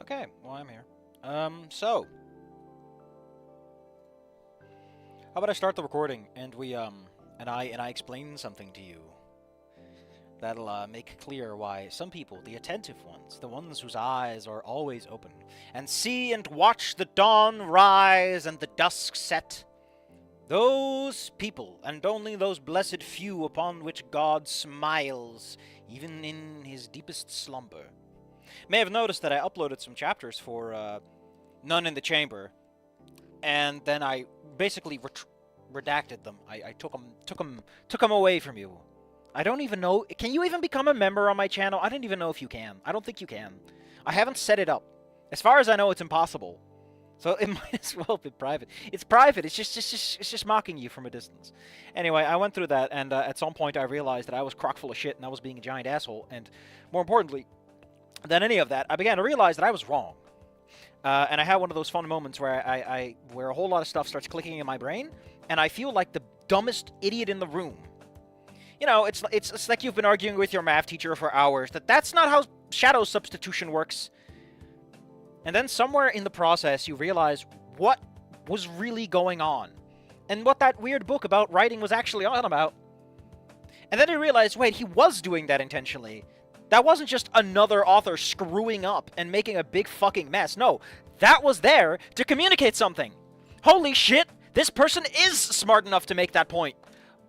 Okay, well, I'm here. So, how about I start the recording and I explain something to you that'll make clear why some people, the attentive ones, the ones whose eyes are always open, and see and watch the dawn rise and the dusk set, those people, and only those blessed few upon which God smiles, even in his deepest slumber, may have noticed that I uploaded some chapters for None in the Chamber, and then I basically redacted them. I took them away from you. I don't even know. Can you even become a member on my channel? I don't even know if you can. I don't think you can. I haven't set it up. As far as I know, it's impossible. So it might as well be private. It's private. It's just mocking you from a distance. Anyway, I went through that, and at some point I realized that I was crock full of shit and I was being a giant asshole. And more importantly than any of that, I began to realize that I was wrong. And I had one of those fun moments where where a whole lot of stuff starts clicking in my brain, and I feel like the dumbest idiot in the room. You know, it's like you've been arguing with your math teacher for hours that's not how shadow substitution works. And then somewhere in the process, you realize what was really going on, and what that weird book about writing was actually on about. And then you realize, wait, he was doing that intentionally. That wasn't just another author screwing up and making a big fucking mess. No, that was there to communicate something. Holy shit, this person is smart enough to make that point.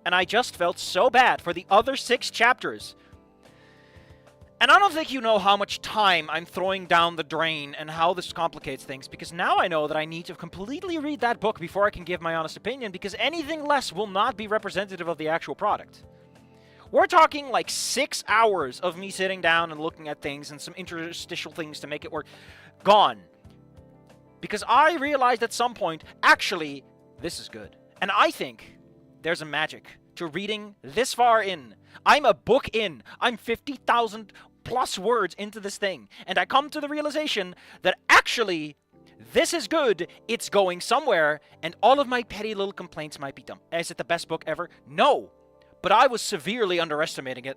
And I just felt so bad for the other 6 chapters. And I don't think you know how much time I'm throwing down the drain and how this complicates things, because now I know that I need to completely read that book before I can give my honest opinion, because anything less will not be representative of the actual product. We're talking like 6 hours of me sitting down and looking at things and some interstitial things to make it work. Gone. Because I realized at some point, actually, this is good. And I think there's a magic to reading this far in. I'm a book in. I'm 50,000 plus words into this thing. And I come to the realization that actually, this is good, it's going somewhere, and all of my petty little complaints might be dumb. Is it the best book ever? No. But I was severely underestimating it.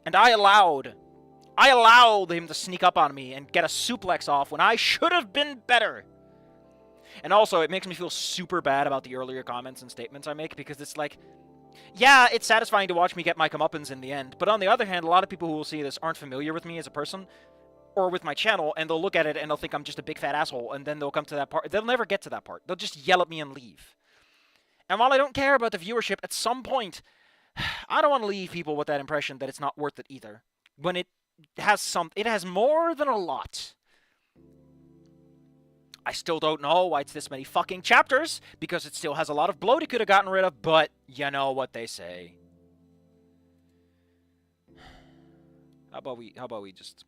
And I allowed him to sneak up on me and get a suplex off when I should have been better. And also, it makes me feel super bad about the earlier comments and statements I make, because it's like, yeah, it's satisfying to watch me get my comeuppance in the end. But on the other hand, a lot of people who will see this aren't familiar with me as a person or with my channel, and they'll look at it and they'll think I'm just a big fat asshole, and then they'll come to that part. They'll never get to that part. They'll just yell at me and leave. And while I don't care about the viewership, at some point, I don't want to leave people with that impression that it's not worth it either. When it has more than a lot. I still don't know why it's this many fucking chapters, because it still has a lot of bloat it could have gotten rid of, but you know what they say. How about we just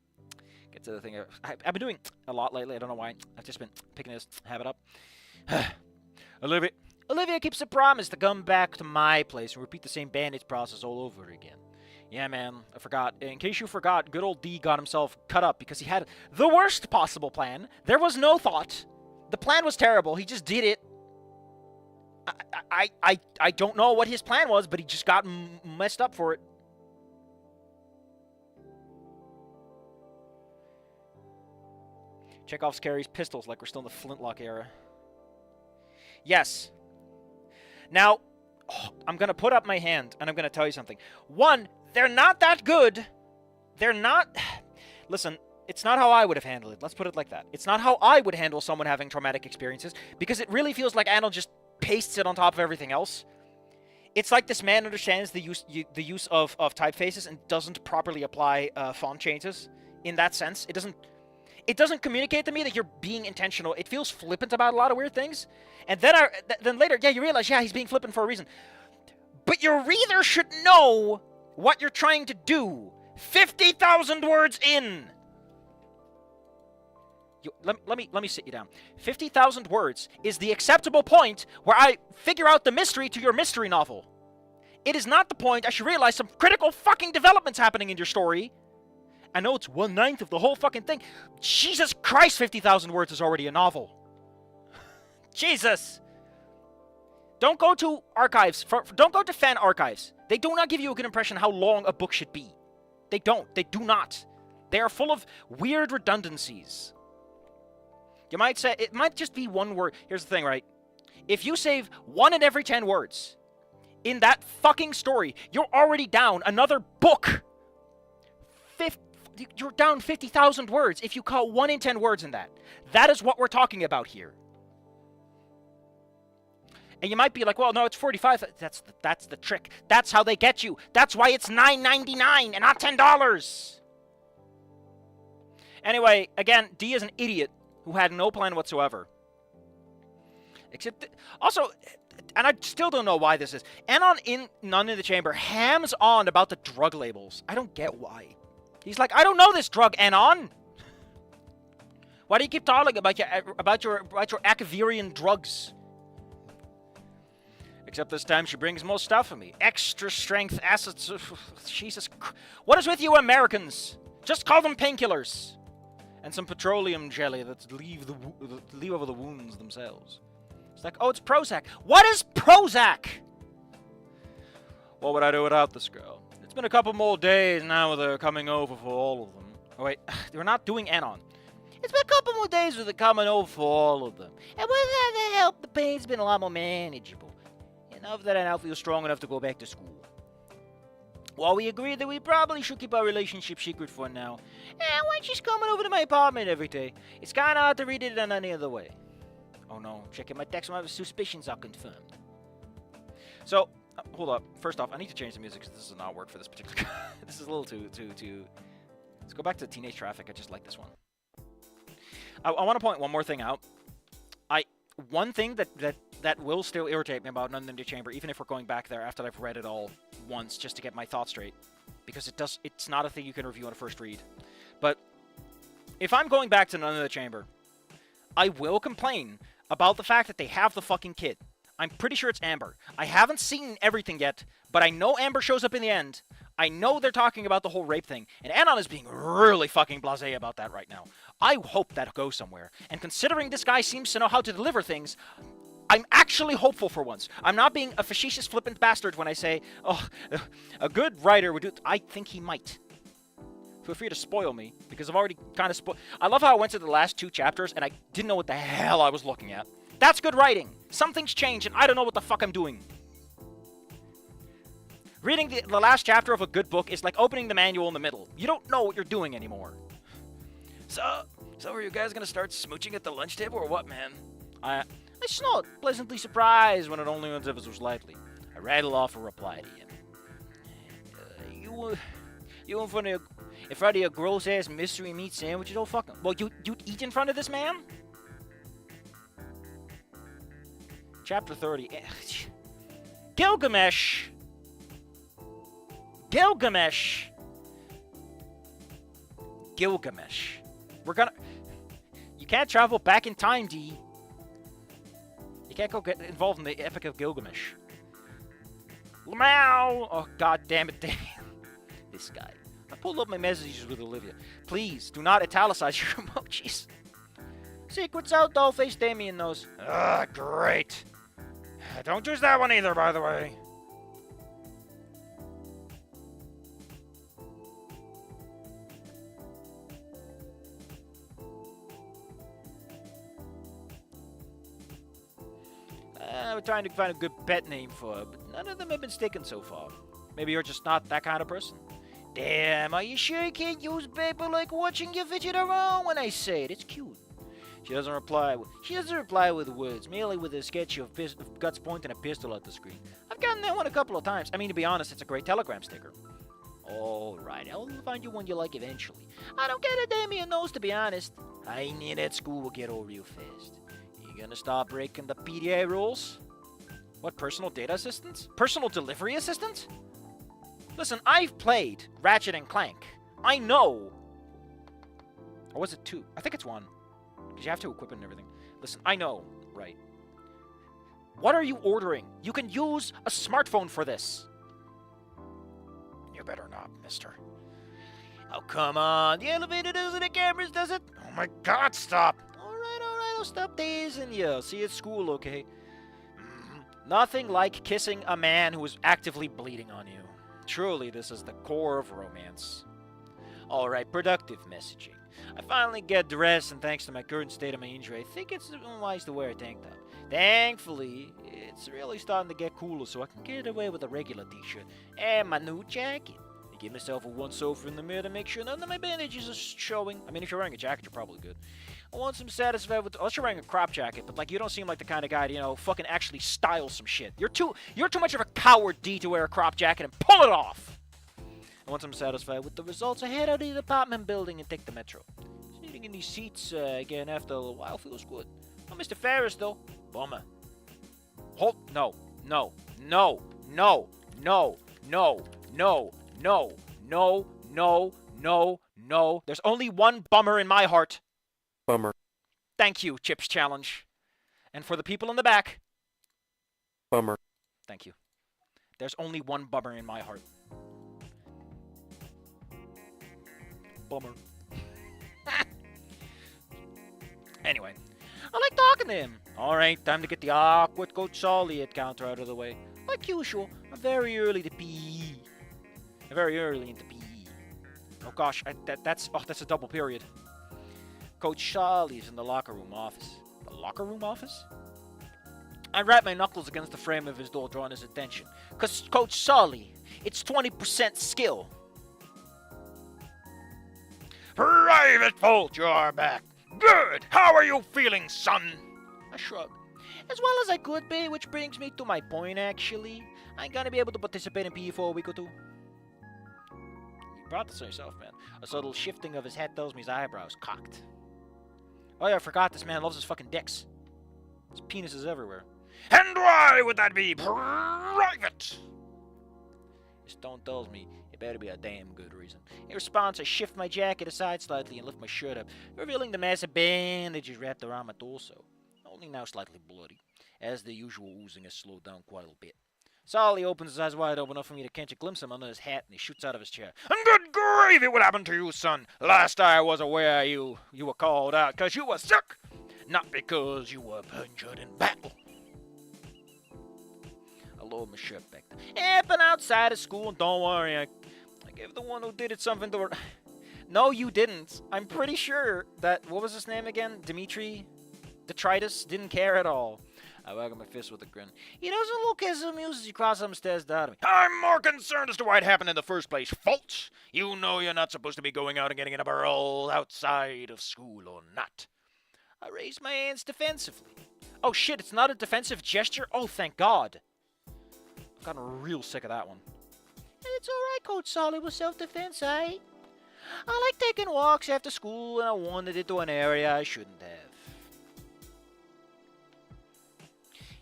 get to the thing? I've been doing a lot lately. I don't know why. I've just been picking this habit up. Olivia keeps a promise to come back to my place and repeat the same bandage process all over again. Yeah, man, I forgot. In case you forgot, good old D got himself cut up because he had the worst possible plan. There was no thought. The plan was terrible. He just did it. I don't know what his plan was, but he just got messed up for it. Chekhov's carries pistols like we're still in the flintlock era. Yes. Now, I'm going to put up my hand, and I'm going to tell you something. One, they're not that good. They're not... Listen, it's not how I would have handled it. Let's put it like that. It's not how I would handle someone having traumatic experiences, because it really feels like Anil just pastes it on top of everything else. It's like this man understands the use of typefaces and doesn't properly apply font changes in that sense. It doesn't communicate to me that you're being intentional. It feels flippant about a lot of weird things. And then later, yeah, you realize, yeah, he's being flippant for a reason. But your reader should know what you're trying to do. 50,000 words in. Let me sit you down. 50,000 words is the acceptable point where I figure out the mystery to your mystery novel. It is not the point I should realize some critical fucking developments happening in your story. I know it's 1/9 of the whole fucking thing. Jesus Christ, 50,000 words is already a novel. Jesus. Don't go to archives. Don't go to fan archives. They do not give you a good impression how long a book should be. They don't. They do not. They are full of weird redundancies. You might say, it might just be one word. Here's the thing, right? If you save 1 in every 10 words in that fucking story, you're already down another book. You're down 50,000 words if you caught 1 in 10 words in that. That is what we're talking about here. And you might be like, well, no, it's 45. That's the trick. That's how they get you. That's why it's $9.99 and not $10. Anyway, again, D is an idiot who had no plan whatsoever. Except, also, and I still don't know why this is. Anon in None in the Chamber hams on about the drug labels. I don't get why. He's like, I don't know this drug, Anon. Why do you keep talking about your Akavirian drugs? Except this time she brings more stuff for me. Extra strength acids. Jesus. What is with you Americans? Just call them painkillers. And some petroleum jelly that leave over the wounds themselves. It's like, oh, it's Prozac. What is Prozac? What would I do without this girl? It's been a couple more days now they're coming over for all of them. Oh, wait. We're not doing Anon. It's been a couple more days with the coming over for all of them. And with that help, the pain's been a lot more manageable. Enough that I now feel strong enough to go back to school. Well, we agreed that we probably should keep our relationship secret for now. And when she's coming over to my apartment every day, it's kind of hard to read it in any other way. Oh no, checking my text, my suspicions are confirmed. So, hold up. First off, I need to change the music because this does not work for this particular This is a little too... Let's go back to Teenage Traffic. I just like this one. I want to point one more thing out. One thing that will still irritate me about None in the Chamber, even if we're going back there after I've read it all once, just to get my thoughts straight, because it's not a thing you can review on a first read. But if I'm going back to None in the Chamber, I will complain about the fact that they have the fucking kid. I'm pretty sure it's Amber. I haven't seen everything yet, but I know Amber shows up in the end. I know they're talking about the whole rape thing, and Anon is being really fucking blasé about that right now. I hope that goes somewhere. And considering this guy seems to know how to deliver things, I'm actually hopeful for once. I'm not being a facetious, flippant bastard when I say, oh, a good writer would do it. I think he might. Feel free to spoil me, because I've already kind of spoiled. I love how I went to the last 2 chapters, and I didn't know what the hell I was looking at. That's good writing. Something's changed, and I don't know what the fuck I'm doing. Reading the last chapter of a good book is like opening the manual in the middle. You don't know what you're doing anymore. So are you guys gonna start smooching at the lunch table or what, man? I snort, pleasantly surprised when it only went ever so slightly. I rattle off a reply to him. You in front of your gross-ass mystery meat sandwiches? Oh, fuck. Well, you'd eat in front of this man? Chapter 30. Gilgamesh! We're gonna... You can't travel back in time, D. You can't go get involved in the Epic of Gilgamesh. Lamau! Oh, god damn it, this guy. I pulled up my messages with Olivia. Please, do not italicize your emojis. Secrets out, dollface Damien knows. Ah, great. Don't use that one either, by the way. We're trying to find a good pet name for her, but none of them have been sticking so far. Maybe you're just not that kind of person. Damn, are you sure you can't use paper like watching you fidget around when I say it? It's cute. She doesn't reply with words, merely with a sketch of Guts pointing a pistol at the screen. I've gotten that one a couple of times. I mean, to be honest, it's a great Telegram sticker. Alright, I'll find you one you like eventually. I don't get it, Damien knows, to be honest. I knew that school would get old real fast. You gonna start breaking the PDA rules? What, personal data assistance? Personal delivery assistant? Listen, I've played Ratchet and Clank. I know. Or was it 2? I think it's 1. Because you have to equip it and everything. Listen, I know, right? What are you ordering? You can use a smartphone for this. You better not, mister. Oh, come on. The elevator does it, the cameras does it. Oh my god, stop. Alright, I'll stop dazing you. See you at school, okay? Nothing like kissing a man who is actively bleeding on you. Truly, this is the core of romance. Alright, productive messaging. I finally get dressed, and thanks to my current state of my injury, I think it's wise to wear a tank top. Thankfully, it's really starting to get cooler, so I can get away with a regular t-shirt and my new jacket. I give myself a once-over in the mirror to make sure none of my bandages are showing. I mean, if you're wearing a jacket, you're probably good. Once I'm satisfied with, unless you're wearing a crop jacket, but like you don't seem like the kind of guy to, you know, fucking actually style some shit. You're too much of a coward, D, to wear a crop jacket and pull it off. And once I'm satisfied with the results, I head out of the apartment building and take the metro. Sitting in these seats again after a little while feels good. Oh, Mr. Ferris, though, bummer. Hold, no, no, no, no, no, no, no, no, no, no, no, no. There's only one bummer in my heart. Bummer. Thank you, Chips Challenge. And for the people in the back. Bummer. Thank you. There's only one bummer in my heart. Bummer. Anyway, I like talking to him. Alright, time to get the awkward Coach Solly at counter out of the way. Like usual, I'm very early to PE. Very early into PE. Oh gosh, that's a double period. Coach Solly's in the locker room office. The locker room office? I wrap my knuckles against the frame of his door, drawing his attention. Cause Coach Solly, it's 20% skill. Private Bolt, you're back. Good. How are you feeling, son? I shrug. As well as I could be, which brings me to my point, actually. I ain't gonna be able to participate in PE for a week or two. You brought this on yourself, man. A subtle shifting of his head tells me his eyebrows cocked. Oh yeah, I forgot this man loves his fucking dicks. His penis is everywhere. And why would that be private? His tone tells me it better be a damn good reason. In response, I shift my jacket aside slightly and lift my shirt up, revealing the massive bandages wrapped around my torso. Only now slightly bloody, as the usual oozing has slowed down quite a bit. Solly opens his eyes wide open enough for me to catch a glimpse of him under his hat, and he shoots out of his chair. And good gravy, what happened to you, son? Last I was aware, you were called out because you were sick, not because you were injured in battle. I lowered my shirt back there. Yeah, been outside of school, and don't worry, I gave the one who did it something to... No, you didn't. I'm pretty sure that... What was his name again? Dimitri? Detritus? Didn't care at all. I wag my fist with a grin. He doesn't look as amused as he crosses some stairs down to me. I'm more concerned as to why it happened in the first place. False! You know you're not supposed to be going out and getting in a brawl outside of school or not. I raise my hands defensively. Oh shit, it's not a defensive gesture? Oh, thank God. I've gotten real sick of that one. It's alright, Coach Solly, with self-defense, eh? I like taking walks after school, and I wandered into an area I shouldn't have.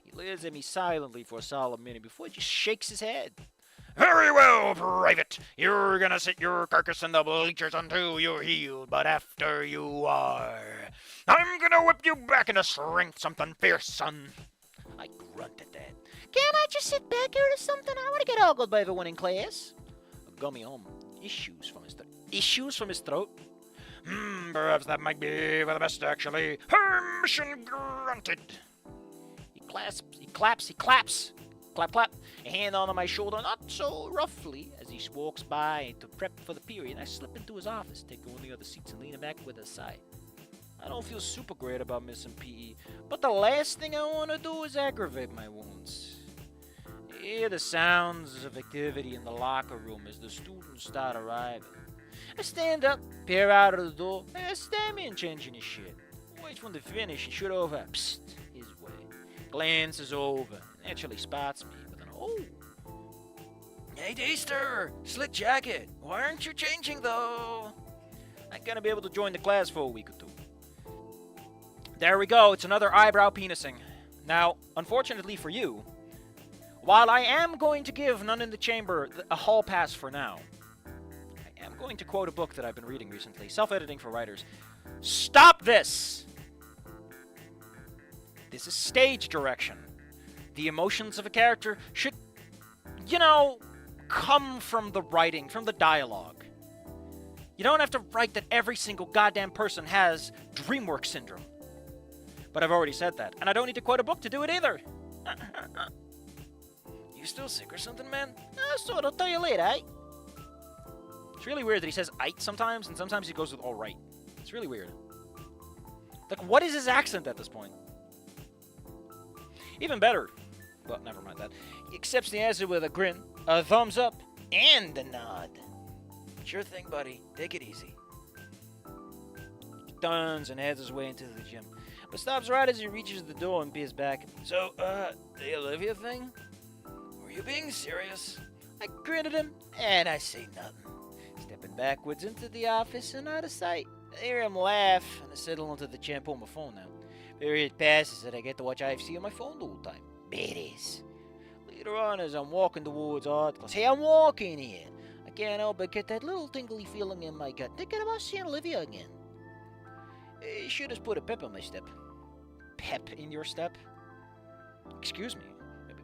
He leers at me silently for a solid minute before he just shakes his head. Very well, Private. You're gonna sit your carcass in the bleachers until you're healed, but after you are, I'm gonna whip you back into strength, something fierce, son. I grunt at that. Can't I just sit back here or something? I want to get ogled by everyone in class. A gummy issues from his throat. Issues from his throat? Perhaps that might be for the best, actually. Permission granted. He claps. Clap, clap. A hand on my shoulder, not so roughly, as he walks by to prep for the period. I slip into his office, take one of the other seats, and lean back with a sigh. I don't feel super great about missing PE, but the last thing I want to do is aggravate my wounds. I hear the sounds of activity in the locker room as the students start arriving. I stand up, peer out of the door, Stammy and changing his shit. Wait for him to finish and shoot over, psst, his way. Glances over, naturally spots me with an oh. Hey, Daster, slick jacket. Why aren't you changing though? I'm gonna be able to join the class for a week or two. There we go, it's another eyebrow penising. Now, unfortunately for you, while I am going to give none in the chamber a hall pass for now, I am going to quote a book that I've been reading recently, Self-Editing for Writers. Stop this! This is stage direction. The emotions of a character should, come from the writing, from the dialogue. You don't have to write that every single goddamn person has DreamWorks syndrome. But I've already said that, and I don't need to quote a book to do it either. You still sick or something, man? So I'll tell you later, eh? It's really weird that he says "ite" sometimes, and sometimes he goes with "alright." It's really weird. Like, what is his accent at this point? Even better. Well, never mind that. He accepts the answer with a grin, a thumbs up, and a nod. Sure thing, buddy. Take it easy. He turns and heads his way into the gym, but stops right as he reaches the door and peers back. So, the Olivia thing? Were you being serious? I grin at him, and I say nothing. Stepping backwards into the office and out of sight. I hear him laugh, and I settle into the chair and pull my phone out. Period passes, and I get to watch IFC on my phone the whole time. Badass. Later on, as I'm walking towards art class, hey, I'm walking here. I can't help but get that little tingly feeling in my gut, thinking about seeing Olivia again. You should have put a pep in my step. Pep in your step? Excuse me.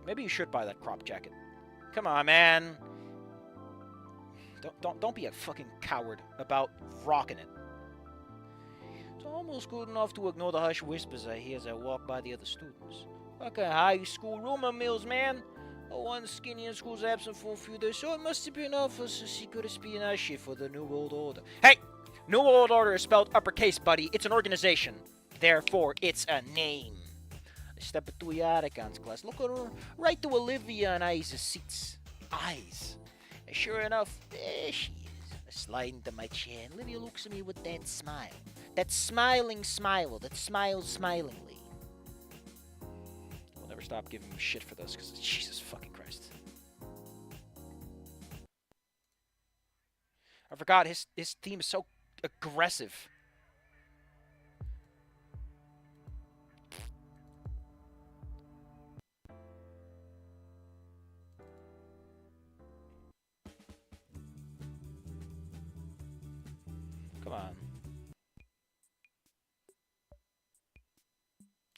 Maybe you should buy that crop jacket. Come on, man. Don't be a fucking coward about rocking it. It's almost good enough to ignore the hush whispers I hear as I walk by the other students. Fucking high school rumor mills, man. One skinny in school's absent for a few days, so it must have been off as a secret espionage shit for the New World Order. Hey! New World Order is spelled uppercase, buddy. It's an organization. Therefore, it's a name. I step into Yarikan's class, looking right to Olivia and I's seats. Eyes. And sure enough, there she is. I slide into my chair, and Olivia looks at me with that smile. That smiling smile that smiles smilingly. I'll never stop giving him shit for this, because Jesus fucking Christ. I forgot, his theme is so aggressive. Come on.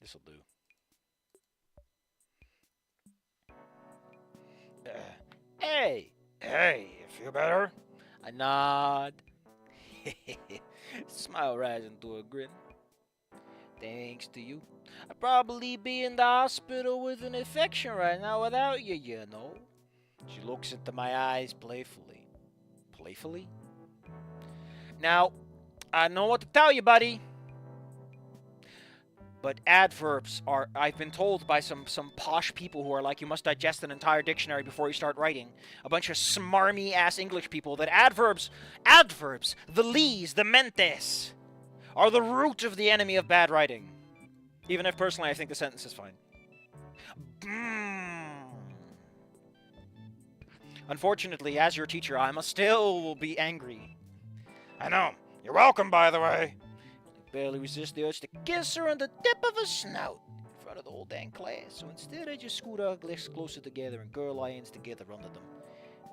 This'll do. Hey! Hey, you feel better? I nod. Smile rising to a grin. Thanks to you. I'd probably be in the hospital with an infection right now without you, you know. She looks into my eyes playfully. Playfully? Now, I know what to tell you, buddy. But adverbs are, I've been told by some posh people who are like, you must digest an entire dictionary before you start writing. A bunch of smarmy-ass English people, that adverbs, the lees, the mentes, are the root of the enemy of bad writing. Even if, personally, I think the sentence is fine. Unfortunately, as your teacher, I must still be angry. I know. You're welcome, by the way. Barely resist the urge to kiss her on the tip of her snout in front of the whole dang class. So instead, I just scoot our legs closer together and girl our hands together under them.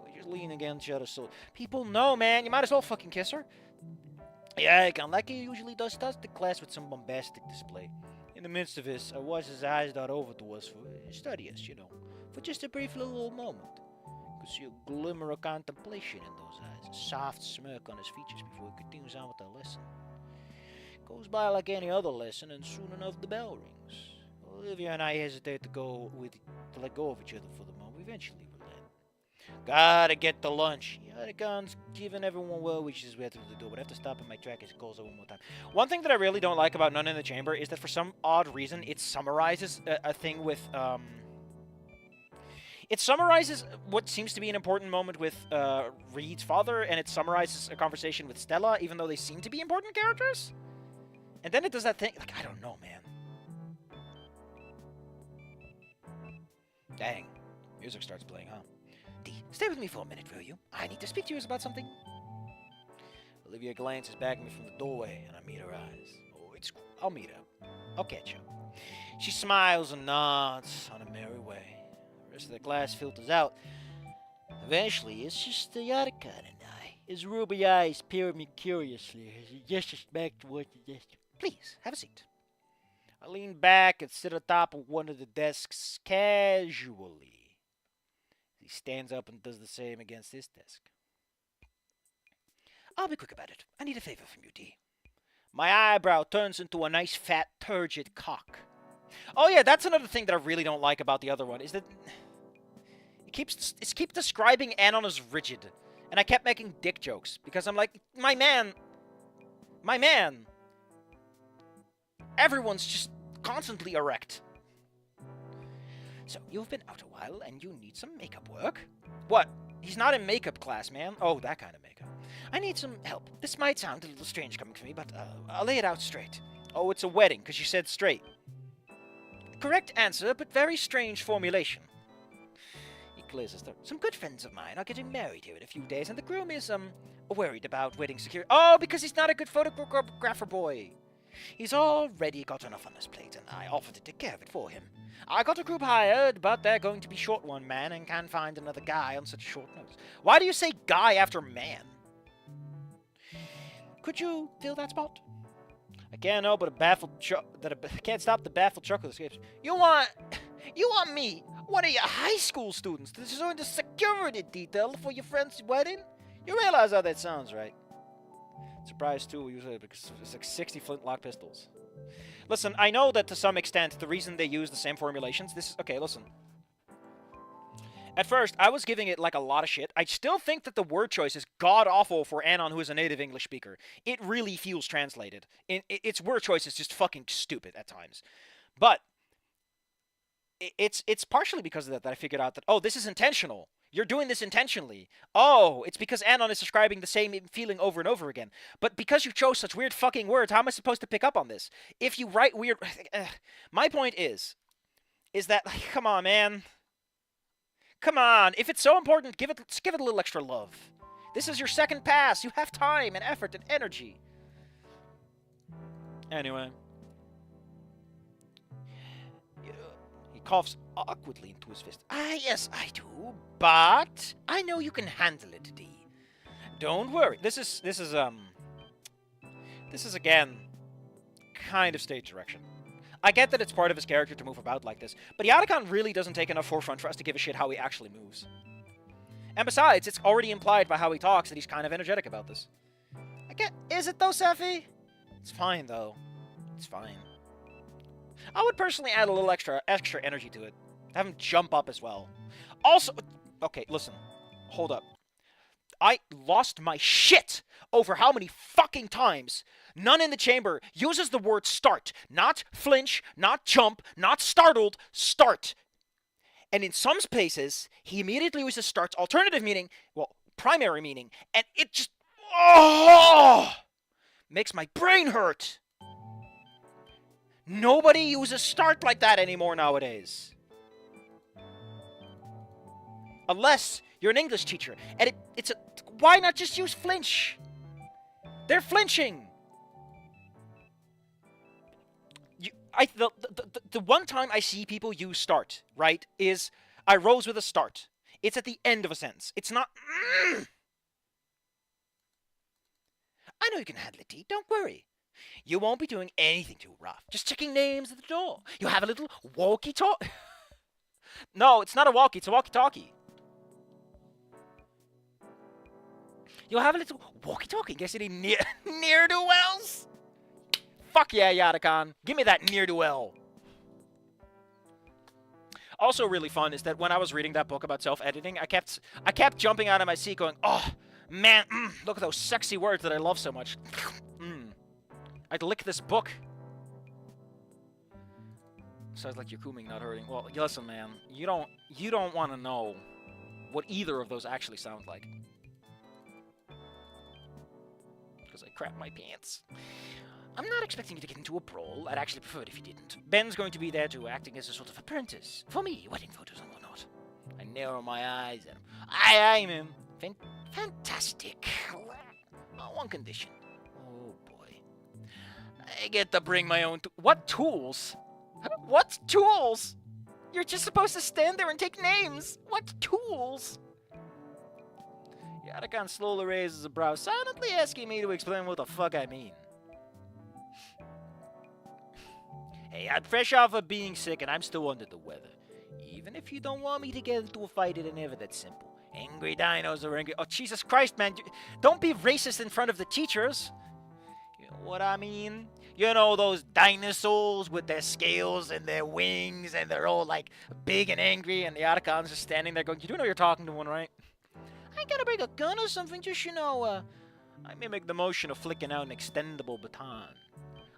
We just lean against each other so people know, man. You might as well fucking kiss her. Yeah, I can, like he usually does, starts the class with some bombastic display. In the midst of this, I watch his eyes dart over to us for study us, you know, for just a brief little moment. Could see a glimmer of contemplation in those eyes, a soft smirk on his features before he continues on with the lesson. Goes by like any other lesson, and soon enough the bell rings. Olivia and I hesitate to let go of each other for the moment. Eventually we let. Gotta get to lunch. Yadigan's giving everyone well wishes way through the door, but I have to stop in my track as it calls out one more time. One thing that I really don't like about None in the Chamber is that for some odd reason it summarizes a thing with it summarizes what seems to be an important moment with Reed's father, and it summarizes a conversation with Stella, even though they seem to be important characters. And then it does that thing, like, I don't know, man. Dang. Music starts playing, huh? Dee, stay with me for a minute, will you? I need to speak to you about something. Olivia glances back at me from the doorway, and I meet her eyes. Oh, it's cool. I'll meet her. I'll catch her. She smiles and nods on a merry way. The rest of the class filters out. Eventually, it's just the Yarikan and I. His ruby eyes peer at me curiously as he gestures back towards the desk. Please, have a seat. I lean back and sit atop of one of the desks casually. He stands up and does the same against his desk. I'll be quick about it. I need a favor from you, D. My eyebrow turns into a nice fat turgid cock. Oh yeah, that's another thing that I really don't like about the other one, is that it keeps describing Anon as rigid. And I kept making dick jokes, because I'm like, my man, My man! Everyone's just constantly erect. So, you've been out a while and you need some makeup work? What? He's not in makeup class, man. Oh, that kind of makeup. I need some help. This might sound a little strange coming from me, but I'll lay it out straight. Oh, it's a wedding, because you said straight. Correct answer, but very strange formulation. He clears his throat. Some good friends of mine are getting married here in a few days, and the groom is, worried about wedding security. Oh, because he's not a good photographer boy. He's already got enough on his plate, and I offered to take care of it for him. I got a group hired, but they're going to be short one man and can't find another guy on such short notice. Why do you say guy after man? Could you fill that spot? I can't help but can't stop the baffled chuckle that escapes. You want me, one of your high school students, to join the security detail for your friend's wedding? You realize how that sounds, right? Surprised too, usually because it's like 60 flintlock pistols. Listen, I know that to some extent the reason they use the same formulations. Okay, listen. At first, I was giving it like a lot of shit. I still think that the word choice is god-awful for Anon, who is a native English speaker. It really feels translated. Its word choice is just fucking stupid at times. But it's partially because of that I figured out that, oh, this is intentional. You're doing this intentionally. Oh, it's because Anon is describing the same feeling over and over again. But because you chose such weird fucking words, how am I supposed to pick up on this? If you write weird... My point is that, like, come on, man. Come on, if it's so important, just give it a little extra love. This is your second pass. You have time and effort and energy. Anyway. He coughs awkwardly into his fist. Ah, yes, I do, but I know you can handle it, D. Don't worry. This is again kind of stage direction. I get that it's part of his character to move about like this, but Yadakan really doesn't take enough forefront for us to give a shit how he actually moves. And besides, it's already implied by how he talks that he's kind of energetic about this. Is it though, Sephi? It's fine, though. It's fine. I would personally add a little extra energy to it. Have him jump up as well. Also, okay, listen. Hold up. I lost my shit over how many fucking times none in the chamber uses the word start. Not flinch, not jump, not startled, start. And in some spaces, he immediately uses start's alternative meaning, well, primary meaning, and it just, makes my brain hurt. Nobody uses start like that anymore nowadays. Unless you're an English teacher, and why not just use flinch? They're flinching. The one time I see people use start, right, is I rose with a start. It's at the end of a sentence. It's not... I know you can handle it, D. Don't worry. You won't be doing anything too rough. Just checking names at the door. You have a little walkie-talkie. No, it's not a walkie. It's a walkie-talkie. You'll have a little walkie-talkie in case any ne'er-do-wells. Fuck yeah, Yadakan. Give me that ne'er-do-well. Also really fun is that when I was reading that book about self-editing, I kept jumping out of my seat going, oh, man, look at those sexy words that I love so much. I'd lick this book. Sounds like you're cooming, not hurting. Well, listen, man, you don't want to know what either of those actually sound like. Because I crap my pants. I'm not expecting you to get into a brawl. I'd actually prefer it if you didn't. Ben's going to be there too, acting as a sort of apprentice. For me, wedding photos and whatnot. I narrow my eyes at him. Aye, man. Fantastic. One condition. Oh, boy. I get to bring my own... What tools? What tools? You're just supposed to stand there and take names. What tools? Yadakan slowly raises a brow, silently asking me to explain what the fuck I mean. Hey, I'm fresh off of being sick and I'm still under the weather. Even if you don't want me to get into a fight, it ain't never that simple. Angry dinos are angry. Oh, Jesus Christ, man. Don't be racist in front of the teachers. You know what I mean? You know those dinosaurs with their scales and their wings and they're all like big and angry and the Yadakan's just standing there going, you do know you're talking to one, right? I gotta bring a gun or something, just, I mimic the motion of flicking out an extendable baton.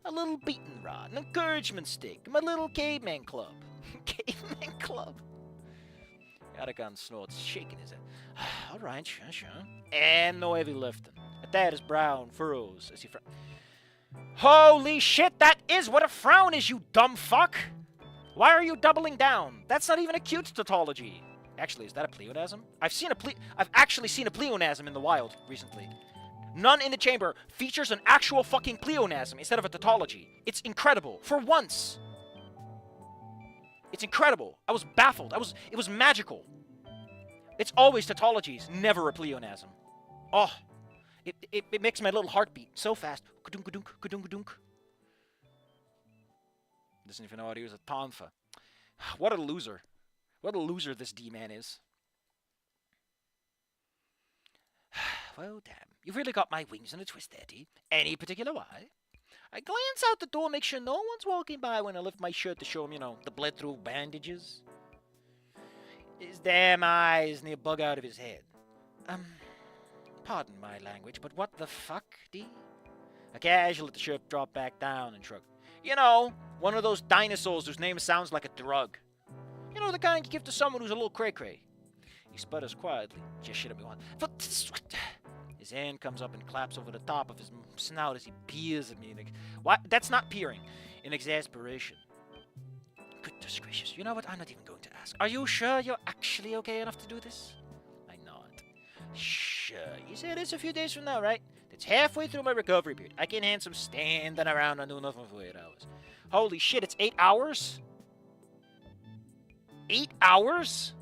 A little beating rod, an encouragement stick, my little caveman club. Caveman club. Atticon snorts, shaking his head. Alright, sure. And no heavy lifting. At that, his brow furrows as he frowns. Holy shit, that is what a frown is, you dumb fuck! Why are you doubling down? That's not even a cute tautology. Actually, is that a pleonasm? I've actually seen a pleonasm in the wild recently. None in the chamber features an actual fucking pleonasm instead of a tautology. It's incredible. For once. It's incredible. I was baffled. It was magical. It's always tautologies, never a pleonasm. Oh, it makes my little heart beat so fast. Kadunk, kadunk, kadunk, kadunk. Doesn't even know how to use a tonfa. What a loser. What a loser this D-man is. Well, damn. You've really got my wings in a twist, Eddie. Any particular why? I glance out the door, make sure no one's walking by when I lift my shirt to show him, the bled-through bandages. His damn eyes near bug out of his head. Pardon my language, but what the fuck, D? I casually let the shirt drop back down and shrug. One of those dinosaurs whose name sounds like a drug. The kind you give to someone who's a little cray-cray. He sputters quietly. Just shit at me once. His hand comes up and claps over the top of his snout as he peers at me. What? That's not peering. In exasperation. Goodness gracious. You know what? I'm not even going to ask. Are you sure you're actually okay enough to do this? I nod. Sure. You said it's a few days from now, right? That's halfway through my recovery period. I can't handle some standing around and do nothing for 8 hours. Holy shit, it's 8 hours? 8 hours?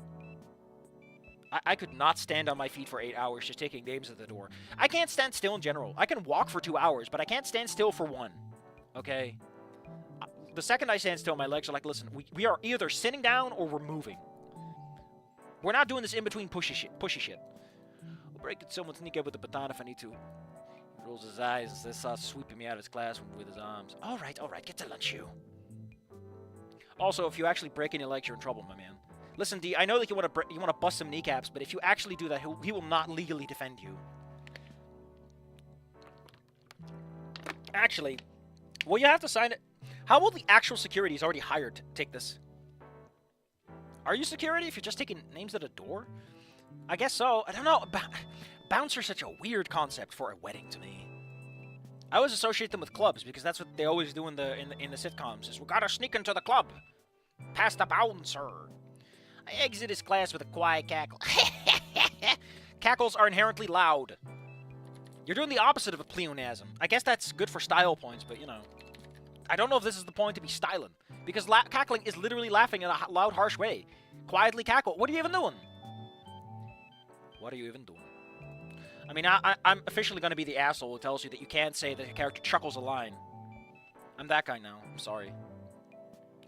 I could not stand on my feet for 8 hours just taking names at the door. I can't stand still in general. I can walk for 2 hours, but I can't stand still for 1. Okay? The second I stand still, my legs are like, listen, we are either sitting down or we're moving. We're not doing this in-between pushy shit. I'll break it someone's kneecap with a baton if I need to. He rolls his eyes and starts sweeping me out of his classroom with his arms. All right, get to lunch, you. Also, if you actually break any legs, you're in trouble, my man. Listen, D, I know that you want to bust some kneecaps, but if you actually do that, he will not legally defend you. Actually, will you have to sign it? How will the actual security he's already hired take this? Are you security if you're just taking names at a door? I guess so. I don't know. Bouncer's such a weird concept for a wedding to me. I always associate them with clubs because that's what they always do in the sitcoms. Is we gotta sneak into the club, past the bouncer. I exit his class with a quiet cackle. Cackles are inherently loud. You're doing the opposite of a pleonasm. I guess that's good for style points, but I don't know if this is the point to be styling. Because cackling is literally laughing in a loud, harsh way. Quietly cackle. What are you even doing? What are you even doing? I mean, I'm officially going to be the asshole who tells you that you can't say that your character chuckles a line. I'm that guy now. I'm sorry.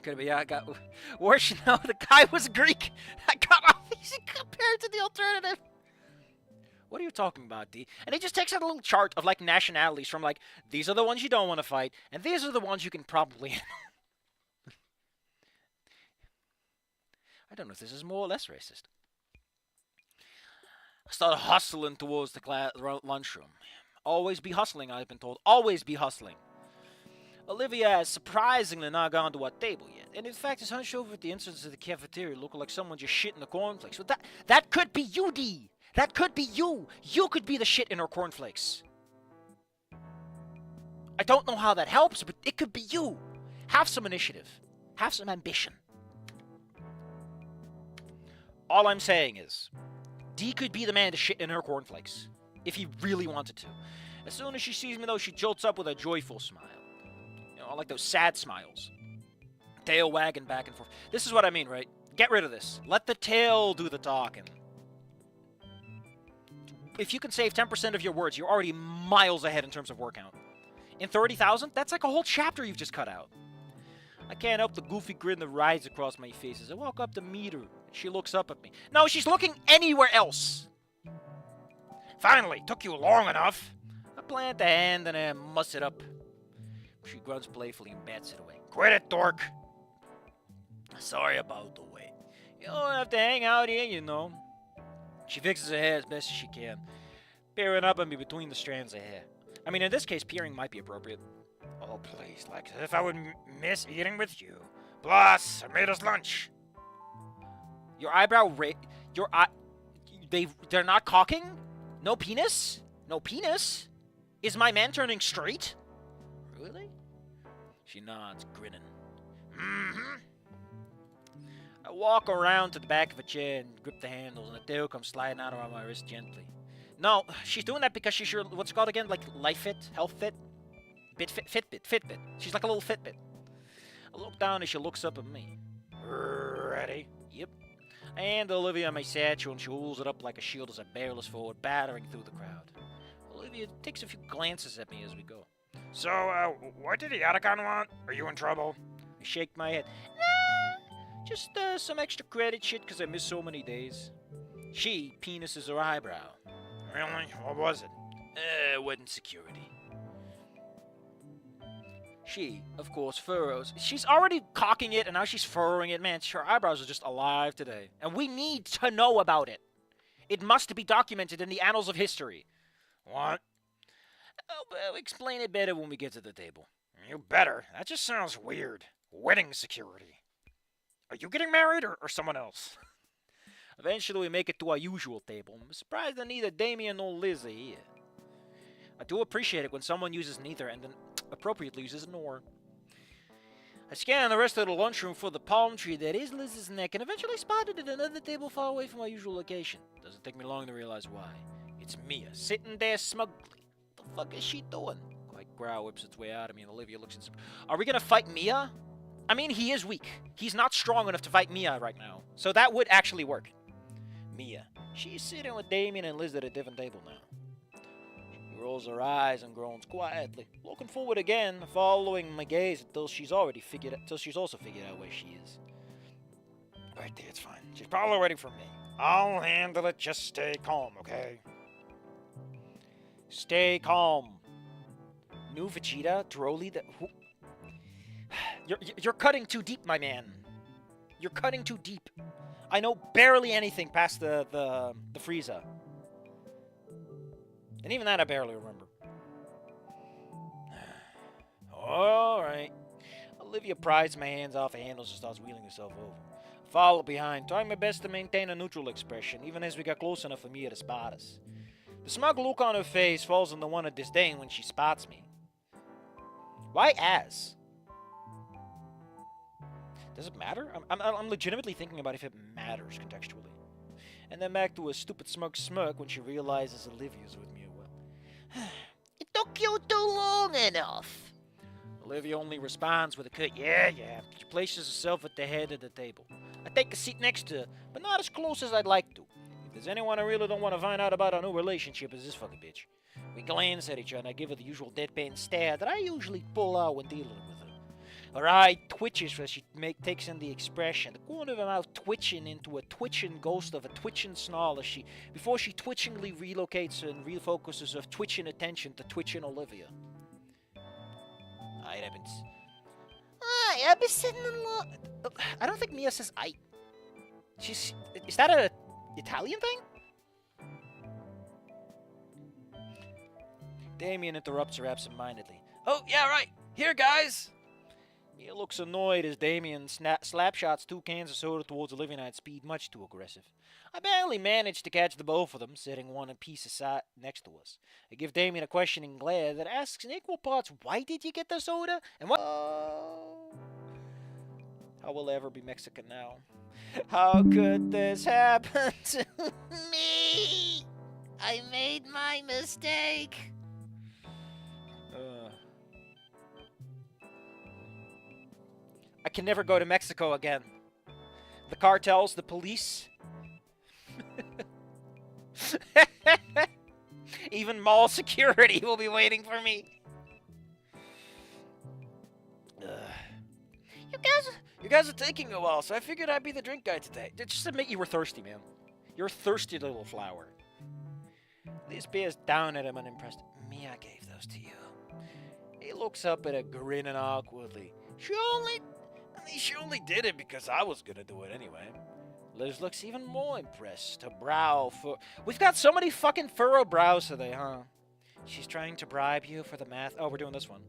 Could be, yeah, I got worse. The guy was Greek. I got off easy compared to the alternative. What are you talking about, D? And he just takes out a little chart of, nationalities from, these are the ones you don't want to fight, and these are the ones you can probably... I don't know if this is more or less racist. I started hustling towards the lunchroom. Always be hustling, I've been told. Always be hustling. Olivia has surprisingly not gone to our table yet. And in fact, his hunch over at the entrance of the cafeteria looked like someone just shit in the cornflakes. So that could be you, D! That could be you! You could be the shit in our cornflakes. I don't know how that helps, but it could be you. Have some initiative. Have some ambition. All I'm saying is, D could be the man to shit in her cornflakes. If he really wanted to. As soon as she sees me, though, she jolts up with a joyful smile. I like those sad smiles. Tail wagging back and forth. This is what I mean, right? Get rid of this. Let the tail do the talking. If you can save 10% of your words, you're already miles ahead in terms of word count. In 30,000, that's like a whole chapter you've just cut out. I can't help the goofy grin that rides across my face as I walk up to meet her. She looks up at me. No, she's looking anywhere else. Finally, took you long enough. I plant a hand and I muss it up. She grunts playfully and bats it away. Quit it, dork. Sorry about the wait. You don't have to hang out here, She fixes her hair as best as she can. peering up at me between the strands of hair. I mean, in this case, peering might be appropriate. Oh, please, like as if I would miss eating with you. Plus, I made us lunch. Your eyebrow your eye... They're not cocking? No penis? No penis? Is my man turning straight? Really? She nods, grinning. Mm-hmm. I walk around to the back of a chair and grip the handles, and the tail comes sliding out around my wrist gently. No, she's doing that because she's your, what's it called again? Like Life Fit? Health Fit? Fitbit. She's like a little Fitbit. I look down as she looks up at me. Ready? Yep. I hand Olivia my satchel and she holds it up like a shield as I barrel us forward, battering through the crowd. Olivia takes a few glances at me as we go. So, what did the Otacon want? Are you in trouble? I shake my head. Nah, just some extra credit shit because I missed so many days. She penises her eyebrow. Really? What was it? It wasn't security. She, of course, furrows. She's already cocking it, and now she's furrowing it. Man, her eyebrows are just alive today. And we need to know about it. It must be documented in the annals of history. What? I'll explain it better when we get to the table. You better. That just sounds weird. Wedding security. Are you getting married or someone else? Eventually, we make it to our usual table. I'm surprised that neither Damien nor Liz are here. I do appreciate it when someone uses neither and then appropriately uses nor. I scan the rest of the lunchroom for the palm tree that is Liz's neck and eventually spotted at another table far away from our usual location. Doesn't take me long to realize why. It's Mia, sitting there smugly. What the fuck is she doing? Quiet growl whips its way out of me and Olivia looks at... Are we gonna fight Mia? I mean, he is weak. He's not strong enough to fight Mia right now. So that would actually work. Mia. She's sitting with Damien and Liz at a different table now. She rolls her eyes and groans quietly, looking forward again, following my gaze until she's also figured out where she is. Right there, it's fine. She's probably waiting for me. I'll handle it. Just stay calm, okay? Stay calm. New Vegeta, Broly, You're cutting too deep, my man. You're cutting too deep. I know barely anything past the Frieza. And even that I barely remember. Alright. Olivia prides my hands off the handles and starts wheeling herself over. I follow behind, trying my best to maintain a neutral expression, even as we got close enough for Mia to spot us. The smug look on her face falls on the one of disdain when she spots me. Why as? Does it matter? I'm legitimately thinking about if it matters contextually. And then back to a stupid smug smirk when she realizes Olivia's with me as well. It took you too long enough. Olivia only responds with a curt, yeah. She places herself at the head of the table. I take a seat next to her, but not as close as I'd like to. If there's anyone I really don't want to find out about our new relationship, is this fucking bitch. We glance at each other and I give her the usual deadpan stare that I usually pull out when dealing with her. Her eye twitches as she takes in the expression, the corner of her mouth twitching into a twitching ghost of a twitching snarl as before she twitchingly relocates and refocuses her twitching attention to twitching Olivia. Hi, Evans. Hi, I've been sitting in I don't think Mia says I. Is that a Italian thing? Damien interrupts her absentmindedly. Oh, yeah, right. Here, guys. Mia looks annoyed as Damien slapshots 2 cans of soda towards Olivia at speed much too aggressive. I barely manage to catch the both of them, sitting one piece aside next to us. I give Damien a questioning glare that asks in equal parts, why did you get the soda? And what? How will I ever be Mexican now? How could this happen to me? I made my mistake. I can never go to Mexico again. The cartels, the police. Even mall security will be waiting for me. You guys are taking a while, so I figured I'd be the drink guy today. Just admit you were thirsty, man. You're a thirsty little flower. Liz peers down at him unimpressed. Mia gave those to you. He looks up at her, grinning awkwardly. She only did it because I was gonna do it anyway. Liz looks even more impressed. Her brow for we've got so many fucking furrowed brows today, huh? She's trying to bribe you for the math. Oh, we're doing this one.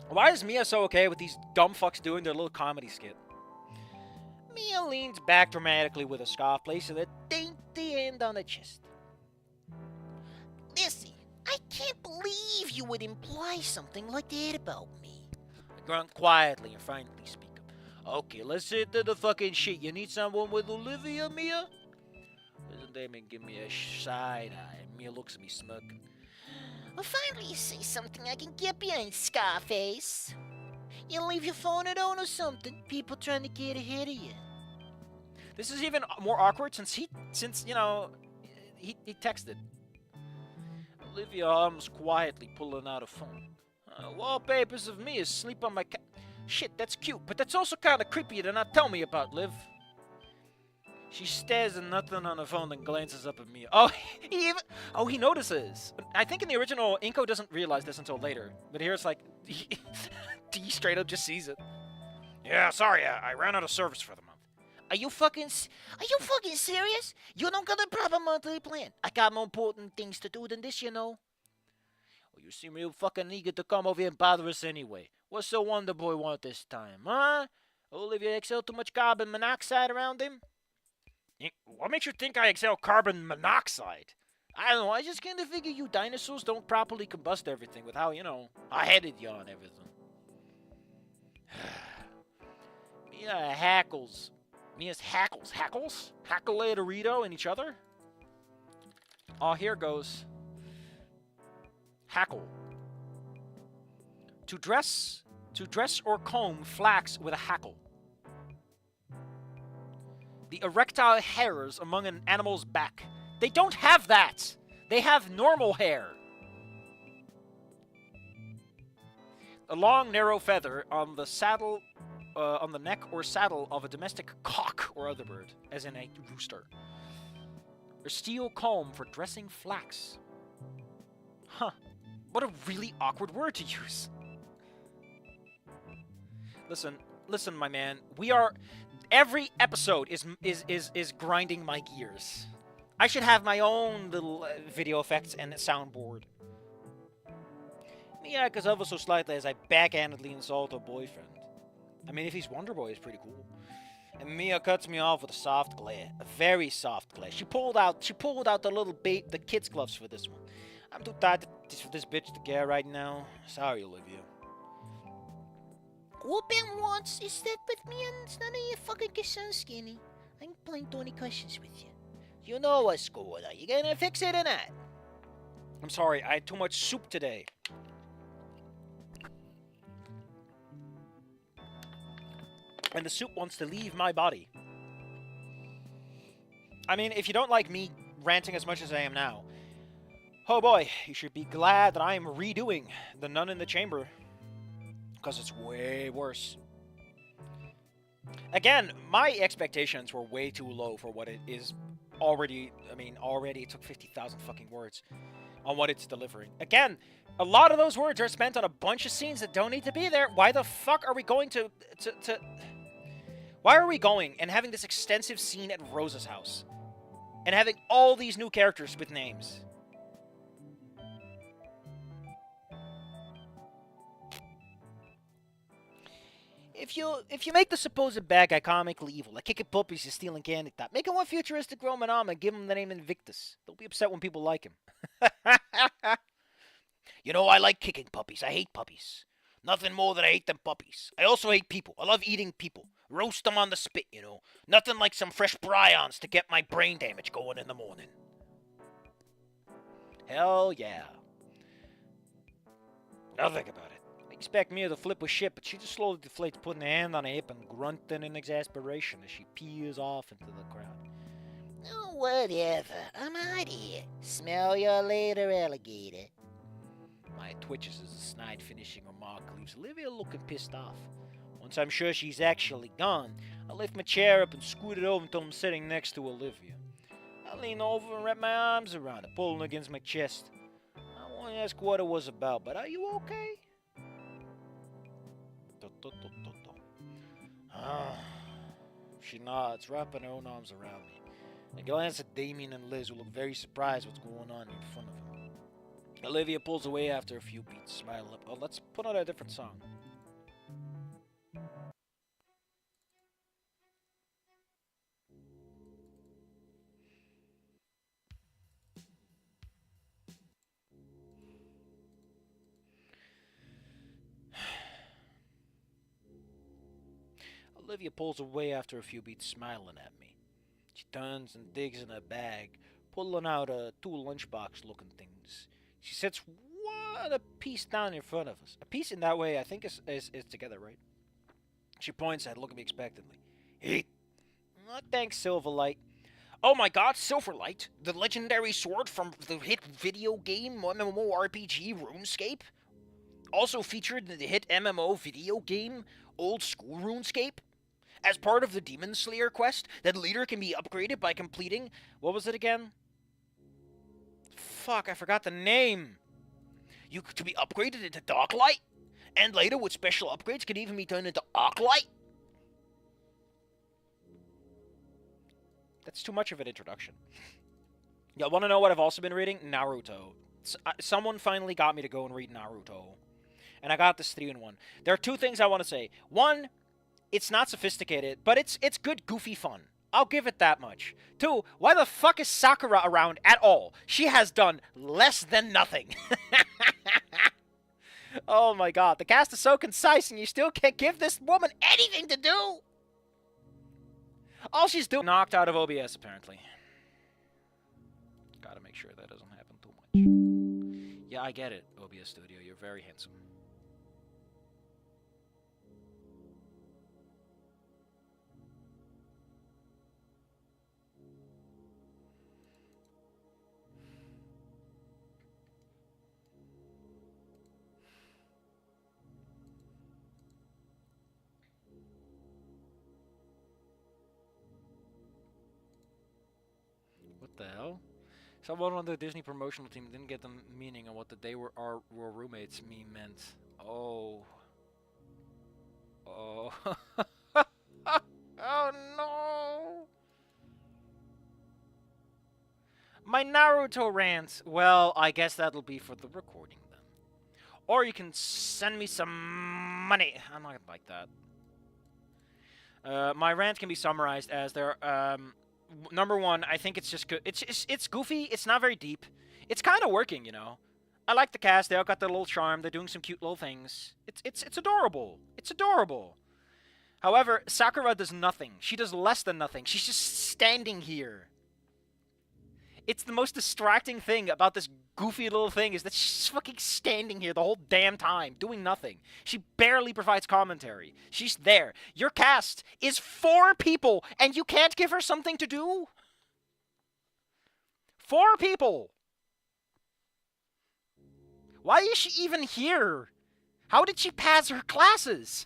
Why is Mia so okay with these dumb fucks doing their little comedy skit? Mia leans back dramatically with a scarf, placing a dainty hand on her chest. Listen, I can't believe you would imply something like that about me. I grunt quietly and finally speak up. Okay, let's hit to the fucking shit. You need someone with Olivia, Mia? Doesn't Damon give me a side eye? Mia looks at me smirking. Well, finally you say something I can get behind, Scarface. You leave your phone at home or something. People trying to get ahead of you. This is even more awkward since he texted. Olivia hums quietly, pulling out a phone. Wallpapers of me asleep on my Shit, that's cute, but that's also kind of creepy to not tell me about, Liv. She stares at nothing on her phone, then glances up at me. Oh, he notices. I think in the original, Inko doesn't realize this until later, but here it's like, D straight up just sees it. Yeah, sorry, I ran out of service for the month. Are you fucking serious? You don't got a proper monthly plan. I got more important things to do than this, you know. Well, you seem real fucking eager to come over here and bother us anyway. What's so Wonder Boy want this time, huh? Olivia exhale too much carbon monoxide around him? What makes you think I exhale carbon monoxide? I don't know, I just kinda figure you dinosaurs don't properly combust everything with how, high-headed you are and everything. Mia's hackles. Hackle a Dorito in each other? Oh, here goes. Hackle. To dress or comb flax with a hackle. The erectile hairs among an animal's back. They don't have that! They have normal hair. A long, narrow feather on the saddle, on the neck or saddle of a domestic cock or other bird, as in a rooster. A steel comb for dressing flax. Huh. What a really awkward word to use. Listen, my man. Every episode is grinding my gears. I should have my own little video effects and soundboard. Mia goes ever so slightly as I backhandedly insult her boyfriend. I mean, if he's Wonder Boy, it's pretty cool. And Mia cuts me off with a soft glare, a very soft glare. She pulled out the kids' gloves for this one. I'm too tired for this bitch to care right now. Sorry, Olivia. Whooping once is that with me and it's none of your fucking concern, Skinny. I ain't playing 20 questions with you. You know what's going on. You gonna fix it or not? I'm sorry, I had too much soup today. And the soup wants to leave my body. I mean, if you don't like me ranting as much as I am now, oh boy, you should be glad that I am redoing The Nun in the Chamber. Because it's way worse. Again, my expectations were way too low for what it is already. I mean, already it took 50,000 fucking words on what it's delivering. Again, a lot of those words are spent on a bunch of scenes that don't need to be there. Why the fuck are we going to why are we going and having this extensive scene at Rosa's house? And having all these new characters with names? If you make the supposed bad guy comically evil, like kicking puppies and stealing candy top, make him one futuristic Roman arm and give him the name Invictus. They'll be upset when people like him. You know, I like kicking puppies. I hate puppies. Nothing more than I hate them puppies. I also hate people. I love eating people. Roast them on the spit, you know. Nothing like some fresh bryons to get my brain damage going in the morning. Hell yeah. Now think about it. I expect Mia to flip with shit, but she just slowly deflates, putting a hand on her hip and grunting in exasperation as she peels off into the crowd. Oh, whatever. I'm out of here. Smell you later, alligator. My twitches as the snide finishing remark leaves Olivia looking pissed off. Once I'm sure she's actually gone, I lift my chair up and scoot it over until I'm sitting next to Olivia. I lean over and wrap my arms around her, pulling against my chest. I want to ask what it was about, but are you okay? She nods, wrapping her own arms around me. I glance at Damien and Liz, who look very surprised what's going on in front of them. Olivia pulls away after a few beats, smiling up. Oh, let's put on a different song. Olivia pulls away after a few beats, smiling at me. She turns and digs in her bag, pulling out two lunchbox looking things. She sets one a piece down in front of us. A piece in that way, I think, is together, right? She points at it, looking at me expectantly. Hey! Oh, thanks, Silverlight. Oh my god, Silverlight! The legendary sword from the hit video game MMORPG RuneScape? Also featured in the hit MMO video game Old School RuneScape? As part of the Demon Slayer quest, that leader can be upgraded by completing... What was it again? Fuck, I forgot the name. To be upgraded into Darklight, and later with special upgrades can even be turned into Arclight. That's too much of an introduction. Y'all want to know what I've also been reading? Naruto. Someone finally got me to go and read Naruto. And I got this 3-in-1. There are two things I want to say. One, it's not sophisticated, but it's good, goofy fun. I'll give it that much. Two, why the fuck is Sakura around at all? She has done less than nothing. Oh my god, the cast is so concise and you still can't give this woman anything to do. All she's doing... Knocked out of OBS, apparently. Gotta make sure that doesn't happen too much. Yeah, I get it, OBS Studio. You're very handsome. What the hell? Someone on the Disney promotional team didn't get the meaning of what the "they were roommates" meme meant. Oh. Oh. Oh no! My Naruto rant. Well, I guess that'll be for the recording then. Or you can send me some money. I'm not like that. My rant can be summarized as there. Number one, I think it's just good. It's goofy. It's not very deep. It's kind of working, you know. I like the cast. They all got their little charm. They're doing some cute little things. It's adorable. It's adorable. However, Sakura does nothing. She does less than nothing. She's just standing here. It's the most distracting thing about this goofy little thing is that she's fucking standing here the whole damn time, doing nothing. She barely provides commentary. She's there. Your cast is 4 people, and you can't give her something to do? 4 people! Why is she even here? How did she pass her classes?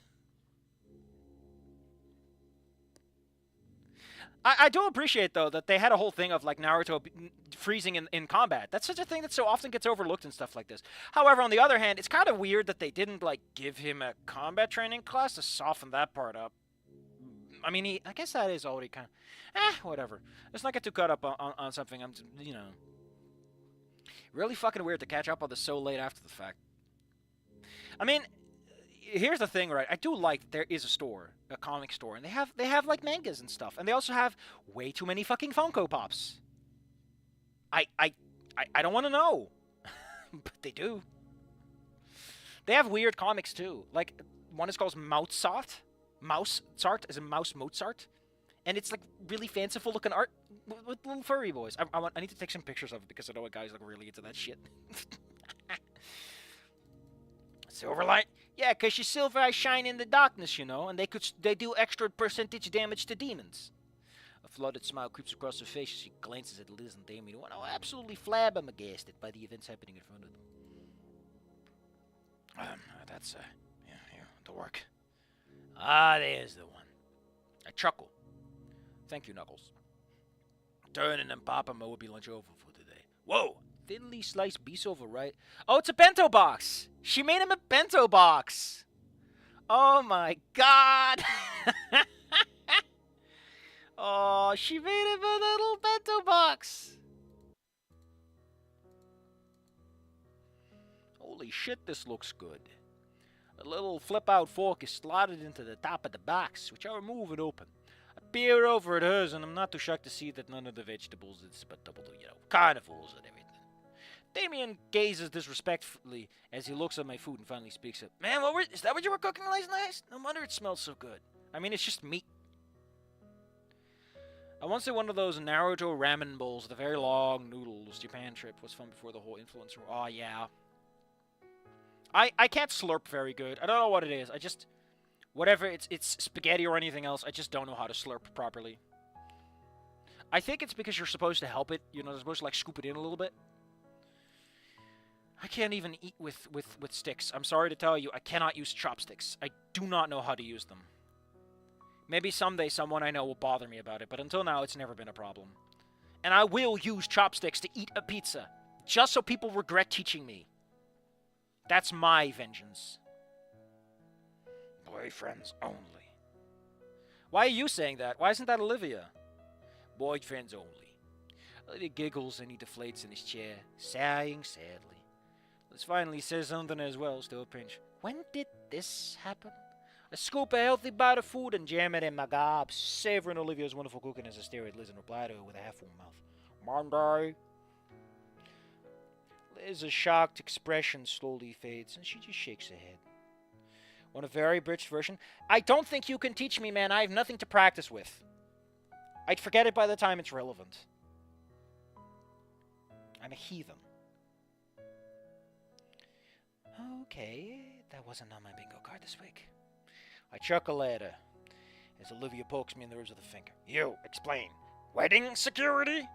I do appreciate, though, that they had a whole thing of, like, Naruto freezing in combat. That's such a thing that so often gets overlooked and stuff like this. However, on the other hand, it's kind of weird that they didn't, like, give him a combat training class to soften that part up. I mean, I guess that is already kind of... whatever. Let's not get too caught up on something. You know... Really fucking weird to catch up on this so late after the fact. I mean... Here's the thing, right? I do like that there is a store, a comic store, and they have like mangas and stuff, and they also have way too many fucking Funko Pops. I don't want to know, but they do. They have weird comics too. Like one is called Mozart. Mozart is a mouse Mozart, and it's like really fanciful looking art with little furry boys. I need to take some pictures of it because I know guys like really into that shit. Silverlight? Yeah, because your silver eyes shine in the darkness, you know, and they do extra percentage damage to demons. A flooded smile creeps across her face as she glances at Liz and Damien, who are absolutely flabbergasted by the events happening in front of them. That's, the work. Ah, there's the one. I chuckle. Thank you, Knuckles. Turning and Papa Mo will be lunch over for today. Whoa! Thinly sliced beef over, right? Oh, it's a bento box! She made him a bento box! Oh my god! Oh, she made him a little bento box. Holy shit, this looks good. A little flip-out fork is slotted into the top of the box, which I remove and open. I peer over at hers, and I'm not too shocked to see that none of the vegetables is but double, carnivores and everything. Damien gazes disrespectfully as he looks at my food and finally speaks up. Man, is that what you were cooking last night? No wonder it smells so good. I mean, it's just meat. I once did one of those Naruto ramen bowls, the very long noodles. Japan trip was fun before the whole influencer. Oh, yeah. I can't slurp very good. I don't know what it is. I just... Whatever, it's spaghetti or anything else, I just don't know how to slurp properly. I think it's because you're supposed to help it. You're supposed to, like, scoop it in a little bit. I can't even eat with sticks. I'm sorry to tell you, I cannot use chopsticks. I do not know how to use them. Maybe someday someone I know will bother me about it, but until now, it's never been a problem. And I will use chopsticks to eat a pizza, just so people regret teaching me. That's my vengeance. Boyfriends only. Why are you saying that? Why isn't that Olivia? Boyfriends only. Olivia giggles and he deflates in his chair, sighing sadly. Let's finally say something as well, still a pinch. When did this happen? I scoop a healthy bite of food and jam it in my gob, savoring Olivia's wonderful cooking as I stare at Liz and reply to her with a half-full mouth. Monday. Liz's shocked expression slowly fades, and she just shakes her head. Want a very British version? I don't think you can teach me, man. I have nothing to practice with. I'd forget it by the time it's relevant. I'm a heathen. Okay, that wasn't on my bingo card this week. I chuckle at her as Olivia pokes me in the ribs with a finger. You, explain. Wedding security?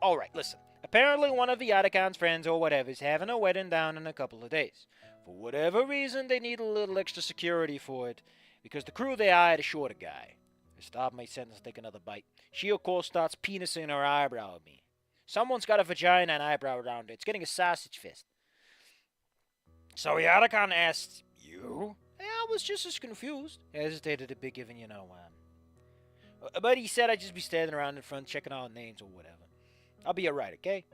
Alright, listen. Apparently one of the Yatakan's friends or whatever is having a wedding down in a couple of days. For whatever reason, they need a little extra security for it, because the crew they hired is short a guy. I stop my sentence and take another bite. She, of course, starts penising her eyebrow at me. Someone's got a vagina and eyebrow around it. It's getting a sausage fist. So Yatakan asked, you? I was just as confused. I hesitated a bit, given, but he said I'd just be standing around in front checking out names or whatever. I'll be alright, okay?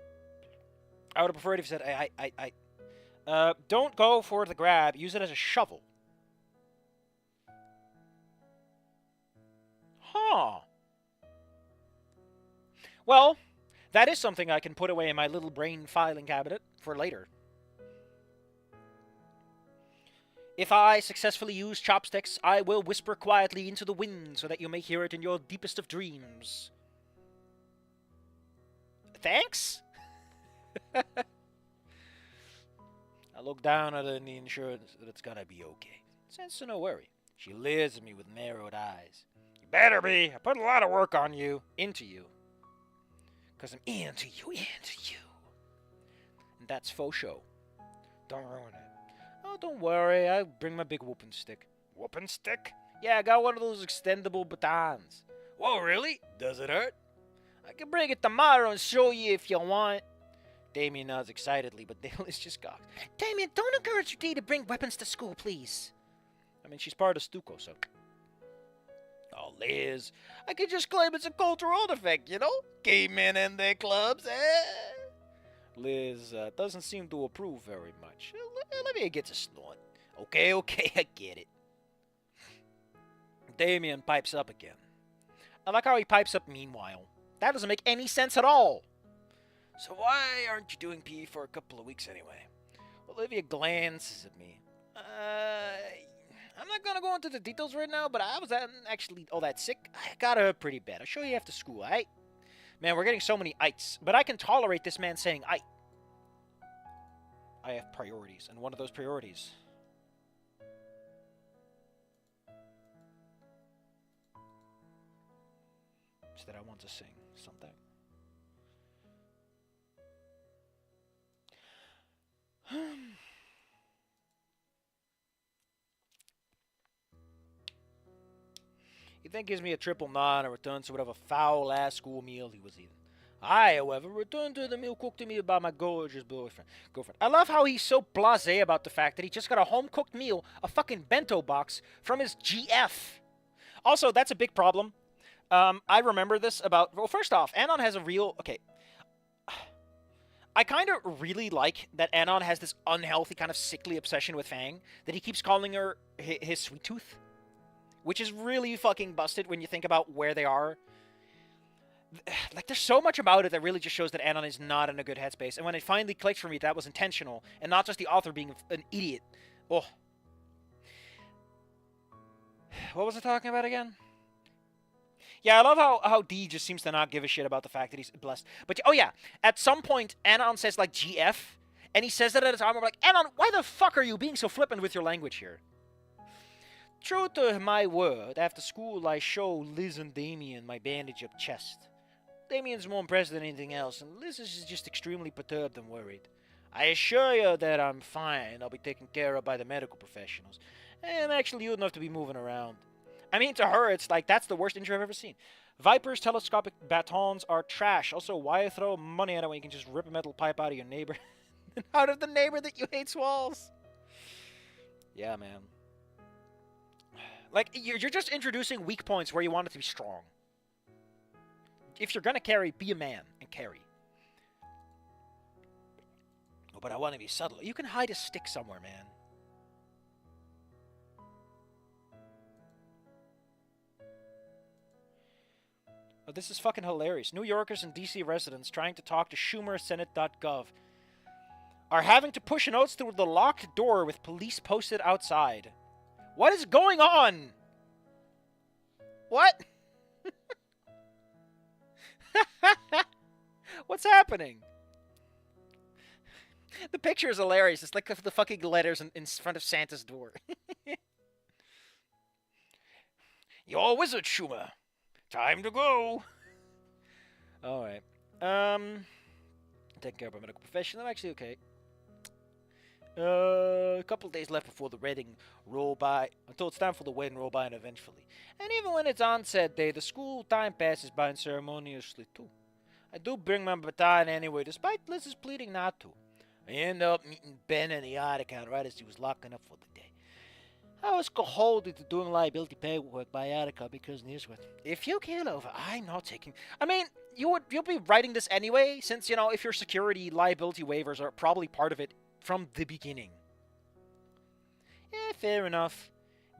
I would have preferred if he said, don't go for the grab. Use it as a shovel. Huh. Well, that is something I can put away in my little brain filing cabinet for later. If I successfully use chopsticks, I will whisper quietly into the wind so that you may hear it in your deepest of dreams. Thanks? I look down at her in the insurance that it's gonna be okay. Sense to no worry. She leers at me with narrowed eyes. You better be. I put a lot of work on you. Into you. Because I'm into you. And that's faux show. Don't ruin it. Oh, don't worry. I'll bring my big whooping stick. Whooping stick? Yeah, I got one of those extendable batons. Whoa, really? Does it hurt? I can bring it tomorrow and show you if you want. Damien nods excitedly, but Dale is just gawks. Damien, don't encourage your D to bring weapons to school, please. I mean, she's part of Stuco, so... Oh, Liz, I could just claim it's a cultural artifact, Gay men and their clubs, Liz doesn't seem to approve very much. Olivia gets a snort. Okay, I get it. Damien pipes up again. I like how he pipes up meanwhile. That doesn't make any sense at all. So why aren't you doing PE for a couple of weeks anyway? Olivia glances at me. I'm not gonna go into the details right now, but I wasn't actually all that sick. I got her pretty bad. I'll show you after school, alright? Man, we're getting so many ites, but I can tolerate this man saying ite. I have priorities, and one of those priorities is that I want to sing something. He then gives me a triple nod and returns to whatever foul-ass school meal he was eating. I, however, return to the meal cooked to me by my gorgeous girlfriend. I love how he's so blasé about the fact that he just got a home-cooked meal, a fucking bento box, from his GF. Also, that's a big problem. I remember this about. Well, first off, Anon has a real. Okay. I kind of really like that Anon has this unhealthy, kind of sickly obsession with Fang that he keeps calling her his sweet tooth, which is really fucking busted when you think about where they are. Like, there's so much about it that really just shows that Anon is not in a good headspace. And when it finally clicked for me, that was intentional and not just the author being an idiot. Oh. What was I talking about again? Yeah, I love how D just seems to not give a shit about the fact that he's blessed. But, oh yeah, at some point, Anon says, like, GF, and he says that at a time where I'm like, Anon, why the fuck are you being so flippant with your language here? True to my word, after school I show Liz and Damien my bandaged-up chest. Damien's more impressed than anything else, and Liz is just extremely perturbed and worried. I assure you that I'm fine. I'll be taken care of by the medical professionals. I'm actually old enough to be moving around. I mean, to her, it's like, that's the worst intro I've ever seen. Viper's telescopic batons are trash. Also, why throw money at it when you can just rip a metal pipe out of your neighbor? Out of the neighbor that you hate's walls? Yeah, man. Like, you're just introducing weak points where you want it to be strong. If you're gonna carry, be a man and carry. Oh, but I want to be subtle. You can hide a stick somewhere, man. Oh, this is fucking hilarious. New Yorkers and DC residents trying to talk to SchumerSenate.gov are having to push notes through the locked door with police posted outside. What is going on? What? What's happening? The picture is hilarious. It's like the fucking letters in front of Santa's door. You're a wizard, Schumer. Time to go. Alright. Taking care of my medical profession. I'm actually okay. A couple of days left before the wedding roll by. Until it's time for the wedding roll by and eventually. And even when it's on said day, the school time passes by unceremoniously too. I do bring my baton anyway, despite Liz's pleading not to. I end up meeting Ben in the yard account right as he was locking up for the day. I was called into doing liability paperwork by Attica because news with. If you kill over, I'm not taking. I mean, you'll be writing this anyway, since if your security liability waivers are probably part of it from the beginning. Yeah, fair enough.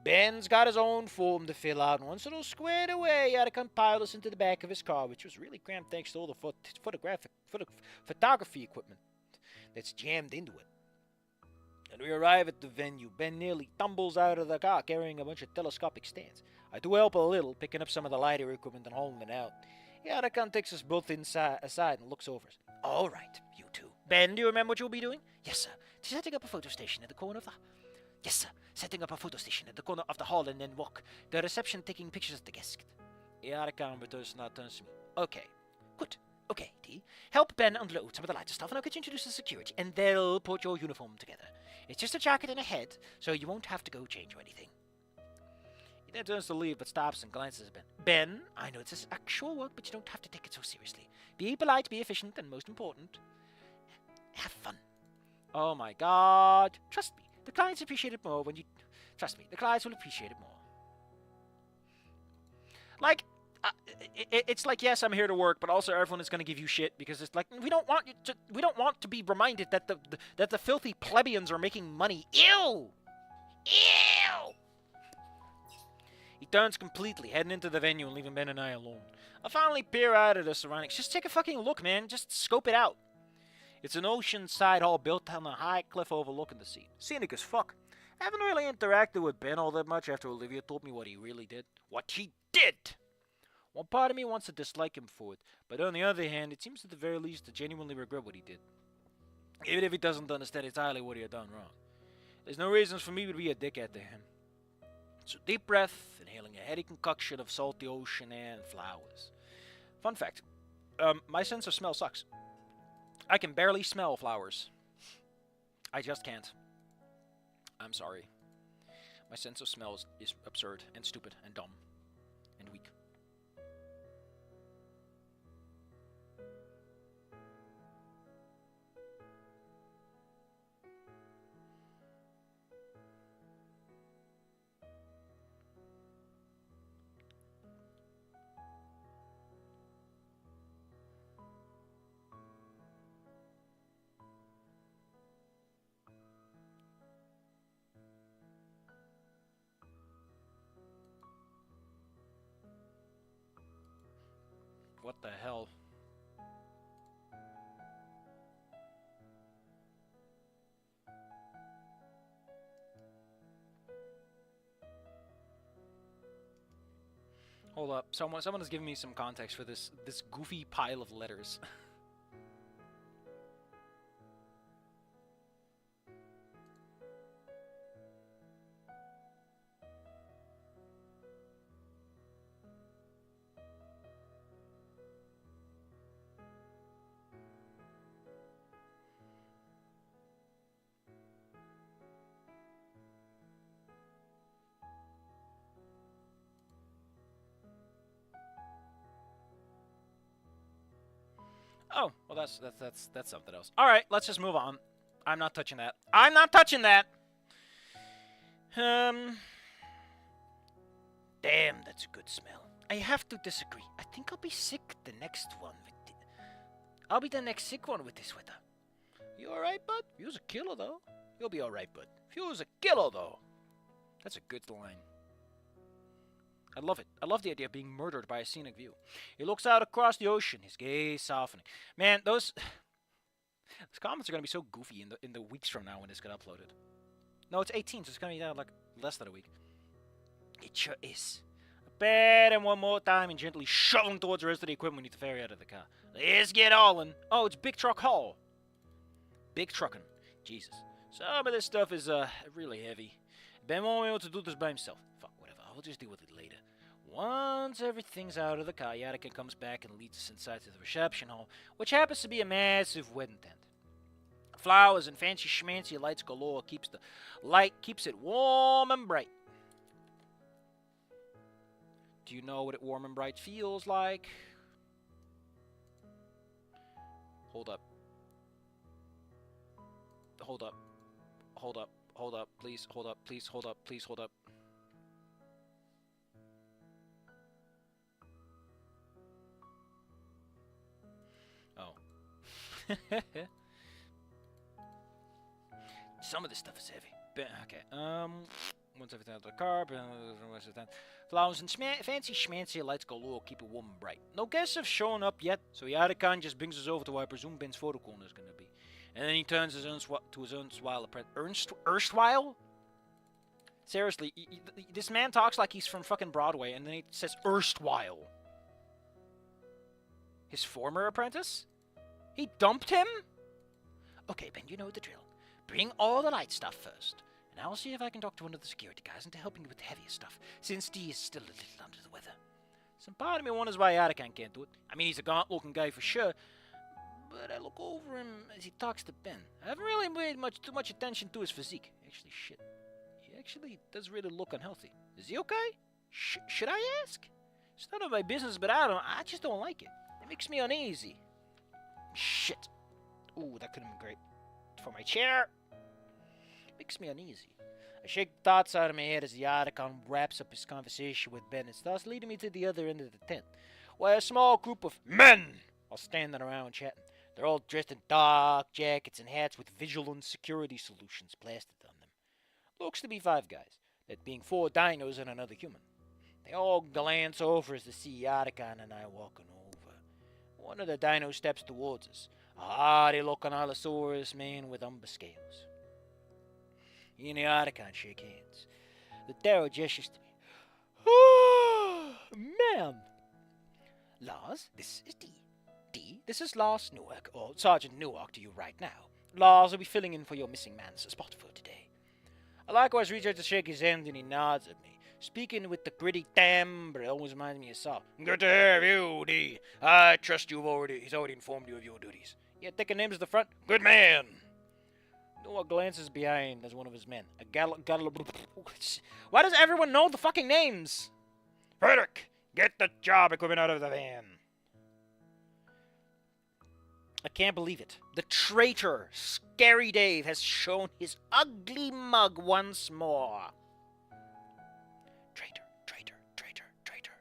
Ben's got his own form to fill out, and once it all squared away, Attica piled us into the back of his car, which was really cramped thanks to all the photography equipment that's jammed into it. And we arrive at the venue. Ben nearly tumbles out of the car carrying a bunch of telescopic stands. I do help a little, picking up some of the lighter equipment and hauling it out. Attica takes us both aside and looks over us. All right, you two. Ben, do you remember what you'll be doing? Yes, sir. Setting up a photo station at the corner of the... Yes, sir. Setting up a photo station at the corner of the hall and then walk. The reception taking pictures at the guest. Attica turns to me. Okay. Good. Okay, T. Help Ben unload some of the lighter stuff and I'll get you introduced to security and they'll put your uniform together. It's just a jacket and a head, so you won't have to go change or anything. He then turns to leave but stops and glances at Ben. Ben, I know it's actual work, but you don't have to take it so seriously. Be polite, be efficient, and most important, have fun. Oh my god. Trust me, the clients appreciate it more when you... Trust me, the clients will appreciate it more. Like... it's like, yes, I'm here to work, but also everyone is going to give you shit because it's like we don't want to be reminded that the filthy plebeians are making money. Ew! Ew! He turns completely, heading into the venue and leaving Ben and I alone. I finally peer out at the surroundings. Just take a fucking look, man. Just scope it out. It's an ocean-side hall built on a high cliff overlooking the sea. Scenic as fuck. I haven't really interacted with Ben all that much after Olivia told me what he really did. What he did! One part of me wants to dislike him for it, but on the other hand, it seems at the very least to genuinely regret what he did. Even if he doesn't understand entirely what he had done wrong. There's no reasons for me to be a dickhead to him. So deep breath, inhaling a heady concoction of salty ocean air and flowers. Fun fact, my sense of smell sucks. I can barely smell flowers. I just can't. I'm sorry. My sense of smell is absurd and stupid and dumb and weak. what the hell? Hold up. Someone has given me some context for this goofy pile of letters. Oh, well that's something else. All right, let's just move on. I'm not touching that. I'm not touching that. Damn, that's a good smell. I have to disagree. I think I'll be sick the next one. I'll be the next sick one with this weather. You alright, bud? You's a killer, though. You'll be alright, bud. You's a killer, though. That's a good line. I love it. I love the idea of being murdered by a scenic view. He looks out across the ocean, his gaze softening. Man, those comments are gonna be so goofy in the weeks from now when this get uploaded. No, it's 18, so it's gonna be down like less than a week. It sure is. I pat him one more time and gently shove him towards the rest of the equipment we need to ferry out of the car. Let's get hauling. Oh, it's Big Truck Haul. Big trucking. Jesus. Some of this stuff is really heavy. Ben won't be able to do this by himself. Fuck, whatever. I'll just deal with it later. Once everything's out of the car, Yadica comes back and leads us inside to the reception hall, which happens to be a massive wedding tent. Flowers and fancy schmancy lights galore keeps it warm and bright. Do you know what it warm and bright feels like? Hold up. Hold up. Hold up. Hold up. Please hold up. Please hold up. Please hold up. Oh. Some of this stuff is heavy. Okay. Once everything out of the car, flowers and fancy schmancy lights galore keep it warm and bright. No guests have shown up yet, so Yadikan just brings us over to where I presume Ben's photo corner is going to be. And then he turns to his erstwhile apprentice. Erstwhile? Seriously, this man talks like he's from fucking Broadway, and then he says erstwhile. His former apprentice? He dumped him? Okay, Ben, you know the drill. Bring all the light stuff first, and I'll see if I can talk to one of the security guys into helping you with the heavier stuff, since D is still a little under the weather. Some part of me wonders why Yadikan can't do it. I mean, he's a gaunt-looking guy for sure, but I look over him as he talks to Ben. I haven't really paid too much attention to his physique. Actually, shit. He actually does really look unhealthy. Is he okay? Should I ask? It's none of my business, but I just don't like it. It makes me uneasy. Shit. Ooh, that could have been great. For my chair. Makes me uneasy. I shake the thoughts out of my head as the Yadikan wraps up his conversation with Ben and starts leading me to the other end of the tent, where a small group of men are standing around chatting. They're all dressed in dark jackets and hats with vigilant security solutions plastered on them. Looks to be 5 guys, that being 4 dinos and another human. They all glance over as they see Yadikan and I walking over. One of the dinos steps towards us, a hardy-looking Allosaurus man with umber scales. He and the Yadikan shake hands. The Darrow gestures to me. Ma'am. Lars, this is D. D, this is Lars Newark, or Sergeant Newark to you right now. Lars will be filling in for your missing man's spot for today. I likewise reach out to shake his hand and he nods at me, speaking with the gritty timbre that always reminds me of Saul. Good to have you, D. I trust he's already informed you of your duties. Yeah, taking names at the front. Good man. Noah glances behind as one of his men. Why does everyone know the fucking names? Frederick, get the job equipment out of the van. I can't believe it. The traitor, Scary Dave, has shown his ugly mug once more. Traitor, traitor, traitor, traitor.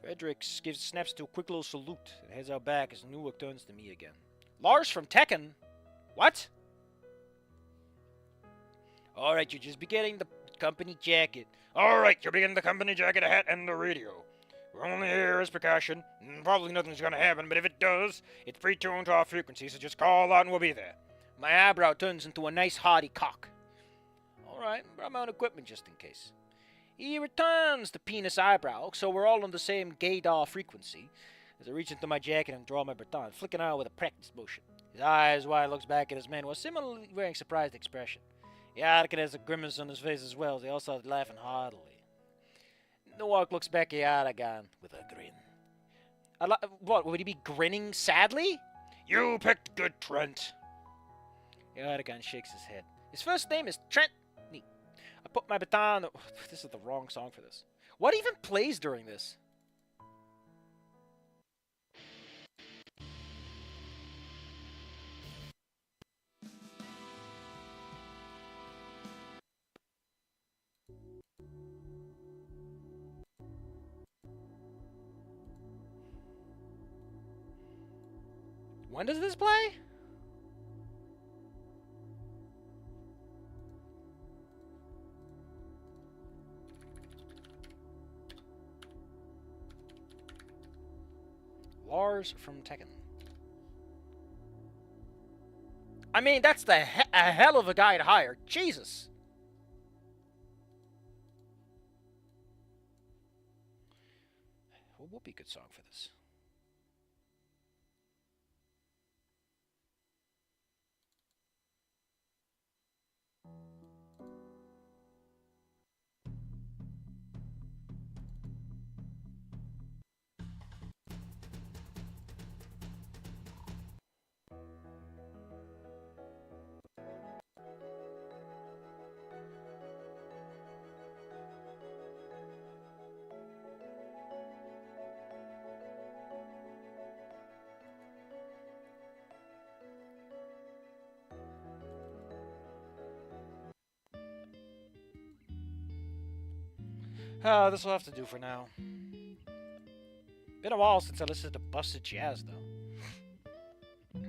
Frederick snaps to a quick little salute and heads out back as Newark turns to me again. Lars from Tekken? What? Alright, you'll just be getting the company jacket. Alright, you'll be getting the company jacket, a hat, and the radio. We're only here as precaution. Probably nothing's gonna happen, but if it does, it's pre-tuned to our frequency, so just call out and we'll be there. My eyebrow turns into a nice hearty cock. Alright, brought my own equipment just in case. He returns the penis eyebrow, so we're all on the same gaydar frequency. As I reach into my jacket and draw my baton, flicking out with a practiced motion. His eyes wide looks back at his man while similarly wearing surprised expression. The Article has a grimace on his face as well, as he also starts laughing heartily. Nowak looks back at Yardagan with a grin. What, would he be grinning sadly? You picked good, Trent. Yardagan shakes his head. His first name is Trent. Neat. I put my baton... This is the wrong song for this. What even plays during this? When does this play? Lars from Tekken. I mean, that's a hell of a guy to hire. Jesus. What would be a good song for this? This will have to do for now. Been a while since I listened to Busted Jazz, though.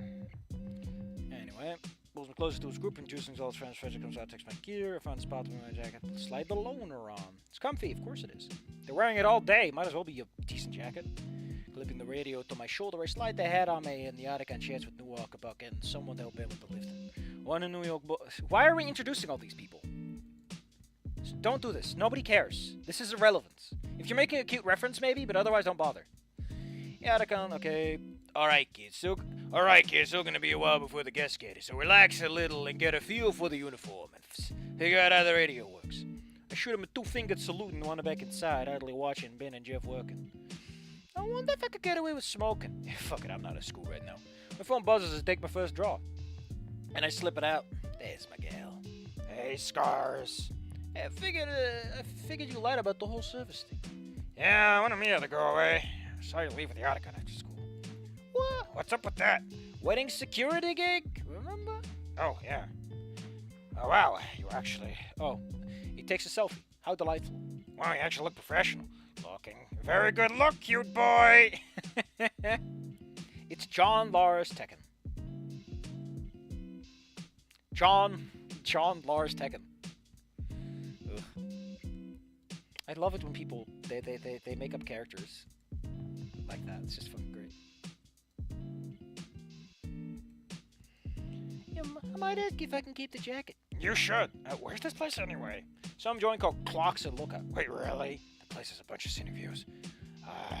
Anyway, pulls me closer to his group, introducing all his friends. Frederick comes out, takes my gear. I found a spot with my jacket. Slide the loner on. It's comfy, of course it is. They're wearing it all day. Might as well be a decent jacket. Clipping the radio to my shoulder, I slide the hat on me in the attic and chats with Newark about getting someone to help him with the lifting. One in New York. Why are we introducing all these people? Don't do this. Nobody cares. This is irrelevant. If you're making a cute reference, maybe, but otherwise don't bother. Yeah, okay. Alright, kids. Still gonna be a while before the guests get it, so relax a little and get a feel for the uniform and figure out how the radio works. I shoot him a two-fingered salute and wander back inside, idly watching Ben and Jeff working. I wonder if I could get away with smoking. Fuck it, I'm not at school right now. My phone buzzes as I take my first draw. And I slip it out. There's my gal. Hey, Scars. I figured you lied about the whole service thing. Yeah, I wanted me to go away. I saw you leave with the Arctic after school. What? What's up with that? Wedding security gig, remember? Oh, yeah. Oh, wow, you actually... Oh, he takes a selfie. How delightful. Wow, you actually look professional. Looking. Very good look, cute boy. It's John Lars Tekken. John Lars Tekken. Ugh. I love it when people they make up characters like that. It's just fucking great. Yeah, I might ask if I can keep the jacket. You should. Where's this place anyway? Some joint called Clocks and Lookout. Wait, really? The place has a bunch of scenic views.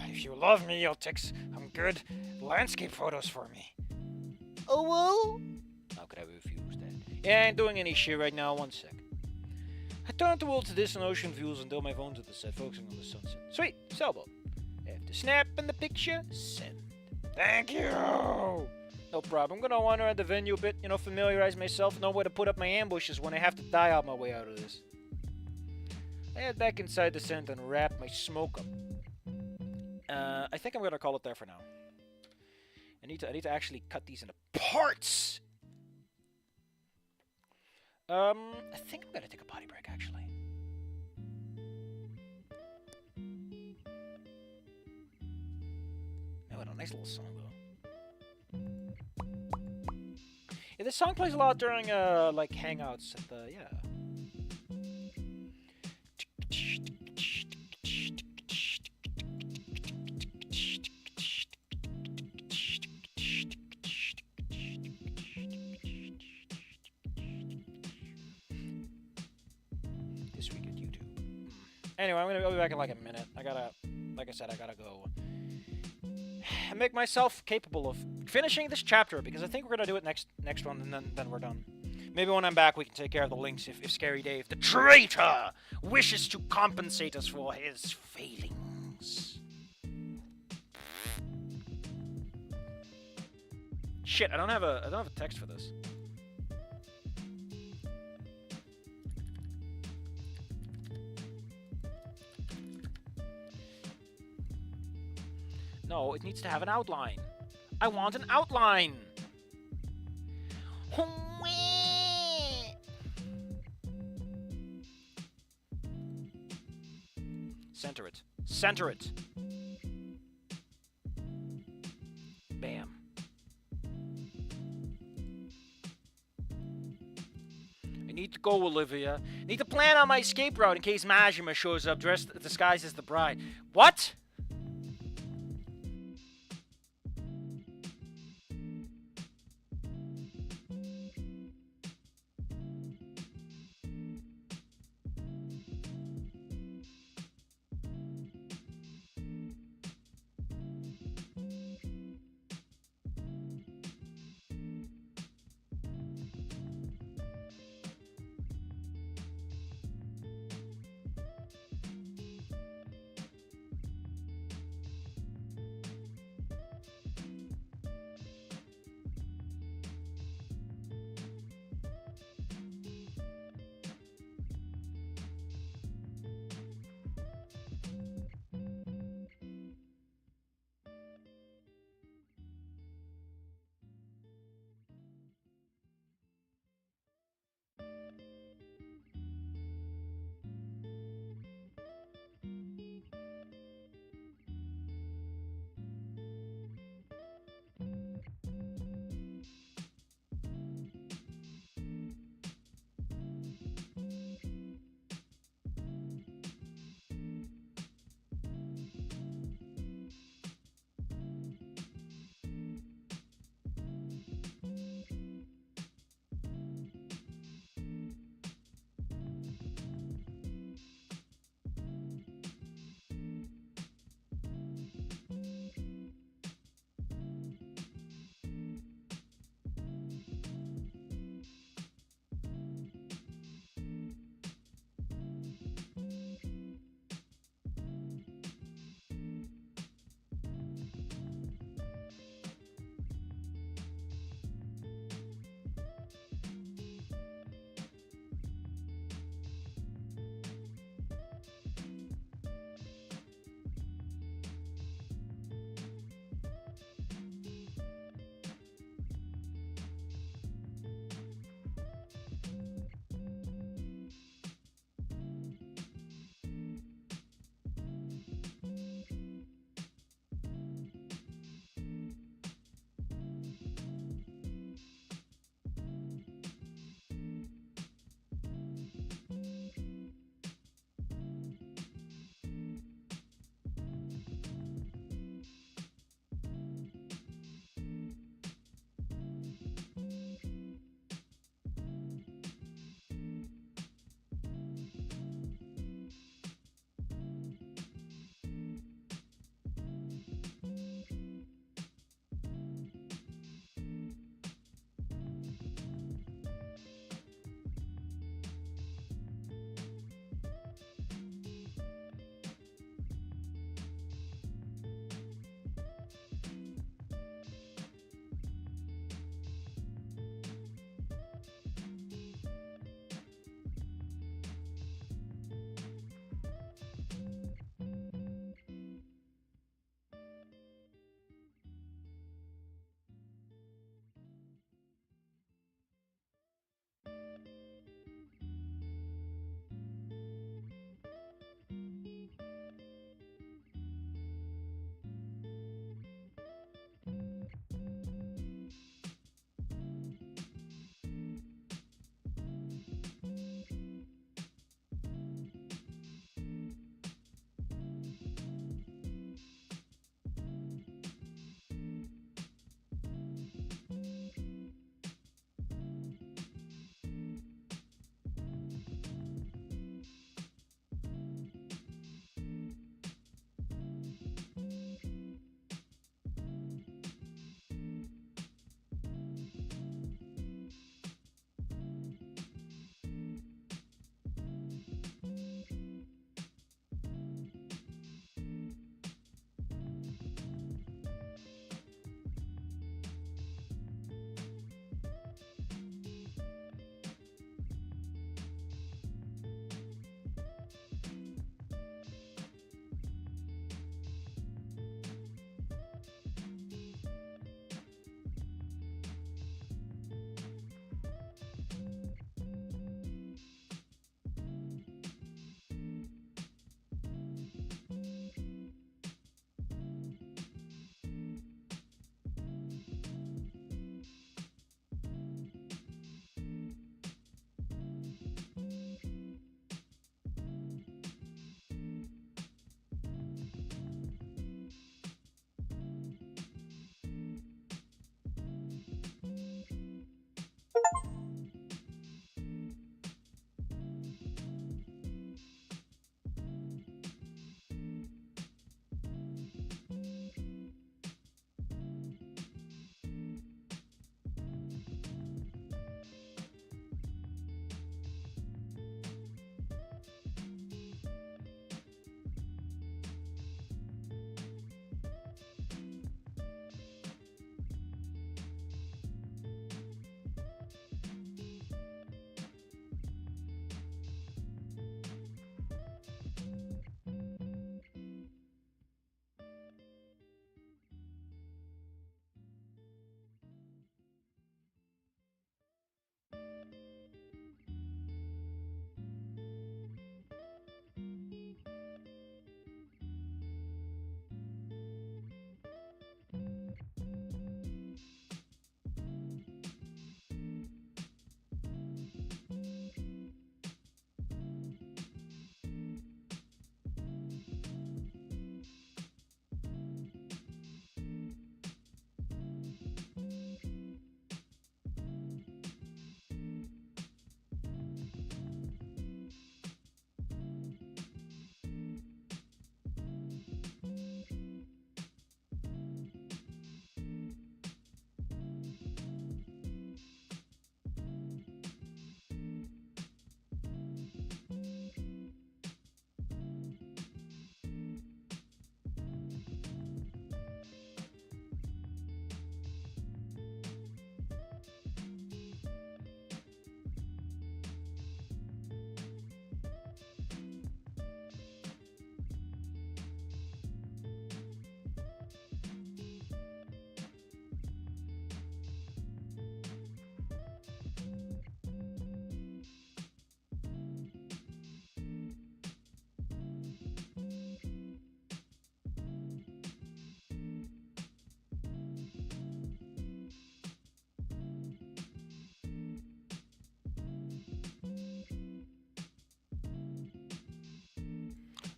If you love me, you'll take some good landscape photos for me. Oh, well? How could I refuse that? Yeah, I ain't doing any shit right now. 1 sec. I turn towards the distant ocean views until my phone's at the set, focusing on the sunset. Sweet, sailboat. After snapping the picture, send. Thank you! No problem. I'm gonna wander at the venue a bit, familiarize myself, know where to put up my ambushes when I have to die out my way out of this. I head back inside the tent and wrap my smoke up. I think I'm gonna call it there for now. I need to actually cut these into parts! I think I'm gonna take a potty break, actually. Oh, what a nice little song, though. Yeah, this song plays a lot during, like, hangouts at the, yeah. Anyway, I'll be back in like a minute. Like I said, I gotta go and make myself capable of finishing this chapter because I think we're gonna do it next one, and then we're done. Maybe when I'm back, we can take care of the links if Scary Dave, the traitor, wishes to compensate us for his failings. Shit, I don't have a text for this. No, it needs to have an outline. I want an outline. Center it. Center it. Bam. I need to go, Olivia. I need to plan on my escape route in case Majima shows up disguised as the bride. What?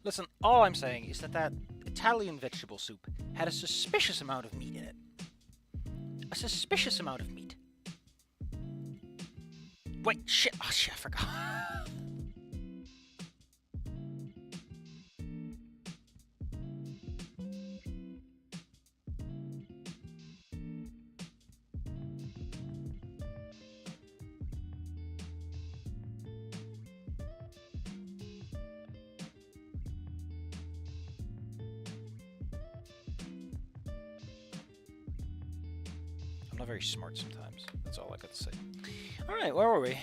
Listen, all I'm saying is that that Italian vegetable soup had a suspicious amount of meat in it. A suspicious amount of meat. Wait, shit. Oh, shit, I forgot. I'm not very smart sometimes. That's all I got to say. Alright, where were we?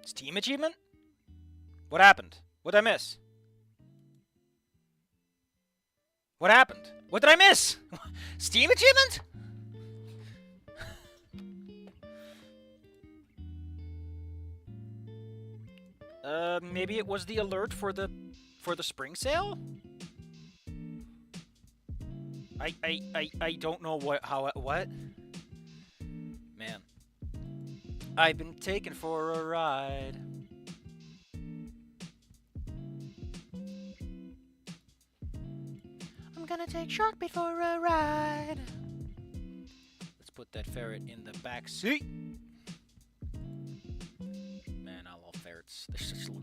Steam achievement? What happened? What did I miss? What happened? What did I miss? Steam achievement? Maybe it was the alert for the spring sale? I don't know what? Man. I've been taken for a ride. I'm gonna take Sharkbait for a ride. Let's put that ferret in the back seat. Man, I love ferrets. They're such little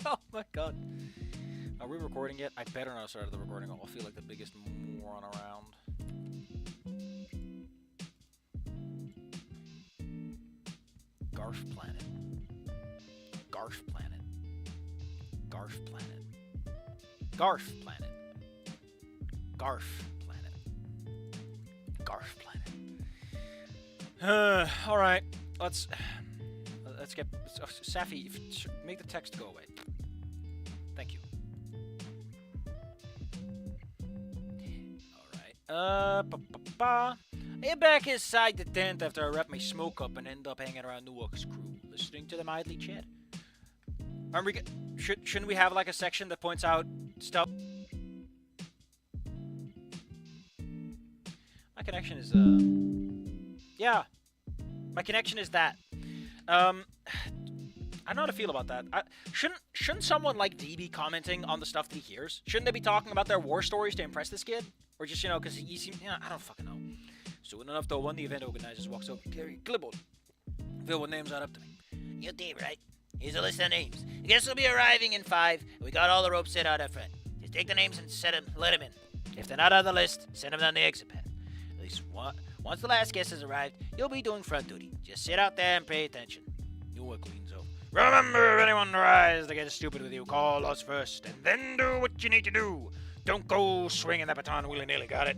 oh my god. Are we recording yet? I better not start the recording. I'll feel like the biggest moron around. Garf Planet. Garf Planet. Garf Planet. Garf Planet. Garf Planet. Garf Planet. Alright. Let's get... Safi, make the text go away. Thank you. Alright. I head back inside the tent after I wrap my smoke up and end up hanging around Newark's crew, listening to them idly chat. Shouldn't we have like a section that points out stuff? My connection is, yeah. My connection is that. I don't know how to feel about that. Shouldn't someone like D be commenting on the stuff that he hears? Shouldn't they be talking about their war stories to impress this kid? Or just, because he seems, I don't fucking know. Soon enough, though, one of the event organizers walks over. Terry Glibbled. Phil, what name's that up to me? You did, right? Here's a list of names. I guess we'll be arriving in 5, and we got all the ropes set out up front. Just take the names and let them in. If they're not on the list, send them down the exit path. At least once the last guest has arrived, you'll be doing front duty. Just sit out there and pay attention. Newark leans over. Remember, if anyone tries to get stupid with you, call us first, and then do what you need to do. Don't go swinging that baton willy-nilly, got it?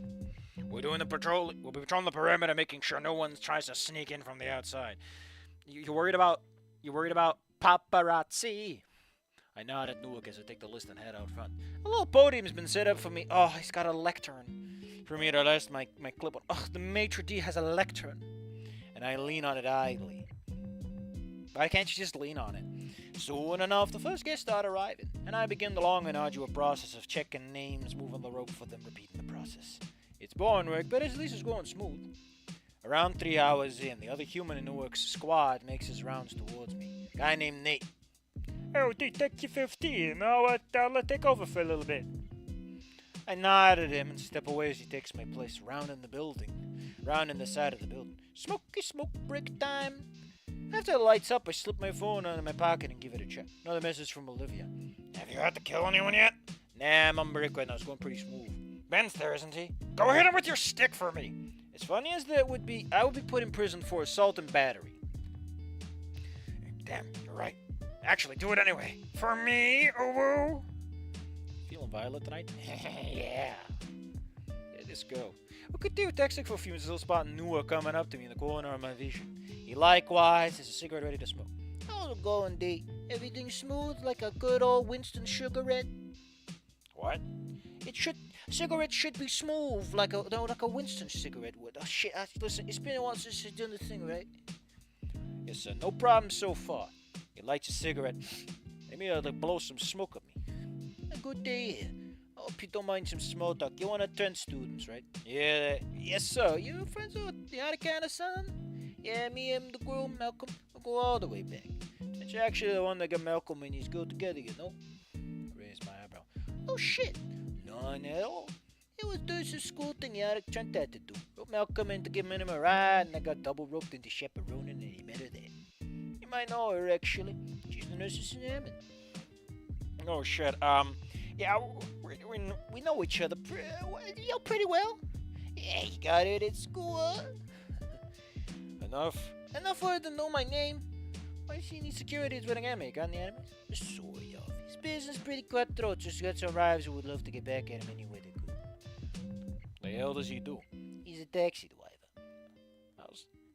We'll be patrolling the perimeter, making sure no one tries to sneak in from the outside. You worried about paparazzi? I nod at Newark as I take the list and head out front. A little podium's been set up for me. Oh, he's got a lectern for me to rest my clip on. Oh, the maitre d' has a lectern. And I lean on it idly. Why can't you just lean on it? Soon enough, the first guests start arriving, and I begin the long and arduous process of checking names, moving the rope for them, repeating the process. It's boring work, but at least it's going smooth. Around 3 hours in, the other human in Newark's squad makes his rounds towards me. A guy named Nate. Oh, Detective 15, I'll take over for a little bit. I nod at him and step away as he takes my place, round in the side of the building. Smoky smoke break time. After the lights up, I slip my phone out of my pocket and give it a check. Another message from Olivia. Have you had to kill anyone yet? Nah, I'm on break right now. It's going pretty smooth. Ben's there, isn't he? Go hit him with your stick for me. As funny as that would be, I would be put in prison for assault and battery. Damn, you're right. Actually, do it anyway. For me, woo. Feeling violent tonight? Yeah. Let this go. We could do texting for a few minutes, still spotting Newark coming up to me in the corner of my vision. He likewise has a cigarette ready to smoke. How's it going, D? Everything smooth like a good old Winston cigarette? What? Cigarettes should be smooth like a Winston cigarette would. Oh shit, listen, it's been a while since you've done the thing, right? Yes, sir, no problem so far. He lights a cigarette. Maybe I'll blow some smoke at me. A good day here. I hope you don't mind some small talk. You're one of 10 students, right? Yeah, yes, sir. You friends with the other kind of son? Yeah, me and the girl, Malcolm, we'll go all the way back. It's actually the one that got Malcolm and his girl together, you know? I raised my eyebrow. Oh shit! None at all. It was just a school thing he had turned out to do. Wrote Malcolm in to give him a ride, and I got double roped into chaperoning, and he met her there. You might know her, actually. She's the nurse's in Hammond. Oh shit, yeah, we know each other pretty well. Yeah, you got it at school. Enough for her to know my name. Why she needs security is what I got me. Got the enemies? Sort of. His business pretty cutthroat, just got some rivals who would love to get back at him any way they could. The hell does he do? He's a taxi driver.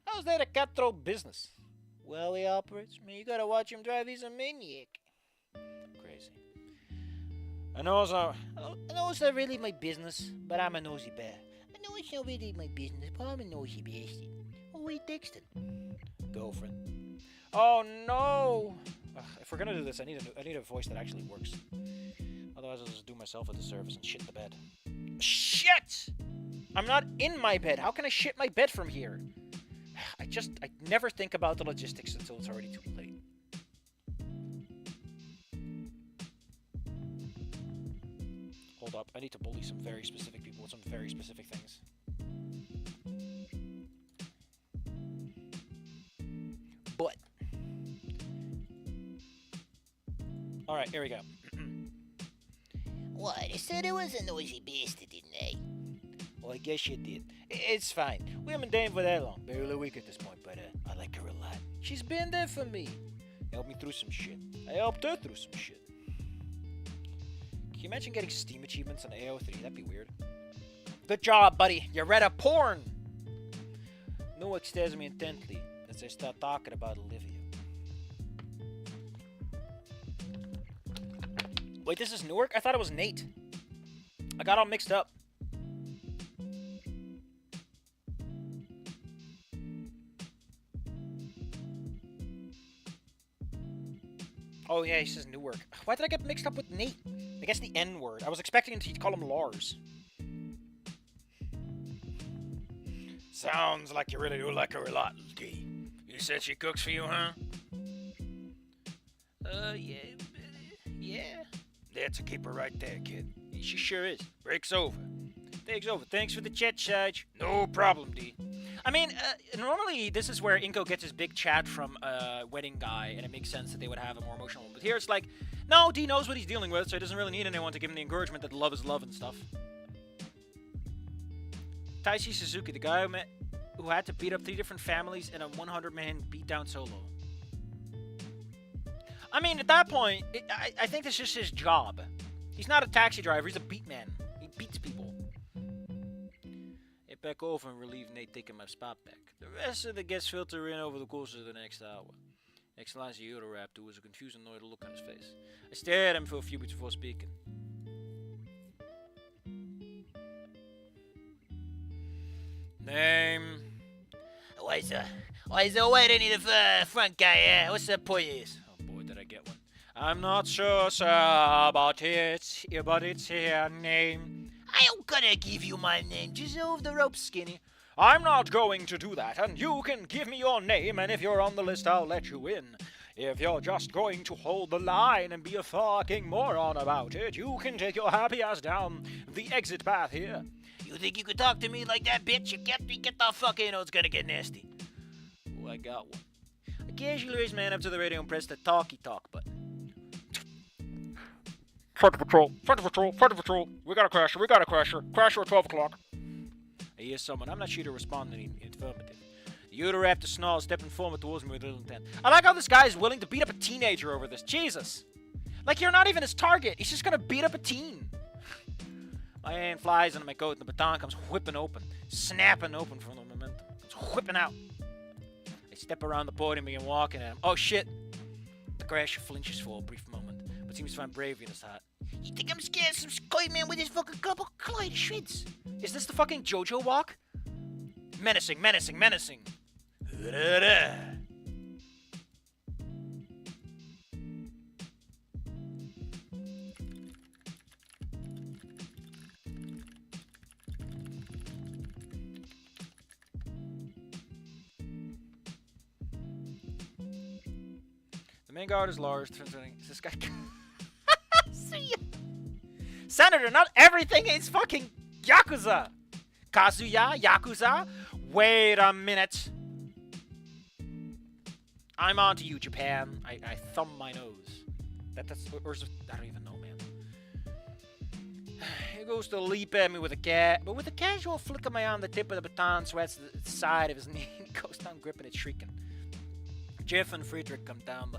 How's that a cutthroat business? Well, he operates. I mean, you gotta watch him drive. He's a maniac. Crazy. I know it's not really my business, but I'm a nosy bear. I know it's not really my business, but I'm a nosy bastard. Oh, wait, texting. Girlfriend. Oh no! Ugh, if we're gonna do this, I need a voice that actually works. Otherwise, I'll just do myself a disservice and shit the bed. Shit! I'm not in my bed. How can I shit my bed from here? I never think about the logistics until it's already too late. Hold up, I need to bully some very specific people with some very specific things. But. Alright, here we go. What? I said it was a noisy bastard, didn't I? Well, I guess you did. It's fine. We haven't dated for that long. Barely a week at this point, but I like her a lot. She's been there for me. Helped me through some shit. I helped her through some shit. Can you imagine getting Steam achievements on AO3? That'd be weird. Good job, buddy. You read a porn! Newark stares at me intently as I start talking about Olivia. Wait, this is Newark? I thought it was Nate. I got all mixed up. Oh yeah, he says Newark. Why did I get mixed up with Nate? I guess the N word. I was expecting to call him Lars. Sounds like you really do like her a lot, D. You said she cooks for you, huh? Yeah. That's a keeper right there, kid. She sure is. Break's over. Takes over. Thanks for the chat, Sarge. No problem, D. I mean, normally this is where Inko gets his big chat from a wedding guy, and it makes sense that they would have a more emotional one. But here it's like, no, D knows what he's dealing with, so he doesn't really need anyone to give him the encouragement that love is love and stuff. Taishi Suzuki, the guy who had to beat up 3 different families in a 100-man beatdown solo. I mean, at that point, I think that's just his job. He's not a taxi driver, he's a beat man. He beats people. Get back over and relieve Nate taking my spot back. The rest of the guests filter in over the course of the next hour. Next line's the Yoda Raptor with a confused and annoyed look on his face. I stare at him for a few minutes before speaking. Name. Why is there waiting in the front guy? What's the point is? Oh boy, did I get one. I'm not sure, sir, about it, but it's here. Name. I am gonna give you my name. Just over the rope, Skinny. I'm not going to do that, and you can give me your name, and if you're on the list, I'll let you in. If you're just going to hold the line and be a fucking moron about it, you can take your happy ass down the exit path here. You think you could talk to me like that, bitch? You get the fuck in, or it's gonna get nasty. Oh, I got one. I casually raised my hand up to the radio and pressed the talkie talk button. Front patrol. We got a crasher. Crasher at 12 o'clock. I hear someone. I'm not sure to respond in the affirmative. The Yoda snarls, stepping forward towards me with little intent. I like how this guy is willing to beat up a teenager over this. Jesus. Like, you're not even his target. He's just gonna beat up a teen. My hand flies into my coat and the baton comes whipping open. Snapping open from the momentum. It's whipping out. I step around the podium and begin walking at him. Oh, shit. The crasher flinches for a brief moment, but seems to find bravery in his heart. You think I'm scared of some sky man with his fucking couple collide shreds? Is this the fucking JoJo walk? Menacing. The main guard is large. Is this guy? See ya. Senator, not everything is fucking Yakuza. Kazuya, Yakuza? Wait a minute. I'm on to you, Japan. I thumb my nose. That's or is it, I don't even know, man. He goes to leap at me with a casual flick of my arm, the tip of the baton sweats the side of his knee. He goes down, gripping it, shrieking. Jeff and Frederick come down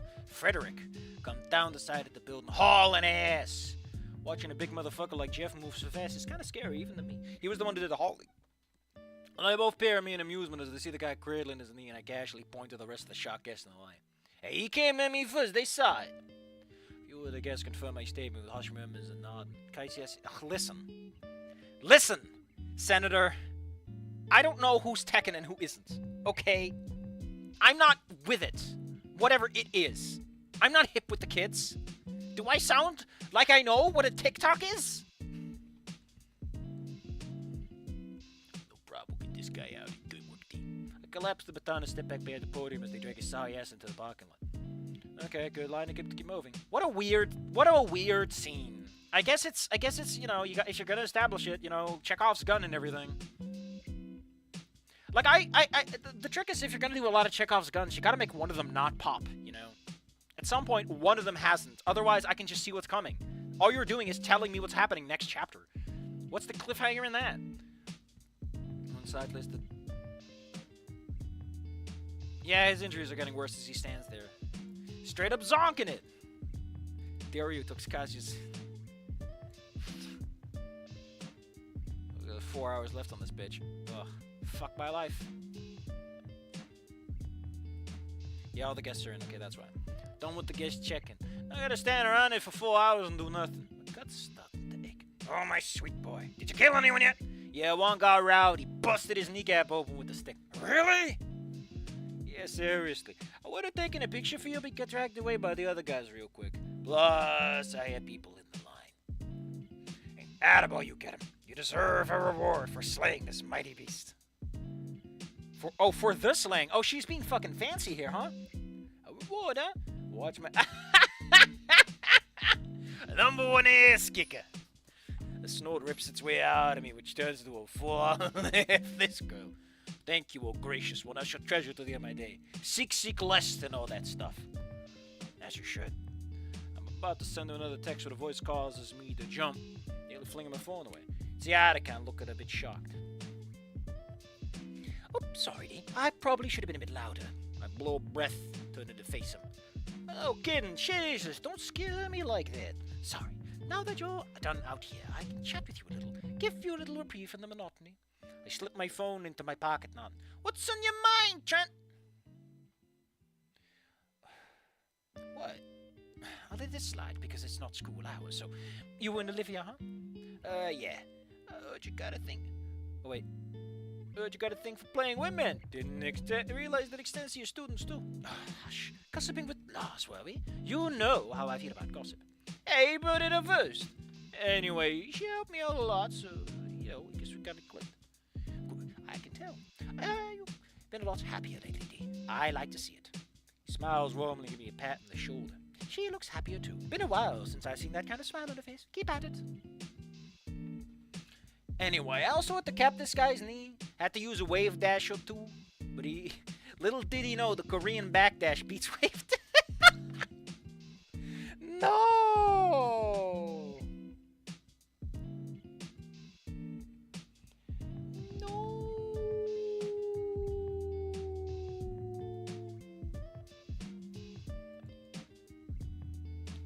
the side of the building, hauling ass. Watching a big motherfucker like Jeff move so fast is kind of scary, even to me. He was the one that did the hauling. And they both pair me in amusement as they see the guy cradling his knee, and I casually point to the rest of the shock guests in the line. Hey, he came at me first, they saw it. A few of the guests confirm my statement with hush murmurs and nod. Listen, Senator. I don't know who's teching and who isn't, okay? I'm not with it, whatever it is. I'm not hip with the kids. Do I sound like I know what a TikTok is? No problem, get this guy out. Good work, team. I collapse the baton and step back behind the podium as they drag his sorry ass into the parking lot. Okay, good line to keep moving. What a weird scene. I guess it's you know, if you're gonna establish it, you know, Chekhov's gun and everything. Like the trick is if you're gonna do a lot of Chekhov's guns, you gotta make one of them not pop, you know. At some point, one of them hasn't. Otherwise, I can just see what's coming. All you're doing is telling me what's happening next chapter. What's the cliffhanger in that? One side listed. Yeah, his injuries are getting worse as he stands there. Straight up zonking it. Dario took Kazuya's. 4 hours left on this bitch. Ugh. Fuck my life. Yeah, all the guests are in. Okay, that's right. Done with the guest checking. I gotta stand around here for 4 hours and do nothing. My gut's starting to ache. Oh, my sweet boy. Did you kill anyone yet? Yeah, one got rowdy. Busted his kneecap open with a stick. Really? Yeah, seriously. I would have taken a picture for you, but get dragged away by the other guys real quick. Plus, I had people in the line. Hey, attaboy, you get him. You deserve a reward for slaying this mighty beast. For the slaying? Oh, she's being fucking fancy here, huh? A reward, huh? Watch my... Number one ass kicker. The snort rips its way out of me, which turns into a full this girl. Thank you, oh gracious one. I shall treasure to the end of my day. Seek less and all that stuff. As you should. I'm about to send her another text where the voice causes me to jump, nearly flinging my phone away. It's the Atticon looking a bit shocked. Oh, sorry, Dee. I probably should have been a bit louder. I blow breath, turning to face him. Oh, kidding. Jesus, don't scare me like that. Sorry. Now that you're done out here, I can chat with you a little. Give you a little reprieve from the monotony. I slip my phone into my pocket now. What's on your mind, Trent? What? I'll let this slide because it's not school hours, so... You and Olivia, huh? Yeah. Heard you got a thing... Oh, wait. Heard you got a thing for playing women. Didn't realize that extends to your students, too. Hush. Gossiping with Lars, were we? You know how I feel about gossip. Hey, brought it up first. Anyway, she helped me out a lot, so, you know, I guess we got it clipped. Good, I can tell. You've been a lot happier lately, Dee. I like to see it. He smiles warmly, give me a pat on the shoulder. She looks happier, too. Been a while since I've seen that kind of smile on her face. Keep at it. Anyway, I also had to cap this guy's knee. Had to use a wave dash or two. But little did he know the Korean backdash beats wave dash. No! No!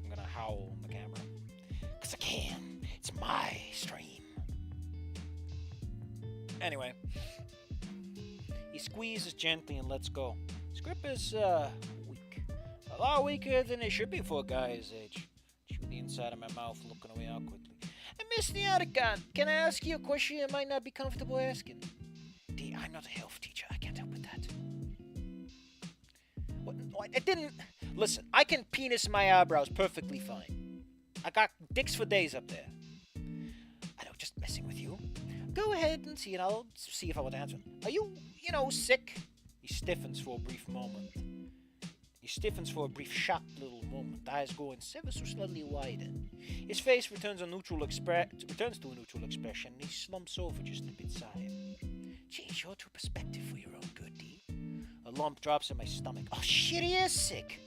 I'm gonna howl on the camera. 'Cause I can. It's my stream. Anyway. He squeezes gently and lets go. His grip is, weak. A lot weaker than it should be for a guy his age. Chew the inside of my mouth, looking away awkwardly. Hey, Mr. Atticon, can I ask you a question you might not be comfortable asking? Dee, I'm not a health teacher. I can't help with that. What? No, I didn't... Listen, I can penis my eyebrows perfectly fine. I got dicks for days up there. I know, just messing with you. Go ahead and see, and I'll see if I want to answer. Are you, sick? He stiffens for a brief moment. He stiffens for a brief, shocked little moment, eyes going ever so slightly wider. His face returns to a neutral expression, and he slumps over just a bit sighing. Change your true perspective for your own good, D. A lump drops in my stomach. Oh shit, he is sick!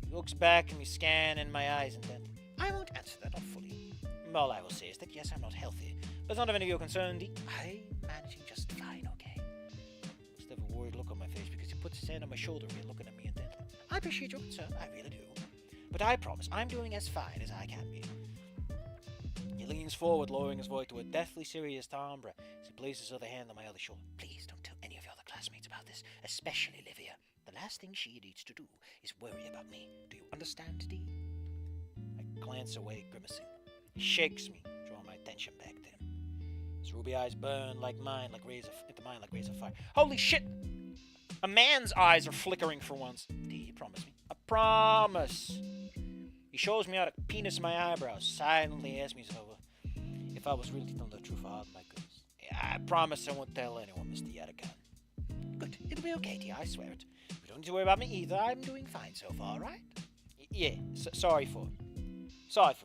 He looks back at me, scanning my eyes, and then I won't answer that, not fully. All I will say is that yes, I'm not healthy, but it's not of any of your concern, D. I'm managing just fine, okay? Must have a worried look on my face because he puts his hand on my shoulder and looking at me intently. I appreciate your concern, I really do. But I promise I'm doing as fine as I can be. He leans forward, lowering his voice to a deathly serious timbre as he places his other hand on my other shoulder. Please don't tell any of your other classmates about this, especially Livia. The last thing she needs to do is worry about me. Do you understand, D? I glance away, grimacing. He shakes me, drawing my attention back to him. His ruby eyes burn like mine, like rays of fire. Holy shit! A man's eyes are flickering for once. D, you promise me? I promise. He shows me out a penis in my eyebrows, silently asks me if I was really telling the truth. Oh my goodness. Yeah, I promise I won't tell anyone, Mr. Yatagan. Good, it'll be okay, dear, I swear it. You don't need to worry about me either. I'm doing fine so far, right? Yeah, sorry for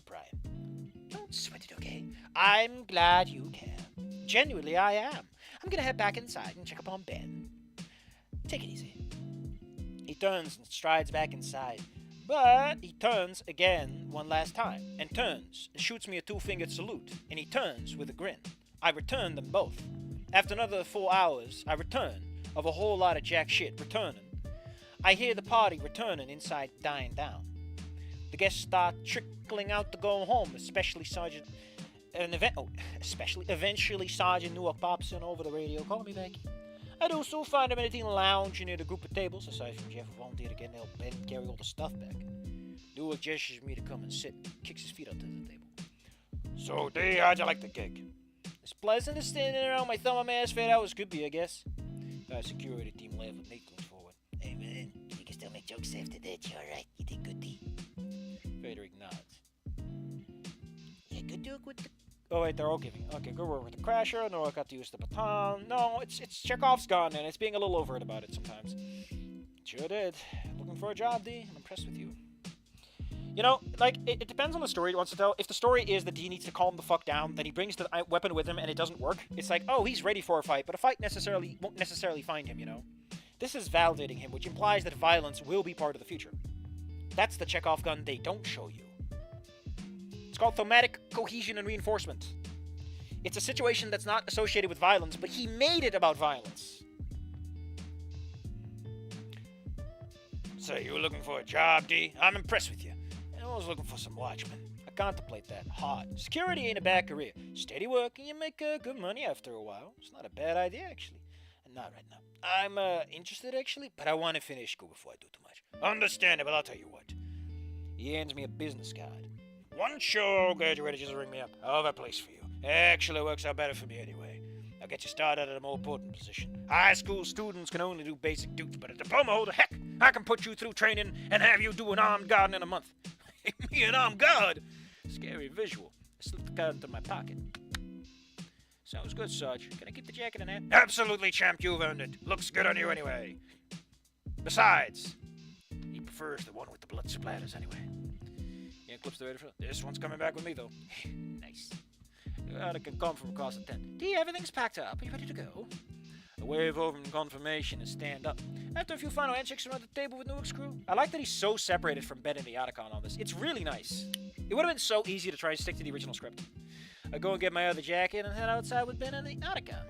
prying. Don't sweat it, okay? I'm glad you care. Genuinely, I am. I'm gonna head back inside and check upon Ben. Take it easy. He turns and strides back inside, but he turns again one last time, and turns and shoots me a two-fingered salute, and he turns with a grin. I return them both. After another 4 hours, I return, of a whole lot of jack shit returning. I hear the party returning inside dying down. The guests start trickling out to go home, especially eventually Sergeant Newark pops in over the radio. Call me Becky. I do so find him anything lounging near the group of tables, aside from Jeff who volunteered again to help Ben carry all the stuff back. Newark gestures me to come and sit, kicks his feet onto the table. So, D, how'd you like the gig? It's pleasant as standing around my thumb on my ass fat hours could be, I guess. Our security team laughed with Nate leans forward. Hey man, you can still make jokes after that, you alright? You did good, D. Frederick nods. Yeah, good joke with the... Oh wait, they're all giving. Okay, good work with the crasher. No, I got to use the baton. No, it's Chekhov's gun, and it's being a little overt about it sometimes. Sure did. Looking for a job, D? I'm impressed with you. You know, like, it depends on the story he wants to tell. If the story is that D needs to calm the fuck down, then he brings the weapon with him and it doesn't work. It's like, oh, he's ready for a fight, but a fight won't necessarily find him, you know? This is validating him, which implies that violence will be part of the future. That's the Chekhov gun they don't show you. It's called thematic cohesion and reinforcement. It's a situation that's not associated with violence, but he made it about violence. So, you were looking for a job, D? I'm impressed with you. I was looking for some watchmen. I contemplate that hard. Security ain't a bad career. Steady work and you make good money after a while. It's not a bad idea, actually. Not right now. I'm interested, actually, but I want to finish school before I do too much. Understandable, I'll tell you what. He hands me a business card. Once you're graduated, just ring me up. I'll have a place for you. Actually, it works out better for me anyway. I'll get you started at a more important position. High school students can only do basic duties, but a diploma holder, heck, I can put you through training and have you do an armed guard in a month. Me an armed guard? Scary visual. I slipped the card into my pocket. Sounds good, Sarge. Can I keep the jacket and hat? Absolutely, champ. You've earned it. Looks good on you anyway. Besides, he prefers the one with the blood splatters anyway. Yeah, clips the ready for This one's coming back with me, though. Nice. I can come from across the tent. D, everything's packed up. Are you ready to go? I wave over in confirmation and stand up. After a few final handshakes around the table with Newark's crew, I like that he's so separated from Ben and the Otacon on this. It's really nice. It would have been so easy to try to stick to the original script. I go and get my other jacket and head outside with Ben and the Otacon.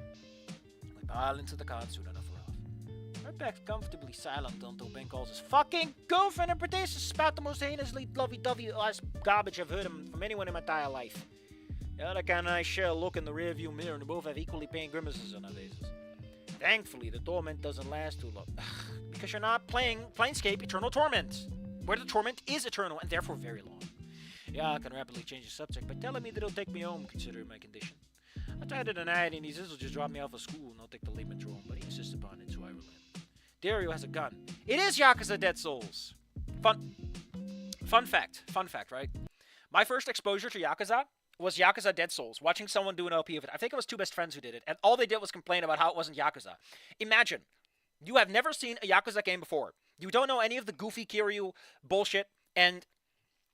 We pile into the car soon enough we're off. We're back comfortably silent until Ben calls his fucking girlfriend and proceeds to spout the most heinously lovey-dovey ass garbage I've heard from anyone in my entire life. The Otacon and I share a look in the rearview mirror and we both have equally pain grimaces on our faces. Thankfully, the torment doesn't last too long. Because you're not playing Planescape Eternal Torment, where the torment is eternal and therefore very long. Yeah, I can rapidly change the subject by telling me that he'll take me home considering my condition. I tried to deny it and he says he'll just drop me off at school and I'll take the Lehman drone, but he insists upon it, so I relent. Dario has a gun. It is Yakuza Dead Souls. Fun fact, right? My first exposure to Yakuza was Yakuza Dead Souls, watching someone do an LP of it. I think it was two best friends who did it, and all they did was complain about how it wasn't Yakuza. Imagine, You have never seen a Yakuza game before. You don't know any of the goofy Kiryu bullshit, and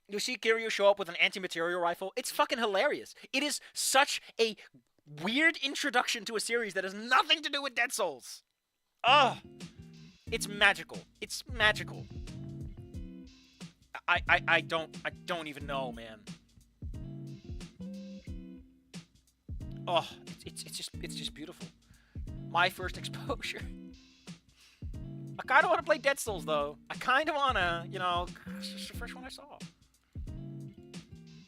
you see Kiryu show up with an anti-material rifle. It's fucking hilarious. It is such a weird introduction to a series that has nothing to do with Dead Souls. Ugh. It's magical. It's magical. I don't even know, man. Oh, it's just beautiful. My first exposure. I kind of want to play Dead Souls, though. I kind of want to, you know, it's the first one I saw.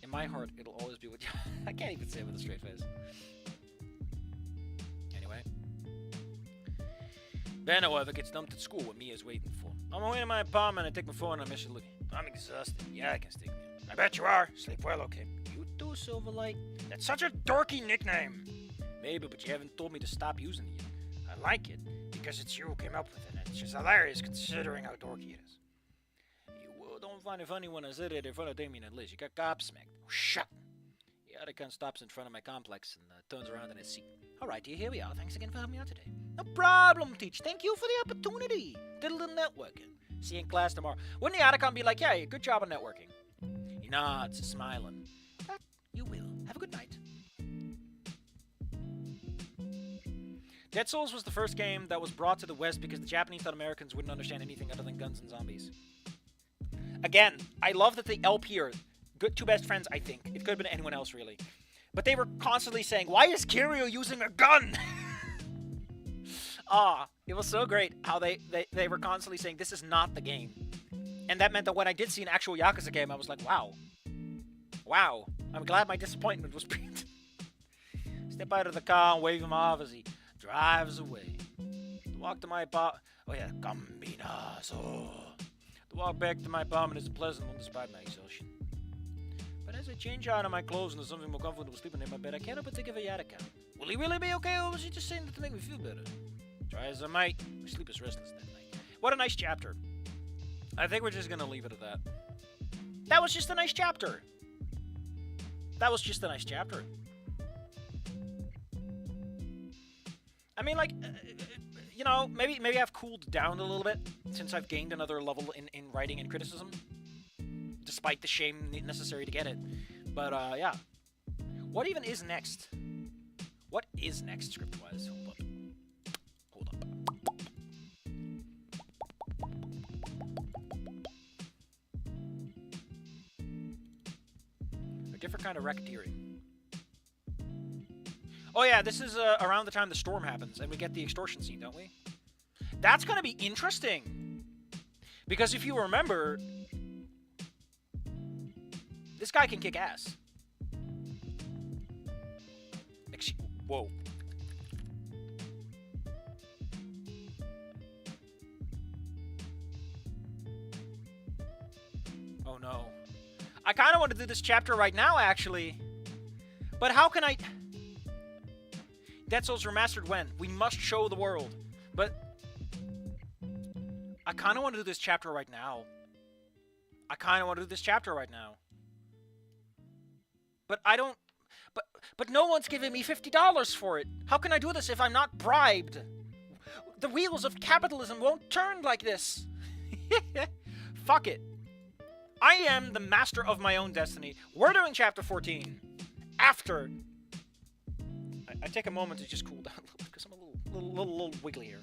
In my heart, it'll always be with you. I can't even say it with a straight face. Anyway. Ben, however, gets dumped at school what Mia's waiting for. On my way to my apartment, I take my phone and I miss you looking. I'm exhausted. Yeah, I can stick me. I bet you are. Sleep well, okay? You too, Silverlight. That's such a dorky nickname. Maybe, but you haven't told me to stop using it yet. I like it because it's you who came up with it. It's just hilarious considering how dorky it is. You don't find it funny when I said it in front of Damien and Liz. You got gobsmacked. Oh, shut. The Otacon stops in front of my complex and turns around in his seat. Alright, dear, here we are. Thanks again for helping me out today. No problem, Teach. Thank you for the opportunity. Did a little networking. See you in class tomorrow. Wouldn't the Otacon be like, yeah, good job on networking? He nods, smiling. That you will. Have a good night. Dead Souls was the first game that was brought to the West because the Japanese thought Americans wouldn't understand anything other than guns and zombies. Again, I love that the LP are good two best friends, I think. It could have been anyone else, really. But they were constantly saying, why is Kiryu using a gun? It was so great how they were constantly saying, this is not the game. And that meant that when I did see an actual Yakuza game, I was like, wow. Wow. I'm glad my disappointment was brief. Step out of the car and wave him off as he drives away. To walk to my apartment. Oh yeah, combinazo. The walk back to my apartment is a pleasant one despite my exhaustion. But as I change out of my clothes into something more comfortable sleeping in my bed, I can't help but think of a Yataka. Will he really be okay, or was he just saying that to make me feel better? Try as I might, my sleep is restless that night. What a nice chapter. I think we're just gonna leave it at that. That was just a nice chapter. That was just a nice chapter. I mean, like, you know, maybe I've cooled down a little bit since I've gained another level in writing and criticism, despite the shame necessary to get it. But yeah, what even is next? What is next script-wise? Hold up. A different kind of racketeering. Oh yeah, this is around the time the storm happens, and we get the extortion scene, don't we? That's gonna be interesting. Because if you remember, this guy can kick ass. Whoa. Oh no. I kind of want to do this chapter right now, actually. But how can I... Dead Souls Remastered when? We must show the world. But... I kind of want to do this chapter right now. But I don't... But no one's giving me $50 for it. How can I do this if I'm not bribed? The wheels of capitalism won't turn like this. Fuck it. I am the master of my own destiny. We're doing chapter 14. After... I take a moment to just cool down a little bit because I'm a little wiggly here.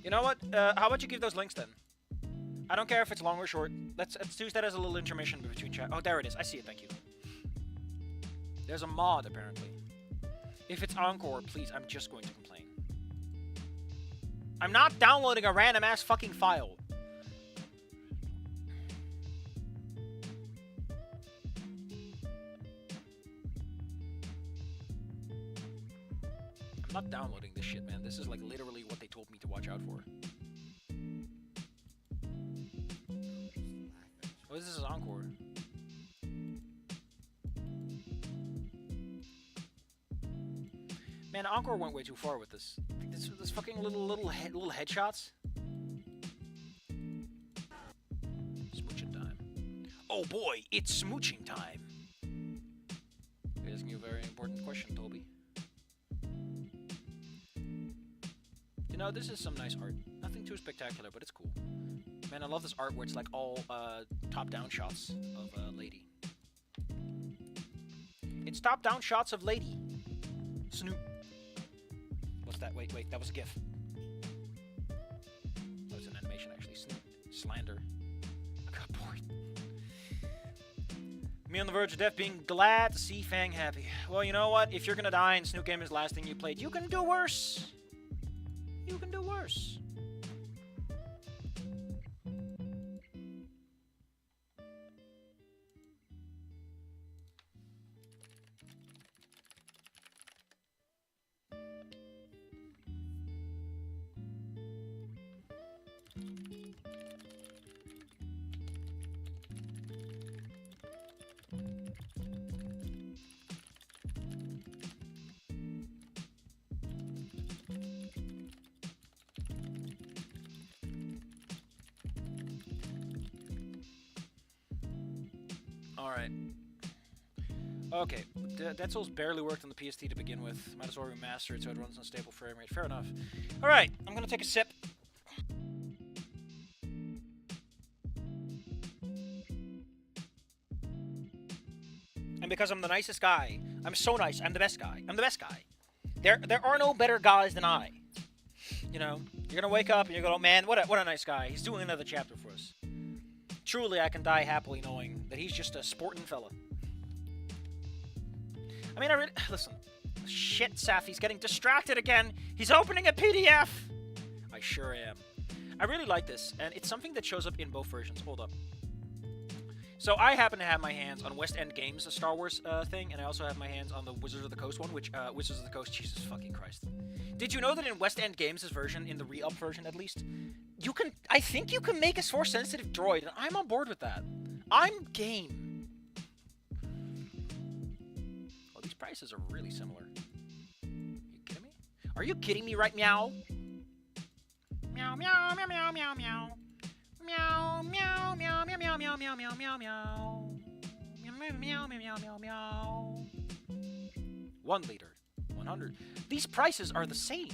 You know what? How about you give those links then? I don't care if it's long or short. Let's use that as a little intermission between chat. Oh, there it is. I see it. Thank you. There's a mod, apparently. If it's Encore, please, I'm just going to complain. I'm not downloading a random-ass fucking file. I'm not downloading this shit, man. This is like literally what they told me to watch out for. This is Encore. Man, Encore went way too far with this. This fucking little headshots. Smooching time. Oh boy, it's smooching time. Asking you a very important question, Toby. You know, this is some nice art. Nothing too spectacular, but it's cool. Man, I love this art where it's like all top-down shots of Lady. It's top-down shots of Lady. Snoop. What's that? Wait, that was a GIF. That was an animation, actually. Snoop. Slander. I got bored. Me on the verge of death, being glad to see Fang happy. Well, you know what? If you're gonna die and Snoop Game is the last thing you played, you can do worse. You can do worse. Alright. Okay, Dead Souls barely worked on the PST to begin with. Might as well remaster it so it runs on stable frame rate. Fair enough. Alright, I'm gonna take a sip. And because I'm the nicest guy, I'm so nice, I'm the best guy. I'm the best guy. There are no better guys than I. You know, you're gonna wake up and you're gonna, oh man, what a nice guy. He's doing another chapter for us. Truly, I can die happily knowing that he's just a sporting fella. I mean, listen. Shit, Safi's getting distracted again. He's opening a PDF. I sure am. I really like this, and it's something that shows up in both versions. Hold up. So I happen to have my hands on West End Games, the Star Wars thing, and I also have my hands on the Wizards of the Coast one, which, Wizards of the Coast, Jesus fucking Christ. Did you know that in West End Games' version, in the re-up version at least, I think you can make a Force-sensitive droid, and I'm on board with that. I'm game. Oh, these prices are really similar. You kidding me? Are you kidding me right meow? Meow, meow, meow, meow, meow, meow. Meow, meow, meow, meow, meow, meow, meow, meow, meow, meow. Meow, meow, meow, meow, meow, meow. 1 liter, 100. These prices are the same.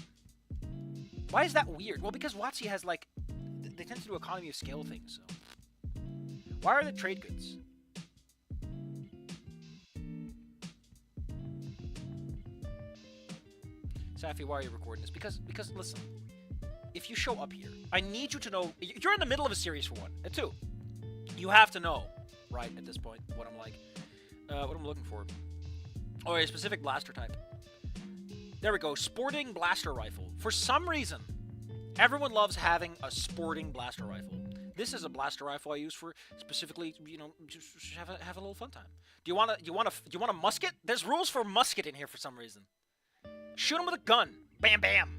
Why is that weird? Well, because WotC has, like, they tend to do economy of scale things, so. Why are the trade goods? Safi, why are you recording this? Because, listen. If you show up here, I need you to know, you're in the middle of a series for one. And two, you have to know, right, at this point, what I'm like, what I'm looking for. Oh, a specific blaster type. There we go, sporting blaster rifle. For some reason, everyone loves having a sporting blaster rifle. This is a blaster rifle I use for specifically, you know, just have a little fun time. Do you want a musket? There's rules for musket in here for some reason. Shoot him with a gun. Bam, bam.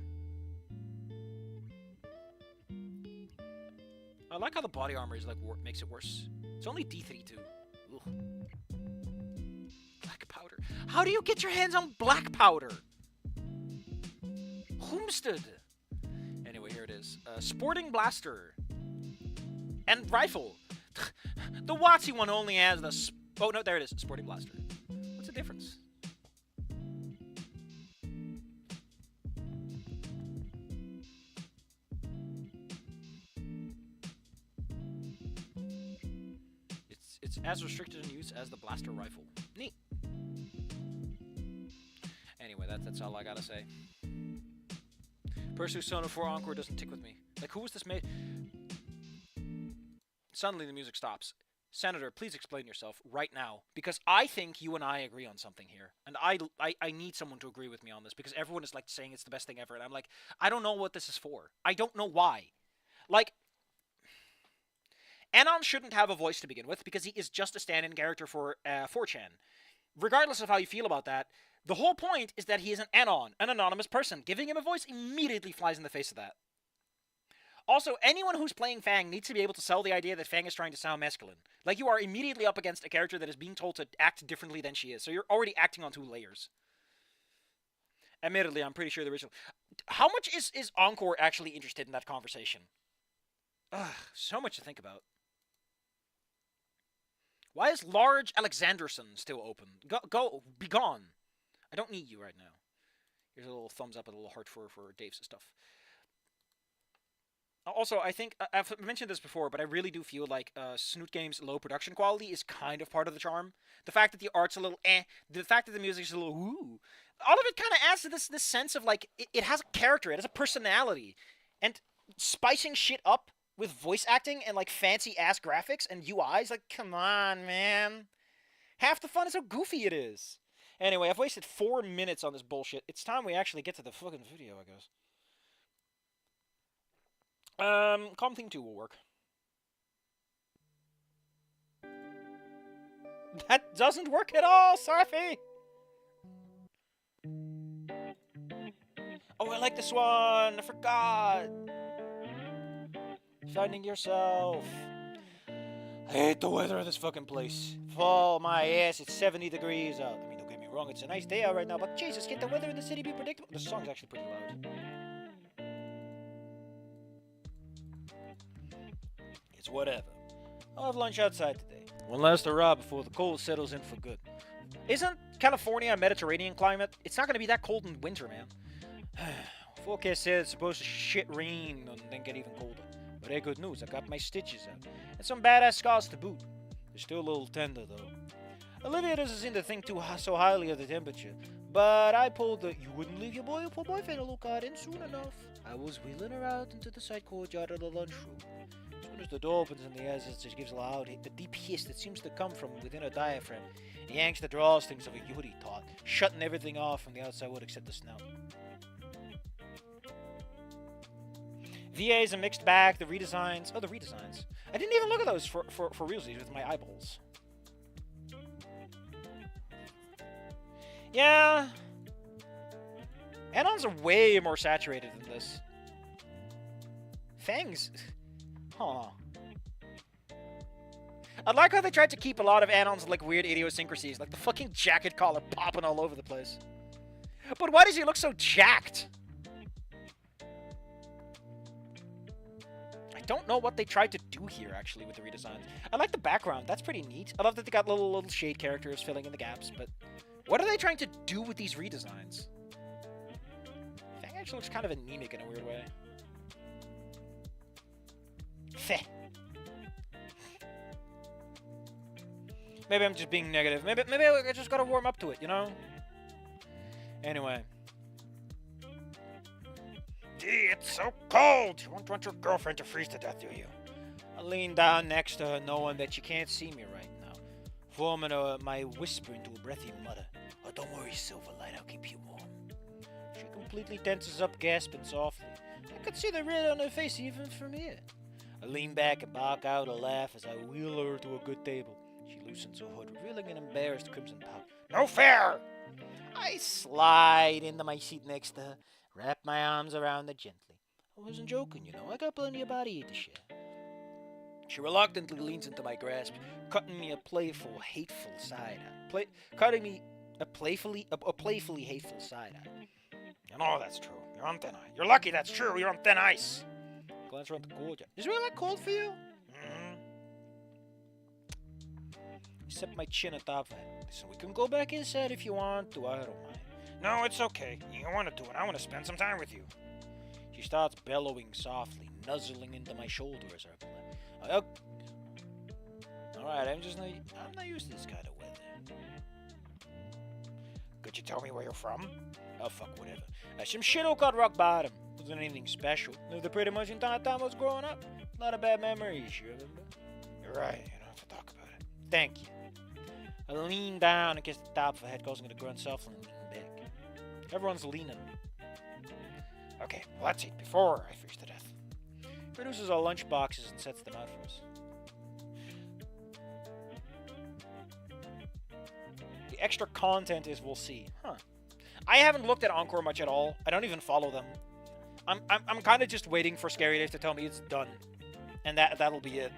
I like how the body armor is like makes it worse. It's only D3 too. Ugh. Black powder. How do you get your hands on black powder? Homestead. Anyway, here it is. Sporting blaster. And rifle. The WotC one only has the... Oh, no, there it is. Sporting blaster. What's the difference? It's as restricted in use as the blaster rifle. Neat. Anyway, that's all I gotta say. Persu Sono 4 Encore doesn't tick with me. Like, who was this made? Suddenly the music stops. Senator, please explain yourself right now, because I think you and I agree on something here, and I need someone to agree with me on this, because everyone is like saying it's the best thing ever, and I'm like, I don't know what this is for. I don't know why. Like, Anon shouldn't have a voice to begin with, because he is just a stand-in character for 4chan. Regardless of how you feel about that, the whole point is that he is an Anon, an anonymous person. Giving him a voice immediately flies in the face of that. Also, anyone who's playing Fang needs to be able to sell the idea that Fang is trying to sound masculine. Like, you are immediately up against a character that is being told to act differently than she is, so you're already acting on 2 layers. Admittedly, I'm pretty sure the original... How much is Encore actually interested in that conversation? Ugh, so much to think about. Why is Large Alexanderson still open? Go, be gone. I don't need you right now. Here's a little thumbs up and a little heart for Dave's stuff. Also, I think, I've mentioned this before, but I really do feel like Snoot Games' low production quality is kind of part of the charm. The fact that the art's a little the fact that the music's a little woo, all of it kind of adds to this sense of, like, it has a character, it has a personality. And spicing shit up with voice acting and, like, fancy-ass graphics and UIs, like, come on, man. Half the fun is how goofy it is. Anyway, I've wasted 4 minutes on this bullshit. It's time we actually get to the fucking video, I guess. Calm Theme 2 will work. That doesn't work at all, Sarfi! Oh, I like this one! I forgot! Finding yourself. I hate the weather of this fucking place. Fall my ass, it's 70 degrees out. I mean, don't get me wrong, it's a nice day out right now, but Jesus, can't the weather in the city be predictable? The song's actually pretty loud. It's whatever. I'll have lunch outside today. One last hurrah before the cold settles in for good. Isn't California a Mediterranean climate? It's not going to be that cold in winter, man. Forecast said it's supposed to shit rain and then get even colder. But hey, good news, I got my stitches out. And some badass scars to boot. They're still a little tender, though. Olivia doesn't seem to think so highly of the temperature. But I pulled the you wouldn't leave your boyfriend a look out in soon enough. I was wheeling her out into the side courtyard of the lunchroom. As soon as the door opens and the ass just gives a loud hit, the deep hiss that seems to come from within her diaphragm, and yanks the drawstrings of a Yuri taut, shutting everything off from the outside world except the snout. VA is a mixed bag. The redesigns. Oh, the redesigns. I didn't even look at those for realsies with my eyeballs. Yeah. Add-ons are way more saturated than this. Fangs. Huh. I like how they tried to keep a lot of add-ons like weird idiosyncrasies, like the fucking jacket collar popping all over the place. But why does he look so jacked? I don't know what they tried to do here, actually, with the redesigns. I like the background. That's pretty neat. I love that they got little shade characters filling in the gaps, but what are they trying to do with these redesigns? Fang actually looks kind of anemic in a weird way. Feh. Maybe I'm just being negative. Maybe I just gotta warm up to it, you know? Anyway. Gee, it's so cold! You won't want your girlfriend to freeze to death, do you? I lean down next to her, knowing that she can't see me right now, forming my whisper into a breathy mutter. Oh, don't worry, Silverlight, I'll keep you warm. She completely tenses up, gasping softly. I could see the red on her face even from here. I lean back and bark out a laugh as I wheel her to a good table. She loosens her hood, revealing an embarrassed crimson pout. No fair! I slide into my seat next to her, wrap my arms around her gently. I wasn't joking, you know. I got plenty of body heat to share. She reluctantly leans into my grasp, cutting me a playful, hateful side eye. Cutting me a playfully hateful side eye. You know that's true. You're on thin ice. You're lucky that's true. You're on thin ice. Glance around the courtyard. Is it really that cold for you? Except my chin atop of it. So we can go back inside if you want to. I don't mind. No, it's okay. You want to do it. I want to spend some time with you. She starts bellowing softly, nuzzling into my shoulder as I reply. Alright, I'm not used to this kind of weather. Could you tell me where you're from? Oh, fuck, whatever. Some shithole called Rock Bottom. Wasn't anything special. Lived pretty much entire time I was growing up. A lot of bad memories, you remember? You're right. You don't have to talk about it. Thank you. I lean down and kiss the top of her head, causing her to grunt softly and lean back. Everyone's leaning. Okay, well, let's eat before I freeze to death. Produces our lunch boxes and sets them out for us. The extra content is we'll see. Huh. I haven't looked at Encore much at all. I don't even follow them. I'm kind of just waiting for Scary Days to tell me it's done, and that'll be it.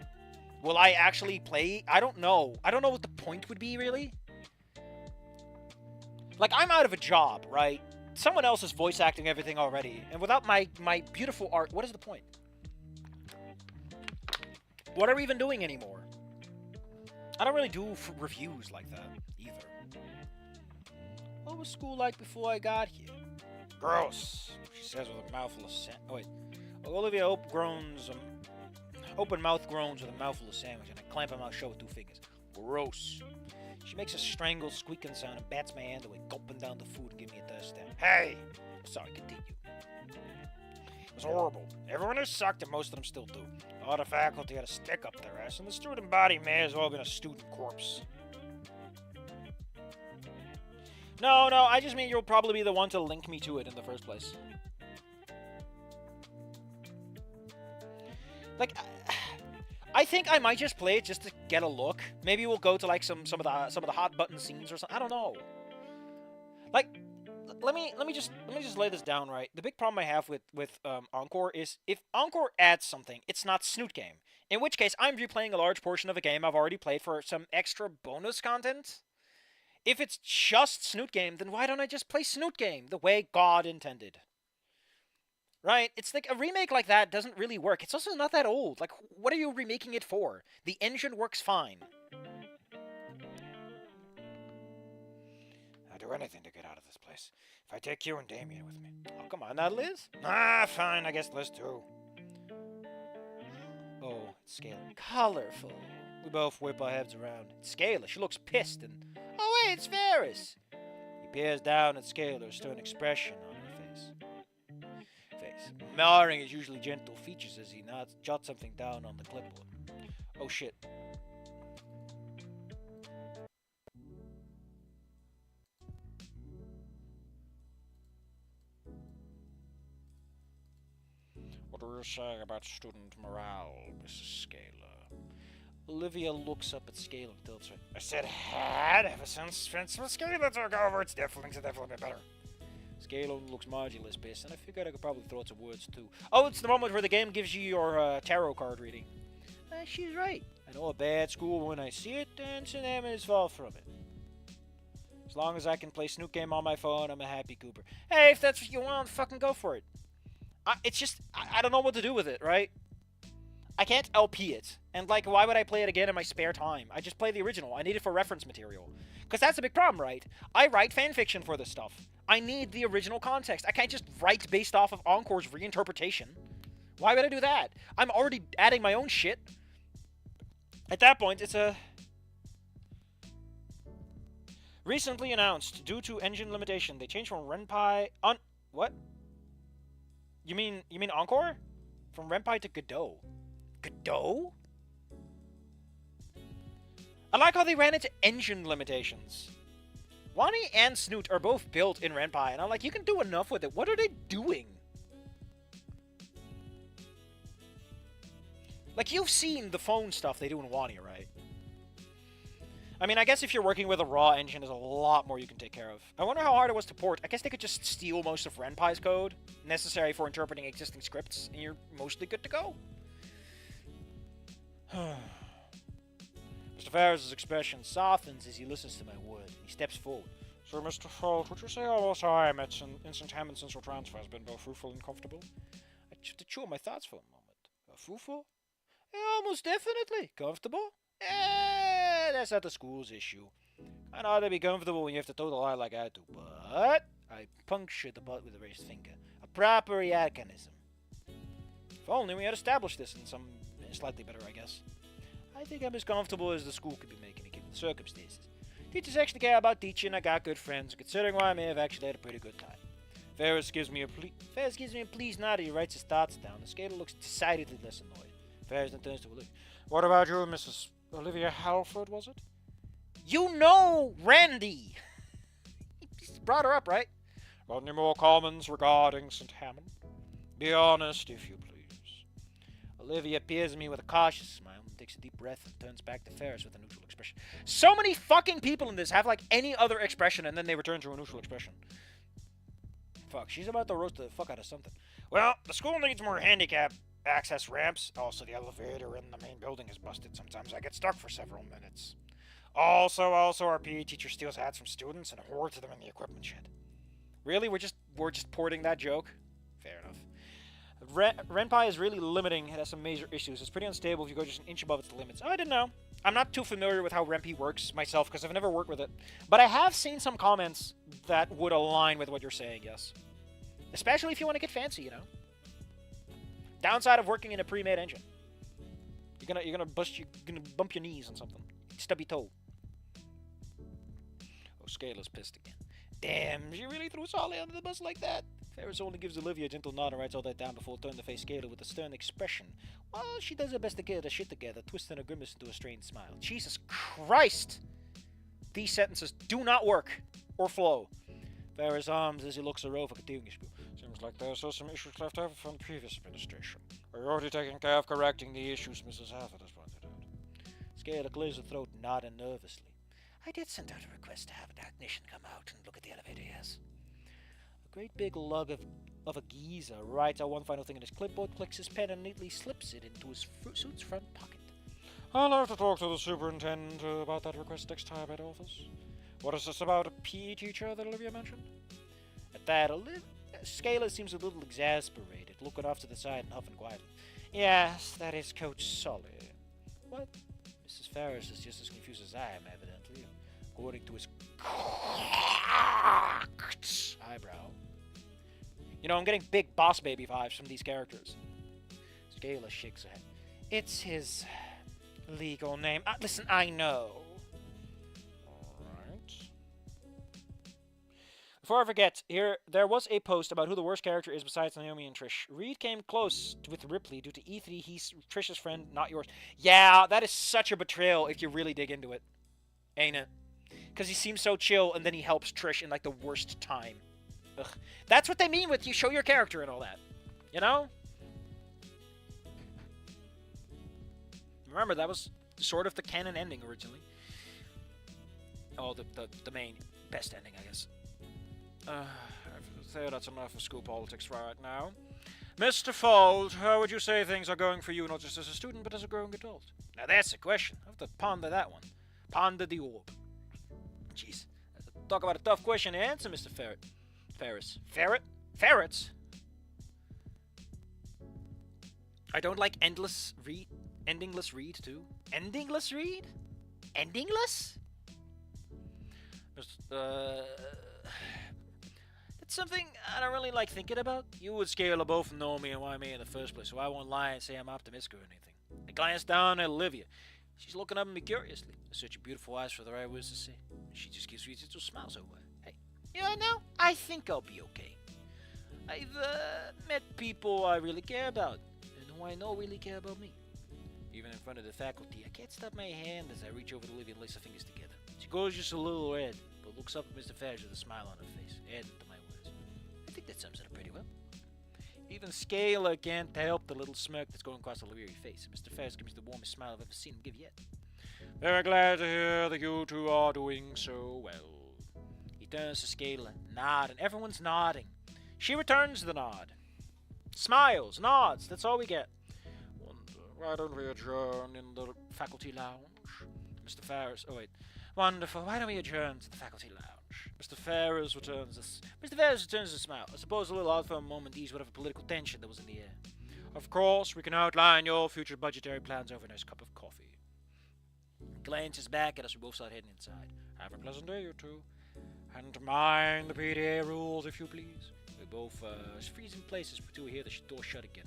Will I actually play? I don't know. I don't know what the point would be, really. Like, I'm out of a job, right? Someone else is voice acting everything already, and without my beautiful art, what is the point? What are we even doing anymore? I don't really do reviews like that, either. What was school like before I got here? Gross, She says with a mouthful of sand. Oh, wait. Olivia open mouth groans with a mouthful of sandwich, and I clamp on my shut with 2 fingers. Gross. She makes a strangled squeaking sound and bats my hand away, gulping down the food and giving me a thirst stab. Hey! Sorry, continue. It was horrible. Everyone has sucked and most of them still do. All the faculty had a stick up their ass, and the student body may as well have been a student corpse. No, I just mean you'll probably be the one to link me to it in the first place. Like, I think I might just play it just to get a look. Maybe we'll go to like some of the hot button scenes or something. I don't know. Like, let me just lay this down right. The big problem I have with Encore is if Encore adds something, it's not Snoot Game. In which case, I'm replaying a large portion of a game I've already played for some extra bonus content. If it's just Snoot Game, then why don't I just play Snoot Game the way God intended? Right? It's like a remake like that doesn't really work. It's also not that old. Like, what are you remaking it for? The engine works fine. I'd do anything to get out of this place. If I take you and Damien with me. Oh, come on, not Liz? Ah, fine, I guess Liz too. Oh, it's Scalar. Colorful. We both whip our heads around. It's Scalar. She looks pissed and... Oh, wait, it's Ferris. He peers down at Scalar's stern expression on her face. Marring his usually gentle features as he jots something down on the clipboard. Oh, shit. What do you say about student morale, Mrs. Scalar? Olivia looks up at Scalar and tilts her. I said had ever since Principal Scalar took over. It's definitely been better. Scalar looks marginally pissed, and I figured I could probably throw out some words too. Oh, it's the moment where the game gives you your tarot card reading. She's right. I know a bad school when I see it, and St. is far from it. As long as I can play Snoot Game on my phone, I'm a happy Cooper. Hey, if that's what you want, fucking go for it. It's just, I don't know what to do with it, right? I can't LP it. And, like, why would I play it again in my spare time? I just play the original. I need it for reference material. Because that's a big problem, right? I write fanfiction for this stuff. I need the original context. I can't just write based off of Encore's reinterpretation. Why would I do that? I'm already adding my own shit. At that point, it's a... Recently announced, due to engine limitation, they changed from Ren'Py... What? You mean Encore? From Ren'Py to Godot. Godot? I like how they ran into engine limitations. Wani and Snoot are both built in Ren'Py, and I'm like, you can do enough with it. What are they doing? Like, you've seen the phone stuff they do in Wani, right? I mean, I guess if you're working with a raw engine, there's a lot more you can take care of. I wonder how hard it was to port. I guess they could just steal most of Ren'Py's code, necessary for interpreting existing scripts, and you're mostly good to go. Mr. Ferris's expression softens as he listens to my words. He steps forward. So, Mr. Folt, would you say our time at St. Hammond Central Transfer has been both fruitful and comfortable? I have to chew on my thoughts for a moment. Fruitful? Yeah, almost definitely. Comfortable? That's not the school's issue. Kinda hard to be comfortable when you have to toe the line like I do, but I punctured the butt with a raised finger. A proper reactionism. If only we had established this in some slightly better, I guess. I think I'm as comfortable as the school could be making it, given the circumstances. Teachers actually care about teaching. I got good friends. Considering why I may have actually had a pretty good time. Ferris gives me a please nod. He writes his thoughts down. The Skater looks decidedly less annoyed. Ferris then turns to Olivia. What about you, Mrs. Olivia Halford, was it? You know Randy! He brought her up, right? Got any more comments regarding St. Hammond? Be honest, if you please. Olivia peers at me with a cautious smile and takes a deep breath and turns back to Ferris with a neutral expression. So many fucking people in this have, like, any other expression and then they return to a neutral expression. Fuck, she's about to roast the fuck out of something. Well, the school needs more handicap access ramps. Also, the elevator in the main building is busted. Sometimes I get stuck for several minutes. Also, our PE teacher steals hats from students and hoards them in the equipment shed. Really? We're just porting that joke? Fair enough. Renpai is really limiting. It has some major issues. It's pretty unstable if you go just an inch above its limits. Oh, I didn't know. I'm not too familiar with how Renpai works myself because I've never worked with it. But I have seen some comments that would align with what you're saying, yes. Especially if you want to get fancy, you know. Downside of working in a pre-made engine. You're gonna bump your knees on something. Stubby toe. Oh, Scalar's pissed again. Damn, she really threw Solly under the bus like that. Ferris only gives Olivia a gentle nod and writes all that down before turning to face Scalar with a stern expression. Well, she does her best to get her shit together, twisting her grimace into a strained smile. Jesus Christ! These sentences do not work or flow. Ferris arms as he looks her over, continuing his spiel. Seems like there's still some issues left over from the previous administration. We're already taking care of correcting the issues Mrs. Hafford has pointed out. Scalar clears her throat, nodding nervously. I did send out a request to have a technician come out and look at the elevator, yes. A great big lug of a geezer writes out one final thing in his clipboard, clicks his pen, and neatly slips it into his suit's front pocket. I'll have to talk to the superintendent about that request next time at office. What is this about a PE teacher that Olivia mentioned? At that, Scalar seems a little exasperated, looking off to the side and huffing quietly. Yes, that is Coach Solly. What? Mrs. Ferris is just as confused as I am, evidently, according to his eyebrow. You know, I'm getting big boss baby vibes from these characters. Scalar shakes her head. It's his legal name. Listen, I know. Before I forget, there was a post about who the worst character is besides Naomi and Trish. Reed came close with Ripley due to E3. He's Trish's friend, not yours. Yeah, that is such a betrayal if you really dig into it. Ain't it? Because he seems so chill and then he helps Trish in like the worst time. Ugh. That's what they mean with you show your character and all that. You know? Remember, that was sort of the canon ending originally. Oh, the main best ending, I guess. I say that's enough of school politics right now. Mr. Fold, how would you say things are going for you, not just as a student, but as a growing adult? Now that's a question. I have to ponder that one. Ponder the orb. Jeez. Talk about a tough question to answer, Mr. Ferris. Ferret? Ferrets? I don't like endingless read, too. Endingless read? Endingless? It's something I don't really like thinking about. You would Scalar both know me and why me in the first place, so I won't lie and say I'm optimistic or anything. I glance down at Olivia. She's looking up at me curiously. Such a beautiful eyes for the right words to say. She just gives me little smiles over. Hey, you know, now I think I'll be okay. I've met people I really care about, and who I know really care about me. Even in front of the faculty, I can't stop my hand as I reach over to Olivia and lace her fingers together. She goes just a little red, but looks up at Mr. Fadge with a smile on her face, adding to my words. I think that sums it up pretty well. Even Scalar can't help the little smirk that's going across the weary face. Mr. Fadge gives me the warmest smile I've ever seen him give yet. Very glad to hear that you two are doing so well. He turns to Scalar, nodding. Everyone's nodding. She returns the nod. Smiles, nods, that's all we get. Wonder, why don't we adjourn in the faculty lounge? Mr. Ferris, oh wait. Wonderful, why don't we adjourn to the faculty lounge? Mr. Ferris returns a smile. I suppose a little odd for a moment ease whatever political tension that was in the air. Of course, we can outline your future budgetary plans over a nice cup of coffee. Glances back at us, we both start heading inside. Have a pleasant day, you two. And mind the PDA rules, if you please. We both freeze in places until we hear the door shut again.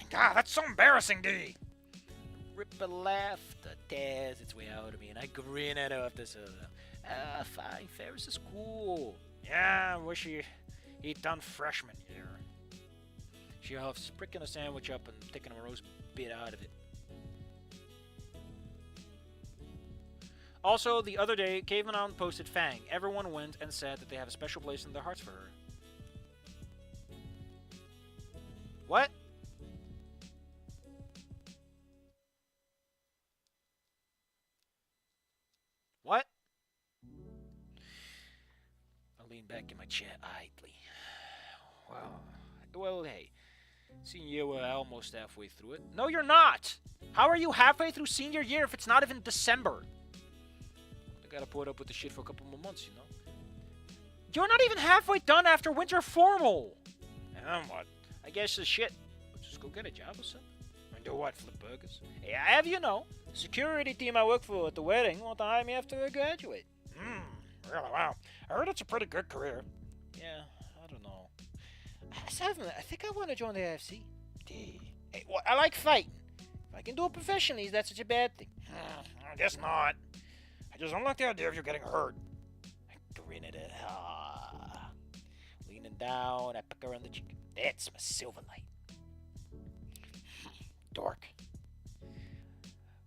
God, that's so embarrassing, D. Rip a laugh that tears its way out of me, and I grin at her after so. Fine, Ferris is cool. Yeah, I wish he'd done freshman year. She huffs, pricking a sandwich up and taking a roast bit out of it. Also, the other day, Caveman posted Fang. Everyone went and said that they have a special place in their hearts for her. What? What? lean back in my chair idly. Well, hey. Senior year, we're almost halfway through it. No, you're not! How are you halfway through senior year if it's not even December? I gotta put up with the shit for a couple more months, you know? You're not even halfway done after winter formal! And what? I guess the shit. Just go get a job or something. And do what, flip burgers? Hey, I have you know. The security team I work for at the wedding won't hire me after I graduate. Really? Wow. I heard it's a pretty good career. Yeah, I don't know. I think I want to join the AFC. Hey, well, I like fighting. If I can do it professionally, is that such a bad thing? I guess not. I just don't like the idea of you getting hurt. I grin at it. Leaning down, I pick her on the cheek. That's my silver light. Dork.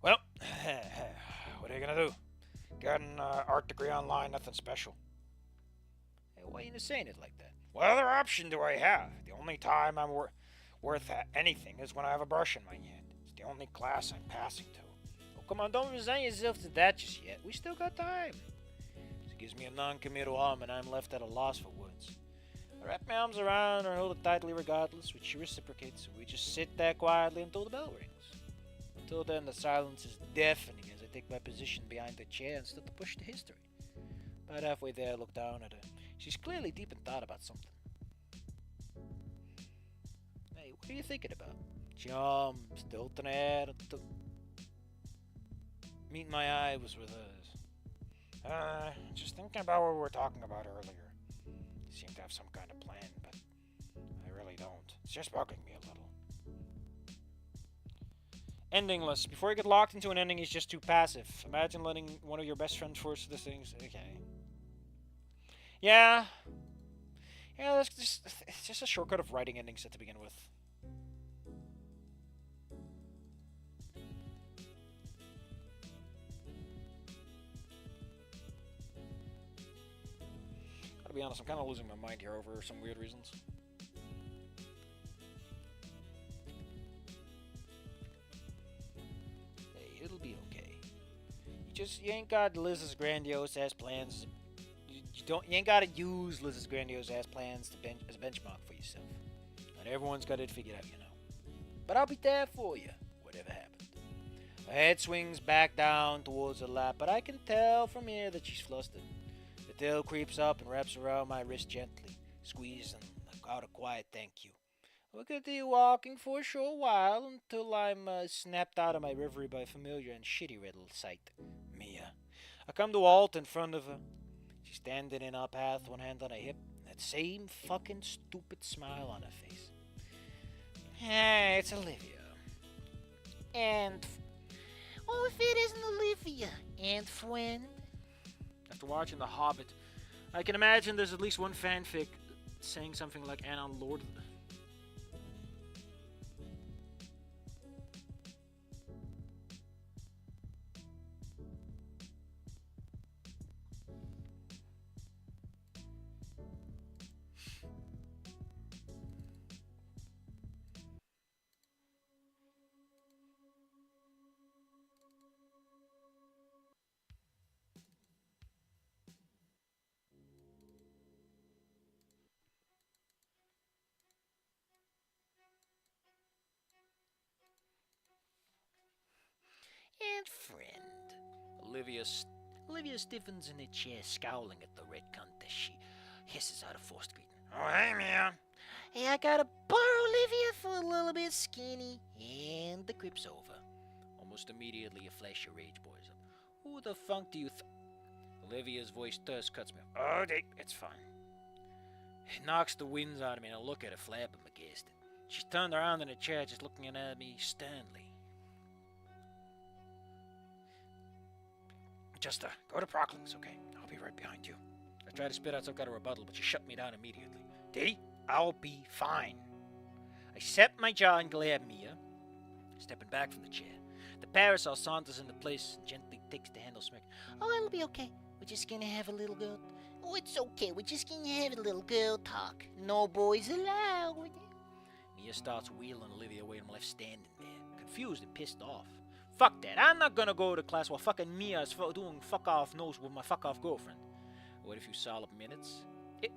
Well, what are you gonna do? Got an art degree online, nothing special. Hey, why are you saying it like that? What other option do I have? The only time I'm worth anything is when I have a brush in my hand. It's the only class I'm passing to. Oh, come on, don't resign yourself to that just yet. We still got time. It gives me a non-committal arm, and I'm left at a loss for words. I wrap my arms around her and hold it tightly regardless, which she reciprocates, so we just sit there quietly until the bell rings. Until then, the silence is deafening as I take my position behind the chair and start to push the history. About halfway there, I look down at her. She's clearly deep in thought about something. Hey, what are you thinking about? Jumps, tilting her head until... Meeting my eye was with hers. Just thinking about what we were talking about earlier. You seem to have some kind of plan, but I really don't. It's just bugging me a little. Endingless. Before you get locked into an ending, he's just too passive. Imagine letting one of your best friends force the things. Okay. Yeah, it's just a shortcut of writing endings to begin with. Gotta be honest, I'm kind of losing my mind here over some weird reasons. Hey, it'll be okay. You ain't got Liz's grandiose ass plans. You ain't gotta use Liz's grandiose ass plans as a benchmark for yourself. Not everyone's got it figured out, you know. But I'll be there for you, whatever happens. Her head swings back down towards her lap, but I can tell from here that she's flustered. The tail creeps up and wraps around my wrist gently, squeezing out a quiet thank you. We'll continue walking for a short while until I'm snapped out of my reverie by a familiar and shitty little sight. Mia. I come to a halt in front of her. She's standing in our path, one hand on her hip, that same fucking stupid smile on her face. Hey, it's Olivia. And... oh, if it isn't Olivia, and friend. After watching The Hobbit, I can imagine there's at least one fanfic saying something like Anna Lord... and friend. Olivia stiffens in her chair, scowling at the red cunt as she hisses out a forced greeting. Oh, hey, Mia. Hey, I gotta borrow Olivia for a little bit skinny, and the grip's over. Almost immediately, a flash of rage boils up. Who the funk do you Olivia's voice thus cuts me off. Oh, It's fine. It knocks the winds out of me, and I look at her flapping against it. She's turned around in her chair, just looking at me sternly. Just go to Proclus, okay? I'll be right behind you. I tried to spit out some kind of rebuttal, but she shut me down immediately. D, I'll be fine. I set my jaw and glare at Mia, stepping back from the chair. The parasol saunters into place and gently takes the handle smack. Oh, it'll be okay. We're just gonna have a little girl. Oh, it's okay. We're just gonna have a little girl talk. No boys allowed. Mia starts wheeling Olivia away and I'm left standing there, confused and pissed off. Fuck that. I'm not gonna go to class while fucking Mia is doing fuck off nose with my fuck off girlfriend. Wait a few solid minutes.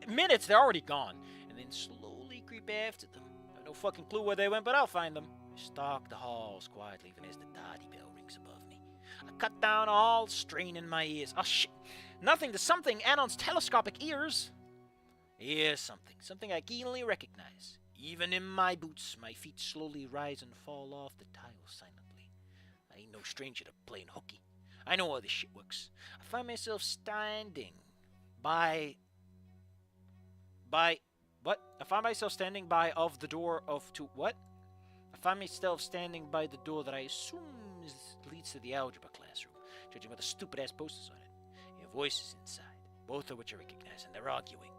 minutes, they're already gone. And then slowly creep after them. I have no fucking clue where they went, but I'll find them. I stalk the halls quietly even as the daddy bell rings above me. I cut down all strain in my ears. Oh shit! Nothing to something Anon's telescopic ears. Here's something I keenly recognize. Even in my boots, my feet slowly rise and fall off the tiles silently. I ain't no stranger to playing hooky. I know how this shit works. I find myself standing by what? I find myself standing by of the door of to what? I find myself standing by the door that I assume leads to the algebra classroom, judging by the stupid ass posters on it. Your voices inside, both of which I recognize, and they're arguing.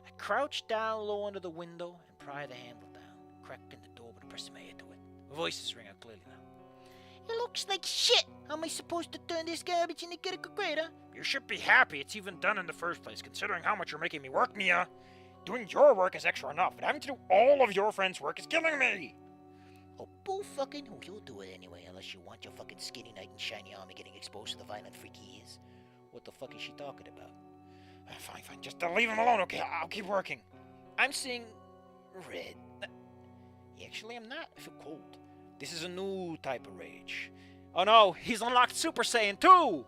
I crouch down low under the window and pry the handle down, cracking the door but pressing my head to it. Voices ring out clearly now. It looks like shit! How am I supposed to turn this garbage into critical grade, huh? You should be happy it's even done in the first place, considering how much you're making me work, Mia. Doing your work is extra enough, but having to do all of your friends' work is killing me! Oh, boo fucking who? You'll do it anyway, unless you want your fucking skinny knight and shiny armor getting exposed to the violent freak he is. What the fuck is she talking about? Fine, just leave him alone, okay? I'll keep working. I'm seeing red. Actually, I'm not. I feel cold. This is a new type of rage. Oh no, he's unlocked Super Saiyan 2!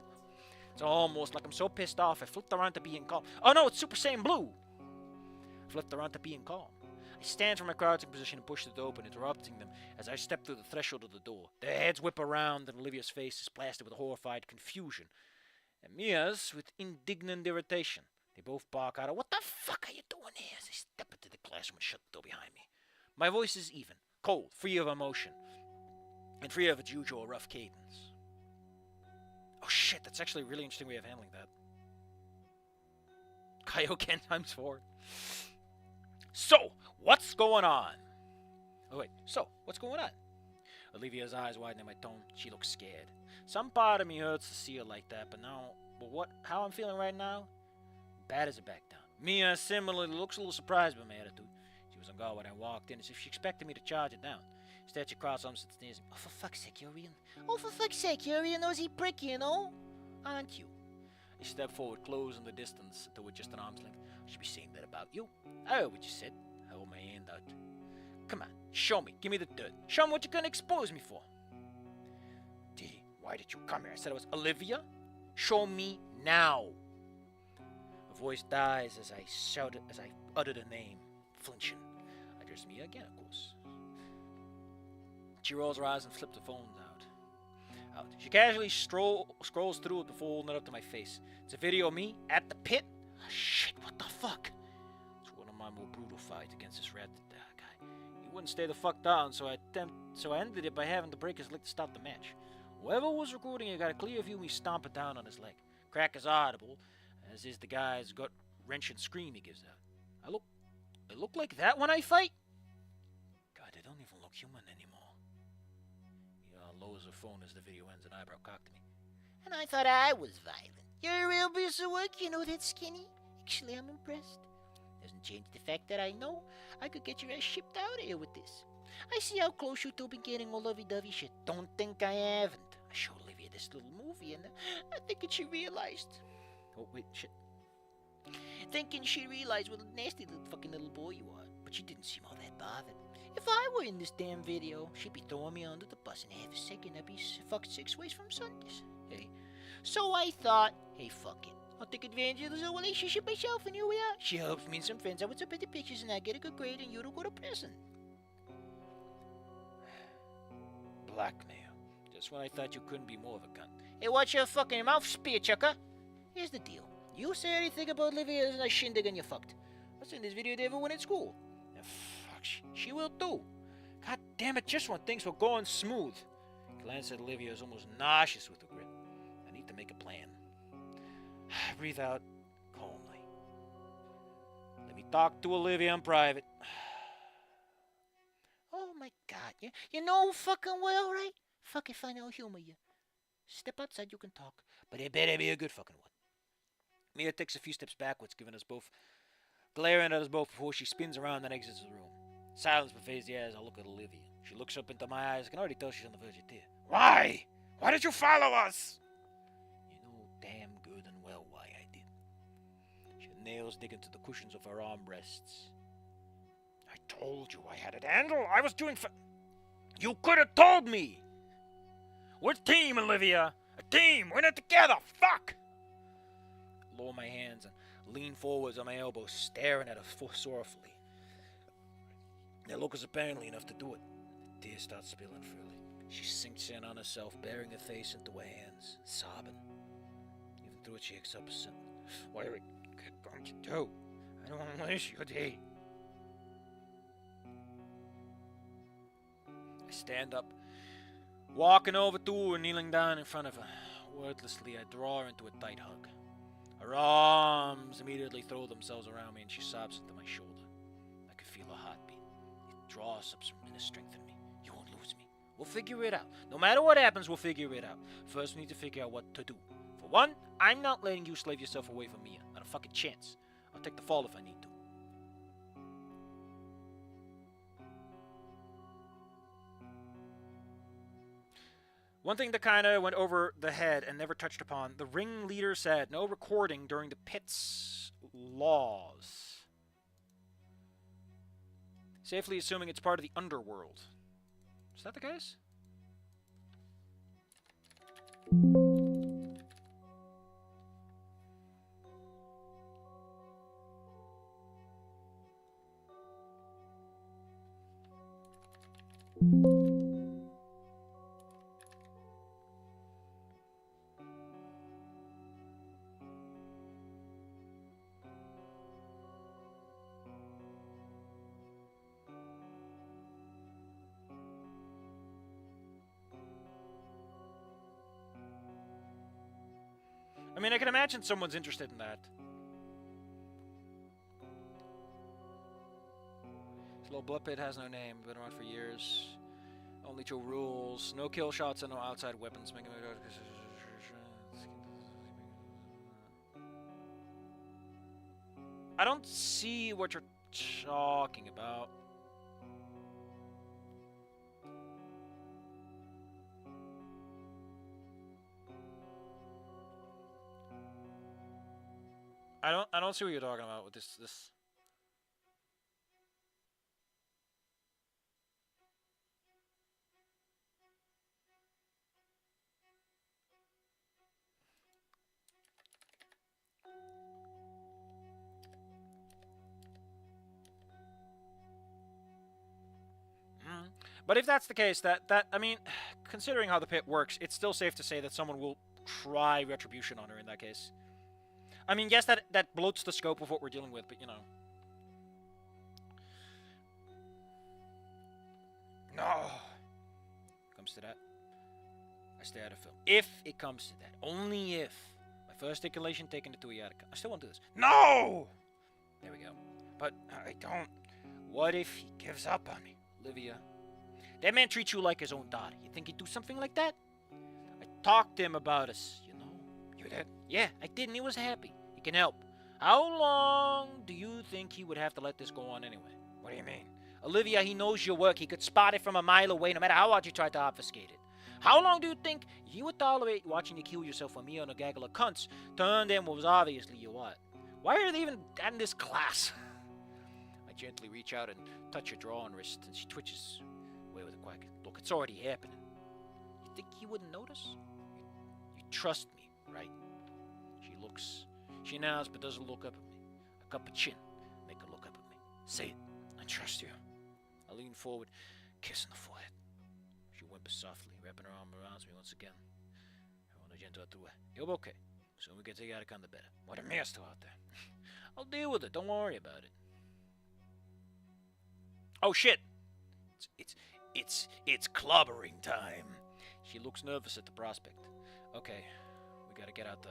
It's almost like I'm so pissed off I flipped around to being calm. Oh no, it's Super Saiyan Blue! I flipped around to being calm. I stand from my crouching position and push the door open, interrupting them as I step through the threshold of the door. Their heads whip around and Olivia's face is blasted with horrified confusion. And Mia's with indignant irritation. They both bark out, "What the fuck are you doing here?" as they step into the classroom and shut the door behind me. My voice is even, cold, free of emotion, and free of its usual rough cadence. Oh shit, that's actually a really interesting way of handling that. Kaioken times 4. So, what's going on? Oh wait, so, what's going on? Olivia's eyes widen at my tone. She looks scared. Some part of me hurts to see her like that, but how I'm feeling right now? Bad as a back down. Mia similarly looks a little surprised by my attitude. She was on guard when I walked in, as if she expected me to charge it down. Instead, she crossed arms and sneers. Oh, for fuck's sake, you're real. Oh, for fuck's sake, you're a nosy prick, you know? Aren't you? I stepped forward, closing the distance to just an arm's length. I should be saying that about you. I heard what you said. I hold my hand out. Come on, show me. Give me the dirt. Show me what you're gonna expose me for. Dee, why did you come here? I said it was Olivia. Show me now. Her voice dies as I utter the name, flinching. I address Mia again, of course. She rolls her eyes and flips the phone out. She casually scrolls through it before holding it up to my face. It's a video of me at the pit. Oh, shit, what the fuck? It's one of my more brutal fights against this rat guy. He wouldn't stay the fuck down, so I ended it by having to break his leg to stop the match. Whoever was recording it got a clear view of me stomp it down on his leg. Crack is audible, as is the guy's gut-wrenching scream he gives out. I look like that when I fight? God, I don't even look human anymore. Lowers her phone as the video ends, and eyebrow cocked to me. And I thought I was violent. You're a real piece of work, you know that, Skinny? Actually, I'm impressed. Doesn't change the fact that I know I could get your ass shipped out of here with this. I see how close you two been getting all lovey-dovey shit. Don't think I haven't. I showed Olivia this little movie, and I think she realized. Oh, wait, shit. Thinking she realized what a nasty little boy you are, but she didn't seem all that bothered. If I were in this damn video, she'd be throwing me under the bus in half a second. I'd be fucked 6 ways from Sundays. Hey. So I thought, hey, fuck it. I'll take advantage of this whole relationship myself, and here we are. She helps me and some friends out with some pretty pictures, and I get a good grade, and you don't go to prison. Blackmail. Just when I thought you couldn't be more of a cunt. Hey, watch your fucking mouth, spear chucker. Here's the deal. You say anything about Olivia and a shindig and you're fucked. I'll send this video to everyone at school. She will too. God damn it, just when things were going smooth. Glance at Olivia is almost nauseous with the grit. I need to make a plan. Breathe out calmly. Let me talk to Olivia in private. Oh my God, you know fucking well, right? Fucking fine, I'll humor you. Step outside, you can talk, but it better be a good fucking one. Mia takes a few steps backwards, glaring at us both before she spins around and exits the room. Silence pervades the air as I look at Olivia. She looks up into my eyes. I can already tell she's on the verge of tear. Why? Why did you follow us? You know damn good and well why I did. Should nails dig into the cushions of her armrests. I told you I had it handled. I was doing You could have told me! We're a team, Olivia! A team! We're in it together! Fuck! Lower my hands and lean forwards on my elbows, staring at her sorrowfully. Their look is apparently enough to do it. The tears start spilling freely. She sinks in on herself, burying her face into her hands, sobbing. Even through it, she hiccups up a sentence. What are we going to do? I don't want to lose you, D. I stand up, walking over to her and kneeling down in front of her. Wordlessly, I draw her into a tight hug. Her arms immediately throw themselves around me and she sobs into my shoulder. I can feel her heartbeat. It draws up some inner strength in me. You won't lose me. We'll figure it out. No matter what happens, we'll figure it out. First, we need to figure out what to do. For one, I'm not letting you slave yourself away from Mia. Not a fucking chance. I'll take the fall if I need to. One thing that kind of went over the head and never touched upon, the ringleader said no recording during the pit's laws. Safely assuming it's part of the underworld. Is that the case? I mean, I can imagine someone's interested in that. This little blood pit has no name. Been around for years. Only two rules: no kill shots and no outside weapons. I don't see what you're talking about. I don't see what you're talking about with this. But if that's the case, I mean, considering how the pit works, it's still safe to say that someone will try retribution on her in that case. I mean, yes, that bloats the scope of what we're dealing with, but you know. No. Comes to that, I stay out of film. If it comes to that, only if. My first stipulation taken to Tuiatica. I still won't do this. No! There we go. But I don't. What if he gives up on me, Olivia? That man treats you like his own daughter. You think he'd do something like that? I talked to him about us, you know. You did? Yeah, I did, and he was happy. He can help. How long do you think he would have to let this go on anyway? What do you mean? Olivia, he knows your work. He could spot it from a mile away, no matter how hard you try to obfuscate it. How long do you think he would tolerate watching you kill yourself for me and a gaggle of cunts turned in what was obviously your what? Why are they even in this class? I gently reach out and touch her draw and wrist, and she twitches away with a quack. Look, it's already happening. You think he wouldn't notice? You trust me, right? She nods but doesn't look up at me. I cup her chin, make her look up at me. Say it. I trust you. I lean forward, kissing the forehead. She whimpers softly, wrapping her arm around me once again. I want to gentle her through her. You'll be okay. So we get together on the better. What a mess still out there. I'll deal with it. Don't worry about it. Oh shit! It's clobbering time. She looks nervous at the prospect. Okay, we gotta get out the.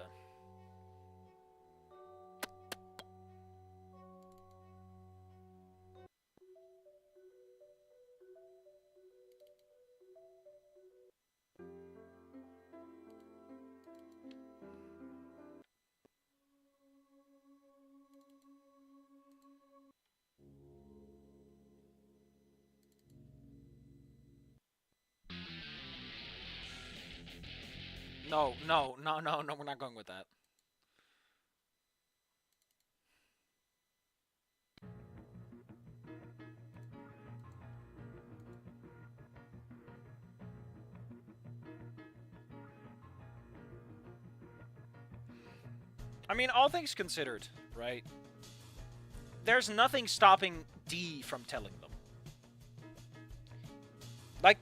No, we're not going with that. I mean, all things considered, right? There's nothing stopping D from telling them. Like,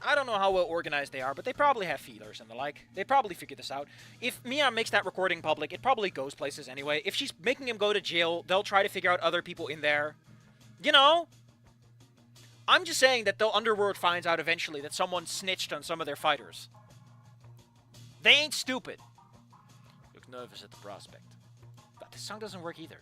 I don't know how well organized they are, but they probably have feelers and the like. They probably figured this out. If Mia makes that recording public, it probably goes places anyway. If she's making him go to jail, they'll try to figure out other people in there. You know? I'm just saying that the underworld finds out eventually that someone snitched on some of their fighters. They ain't stupid. Look nervous at the prospect. But this song doesn't work either.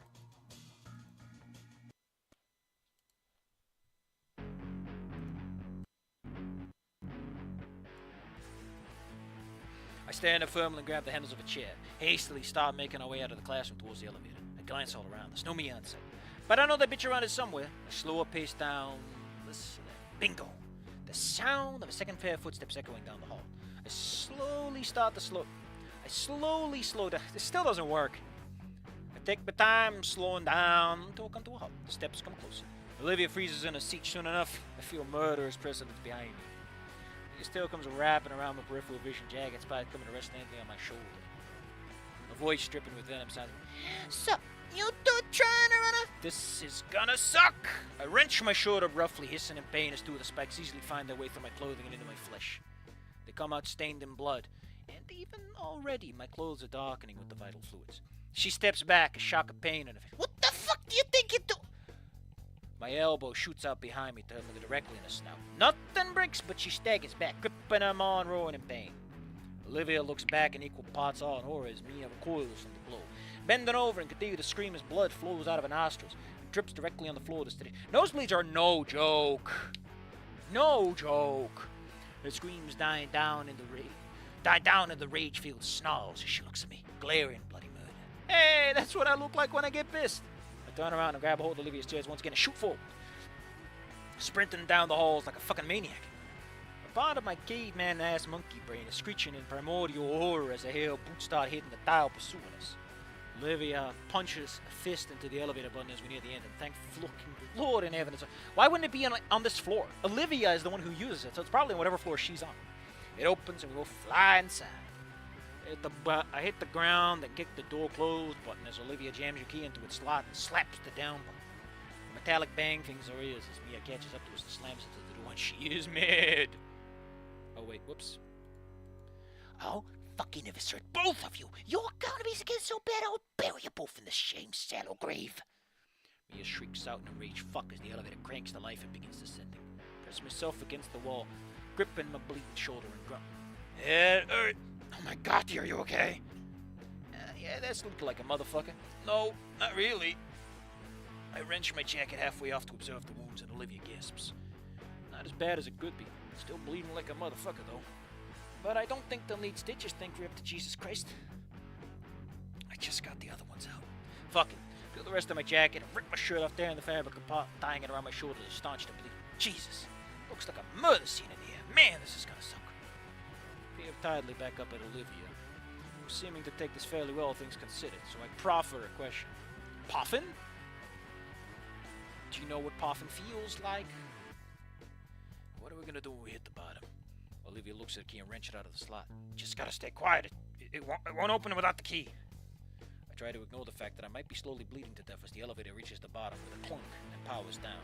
I stand up firmly and grab the handles of a chair. Hastily start making our way out of the classroom towards the elevator. I glance all around. There's no me on sight. But I know that bitch around is somewhere. I slow a pace down. Listen. Bingo. The sound of a second pair of footsteps echoing down the hall. I slowly slow down. This still doesn't work. I take my time, slowing down until I come to a halt. The steps come closer. Olivia freezes in her seat soon enough. I feel murderous presence behind me. It still comes wrapping around my peripheral vision, jagged spot coming to rest neatly on my shoulder. A voice dripping with venom sounds. So, you two trying to run off? This is gonna suck! I wrench my shoulder roughly, hissing in pain as two of the spikes easily find their way through my clothing and into my flesh. They come out stained in blood, and even already my clothes are darkening with the vital fluids. She steps back, a shock of pain in her face. What the fuck do you think you're doing? My elbow shoots out behind me, turning directly in the snout. Nothing breaks, but she staggers back, gripping her maw and roaring in pain. Olivia looks back in equal parts awe and horror as Mia recoils from the blow. Bending over and continue to scream as blood flows out of her nostrils and drips directly on the floor to steady. Nosebleeds are no joke. No joke. Her screams die down in the rage-filled snarls as she looks at me, glaring bloody murder. Hey, that's what I look like when I get pissed. I turn around and grab a hold of Olivia's chairs once again and shoot forward, sprinting down the halls like a fucking maniac. A part of my caveman-ass monkey brain is screeching in primordial horror as the hail boots start hitting the tile pursuing us. Olivia punches a fist into the elevator button as we near the end, and thank fucking Lord in heaven. Why wouldn't it be on this floor? Olivia is the one who uses it, so it's probably on whatever floor she's on. It opens and we go fly inside. I hit the ground and kick the door closed button as Olivia jams your key into its slot and slaps the down button. A metallic bang things her ears as Mia catches up to us and slams into the door, and she is mad. Oh wait, whoops. I'll fucking eviscerate both of you. Your economies get so bad I'll bury you both in the shame-shallow grave. Mia shrieks out in a rage fuck as the elevator cranks to life and begins descending. Press myself against the wall, gripping my bleeding shoulder and grunt. It hurt. Oh my god, dear, are you okay? Yeah, that's looking like a motherfucker. No, not really. I wrench my jacket halfway off to observe the wounds, and Olivia gasps. Not as bad as it could be. Still bleeding like a motherfucker, though. But I don't think they'll need stitches, thank you up to Jesus Christ. I just got the other ones out. Fuck it. Peel the rest of my jacket and rip my shirt off there in the fabric apart, tying it around my shoulder to staunch the bleed. Jesus. Looks like a murder scene in here. Man, this is gonna suck. Peer tidily back up at Olivia, who's seeming to take this fairly well, things considered, so I proffer a question. Poffin? Do you know what Poffin feels like? What are we gonna do when we hit the bottom? Olivia looks at the key and wrenches it out of the slot. Just gotta stay quiet. It won't open without the key. I try to ignore the fact that I might be slowly bleeding to death as the elevator reaches the bottom with a clunk and powers down.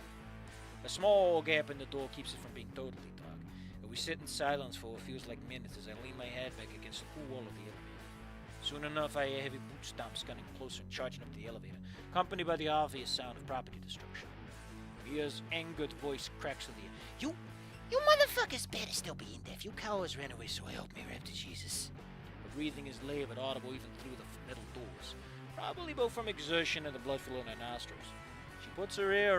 A small gap in the door keeps it from being totally dark. And we sit in silence for what feels like minutes as I lean my head back against the cool wall of the elevator. Soon enough, I hear heavy boot stomps gunning closer and charging up to the elevator, accompanied by the obvious sound of property destruction. Mia's angered voice cracks in the air. You motherfuckers better still be in deaf. You cowards ran away, so help me, rep to Jesus. Her breathing is labored, audible even through the metal doors. Probably both from exertion and the blood flow in her nostrils. He puts her ear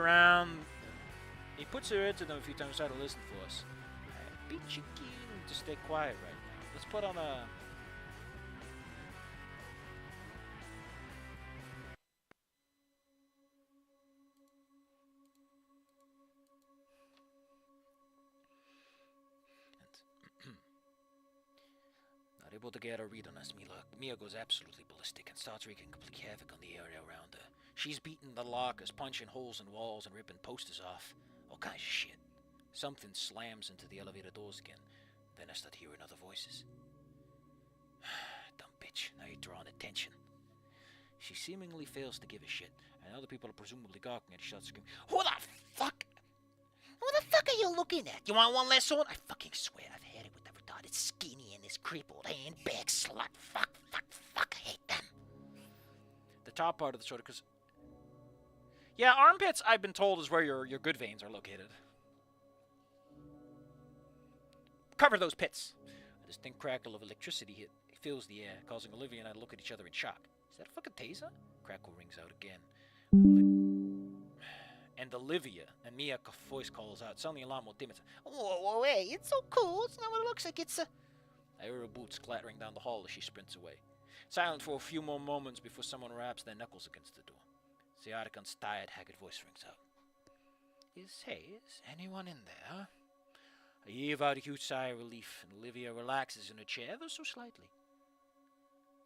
to them a few times, try to listen for us. I'd be cheeky to stay quiet right now. Let's put on a... Not able to get a read on us, Mia goes absolutely ballistic and starts wreaking complete havoc on the area around her. She's beating the lockers, punching holes in walls and ripping posters off. All kinds of shit. Something slams into the elevator doors again. Then I start hearing other voices. Dumb bitch, now you're drawing attention. She seemingly fails to give a shit, and other people are presumably gawking at each other, screaming, Who the fuck are you looking at? You want one less one? I fucking swear I've had it with the retarded skinny and this crippled handbag slut. Fuck, I hate them. The top part of the shoulder, because... Yeah, armpits, I've been told, is where your good veins are located. Cover those pits. A distinct crackle of electricity fills the air, causing Olivia and I to look at each other in shock. Is that a fucking taser? Crackle rings out again. And Olivia, and Mia voice calls out, sounding a lot more timid. Whoa, hey, it's so cool. It's not what it looks like. It's a... I hear her boots clattering down the hall as she sprints away. Silent for a few more moments before someone raps their knuckles against the door. Ziardican's tired, haggard voice rings out. Is anyone in there? I heave out a huge sigh of relief, and Olivia relaxes in her chair ever so slightly.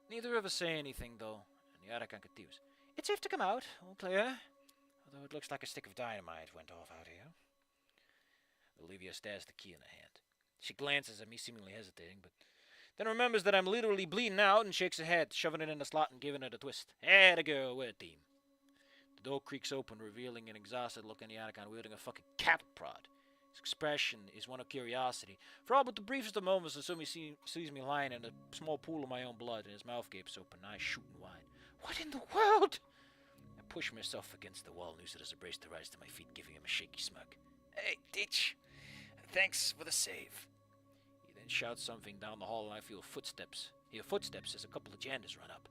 Neither of us say anything, though, and Ziardican continues. It's safe to come out, all clear. Although it looks like a stick of dynamite went off out here. Olivia stares the key in her hand. She glances at me, seemingly hesitating, but then remembers that I'm literally bleeding out and shakes her head, shoving it in the slot and giving it a twist. Hey, the girl, we're a team. The door creaks open, revealing an exhausted looking Ziardican wielding a fucking cattle prod. His expression is one of curiosity. For all but the briefest of moments, until he sees me lying in a small pool of my own blood, and his mouth gapes open, eyes shooting wide. What in the world? I push myself against the wall, and use it as a brace to rise to my feet, giving him a shaky smug. Hey, ditch. Thanks for the save. He then shouts something down the hall, and I hear footsteps as a couple of janitors run up.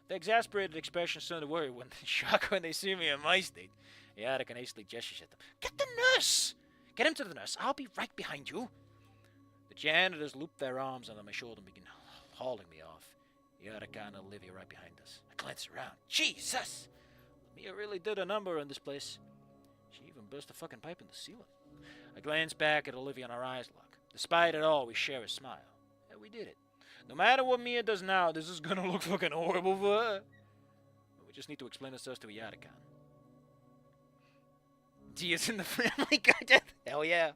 The exasperated expression started to worry when shocked when they see me in my state. Ziardican hastily gestures at them. Get the nurse! Get him to the nurse. I'll be right behind you. The janitors loop their arms under my shoulder and begin hauling me off. Ziardican and Olivia right behind us. I glance around. Jesus! Mia really did a number on this place. She even burst a fucking pipe in the ceiling. I glance back at Olivia and our eyes lock. Despite it all, we share a smile. Yeah, we did it. No matter what Mia does now, this is gonna look fucking horrible for her. But we just need to explain ourselves to Ziardican. Dia's in the family, goddamn. Hell yeah.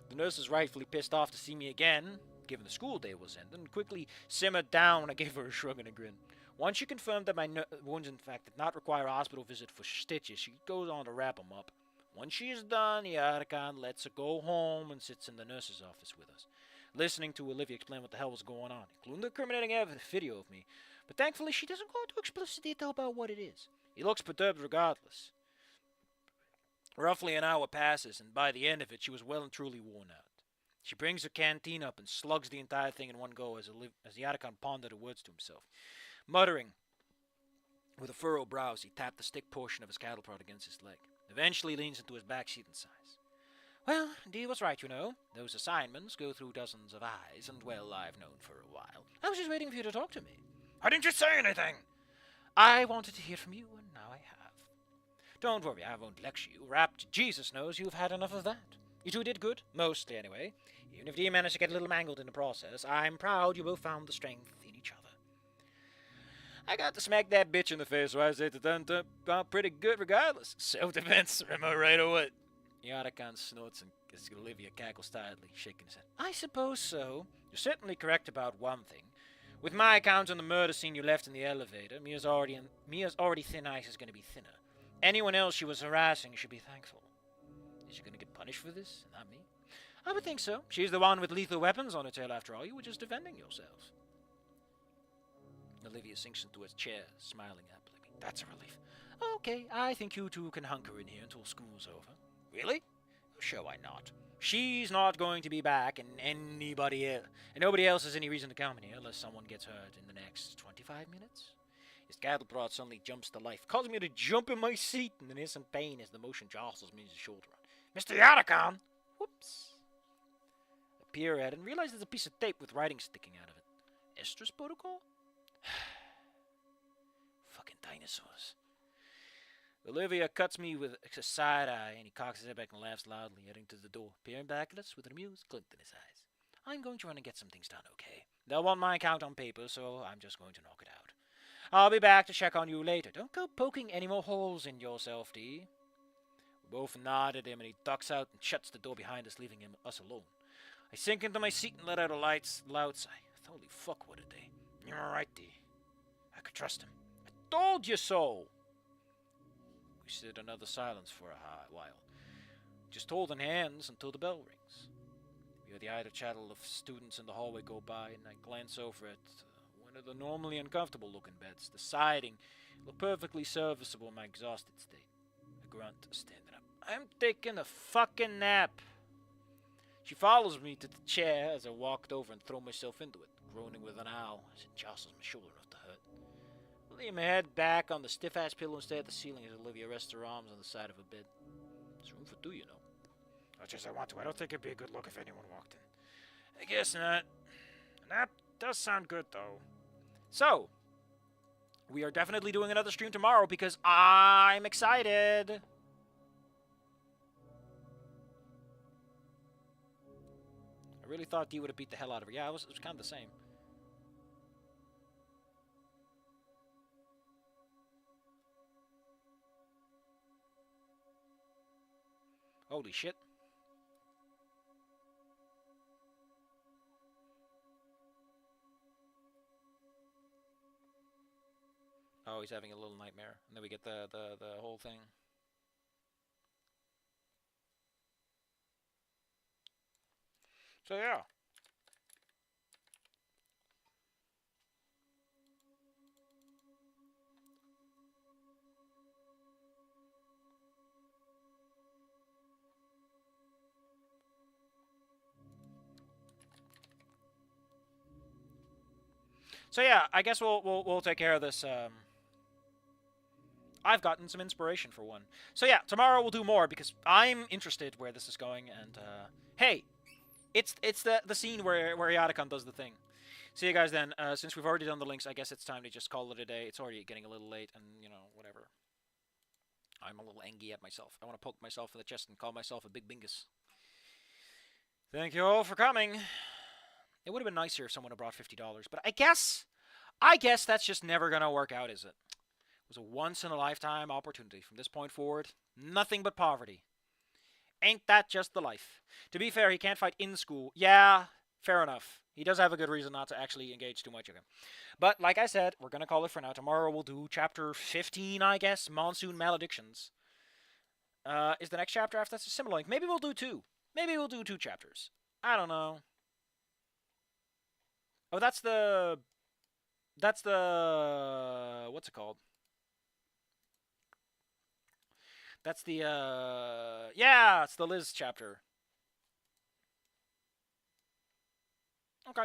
The nurse is rightfully pissed off to see me again, given the school day was ended, and quickly simmered down when I gave her a shrug and a grin. Once she confirmed that my wounds, in fact, did not require a hospital visit for stitches, she goes on to wrap them up. Once she is done, Ziardican lets her go home and sits in the nurse's office with us, listening to Olivia explain what the hell was going on, including the incriminating video of me. But thankfully, she doesn't go into explicit detail about what it is. He looks perturbed regardless. Roughly an hour passes, and by the end of it, she was well and truly worn out. She brings her canteen up and slugs the entire thing in one go as Ziardican pondered her words to himself. Muttering, with a furrowed brows, he tapped the stick portion of his cattle prod against his leg. Eventually leans into his back seat and sighs. Well, Dee was right, you know. Those assignments go through dozens of eyes, and well, I've known for a while. I was just waiting for you to talk to me. Why didn't you say anything? I wanted to hear from you, and now I have. Don't worry, I won't lecture you. Rapt Jesus knows you've had enough of that. You two did good, mostly anyway. Even if Dee managed to get a little mangled in the process, I'm proud you both found the strength in each other. I got to smack that bitch in the face, so I said it turned out pretty good regardless. Self-defense, am I right or what? Ziardican snorts and Olivia cackles tiredly, shaking his head. I suppose so. You're certainly correct about one thing. With my account on the murder scene you left in the elevator, Mia's already thin ice is going to be thinner. Anyone else she was harassing should be thankful. Is she going to get punished for this? Not me. I would think so. She's the one with lethal weapons on her tail after all. You were just defending yourself. Olivia sinks into her chair, smiling happily. That's a relief. Okay, I think you two can hunker in here until school's over. Really? Sure, why not? She's not going to be back, and nobody else has any reason to come in here unless someone gets hurt in the next 25 minutes. His cattle prod suddenly jumps to life, causing me to jump in my seat in an instant pain as the motion jostles me his shoulder. Mr. Ziardican! Whoops. I peer at it and realize there's a piece of tape with writing sticking out of it. Estrus protocol? Fucking dinosaurs. Olivia cuts me with a side eye, and he cocks his head back and laughs loudly, heading to the door, peering back at us with an amused glint in his eyes. I'm going to run and get some things done, okay? They'll want my account on paper, so I'm just going to knock it out. I'll be back to check on you later. Don't go poking any more holes in yourself, Dee. We both nod at him, and he ducks out and shuts the door behind us, leaving us alone. I sink into my seat and let out a loud sigh. Holy fuck, what a day. You're right, Dee. I could trust him. I told you so. We sit another silence for a while, just holding hands until the bell rings. We hear the idle chattel of students in the hallway go by, and I glance over at one of the normally uncomfortable-looking beds. The siding looked perfectly serviceable in my exhausted state. I grunt, standing up. I'm taking a fucking nap. She follows me to the chair as I walked over and throw myself into it, groaning with an owl as it jostles my shoulder enough to hurt. I lay my head back on the stiff-ass pillow and stare at the ceiling as Olivia rests her arms on the side of her bed. There's room for two, you know. Much as I want to, I don't think it'd be a good look if anyone walked in. I guess not. A nap does sound good, though. So, we are definitely doing another stream tomorrow because I'm excited. I really thought Dee would have beat the hell out of her. Yeah, it was kind of the same. Holy shit. Oh, he's having a little nightmare. And then we get the whole thing. So, yeah. So yeah, I guess we'll take care of this. I've gotten some inspiration for one. So yeah, tomorrow we'll do more because I'm interested where this is going. And hey, it's the scene where Yadakon does the thing. See you guys then. Since we've already done the links, I guess it's time to just call it a day. It's already getting a little late, and you know whatever. I'm a little angry at myself. I want to poke myself in the chest and call myself a big bingus. Thank you all for coming. It would have been nicer if someone had brought $50, but I guess that's just never gonna work out, is it? It was a once-in-a-lifetime opportunity. From this point forward, nothing but poverty. Ain't that just the life? To be fair, he can't fight in school. Yeah, fair enough. He does have a good reason not to actually engage too much of him. But like I said, we're gonna call it for now. Tomorrow we'll do chapter 15, I guess, Monsoon Maledictions. Is the next chapter after that's a similar length? Maybe we'll do two. Maybe we'll do 2 chapters. I don't know. Oh, that's the what's it called? That's the yeah, it's the Liz chapter.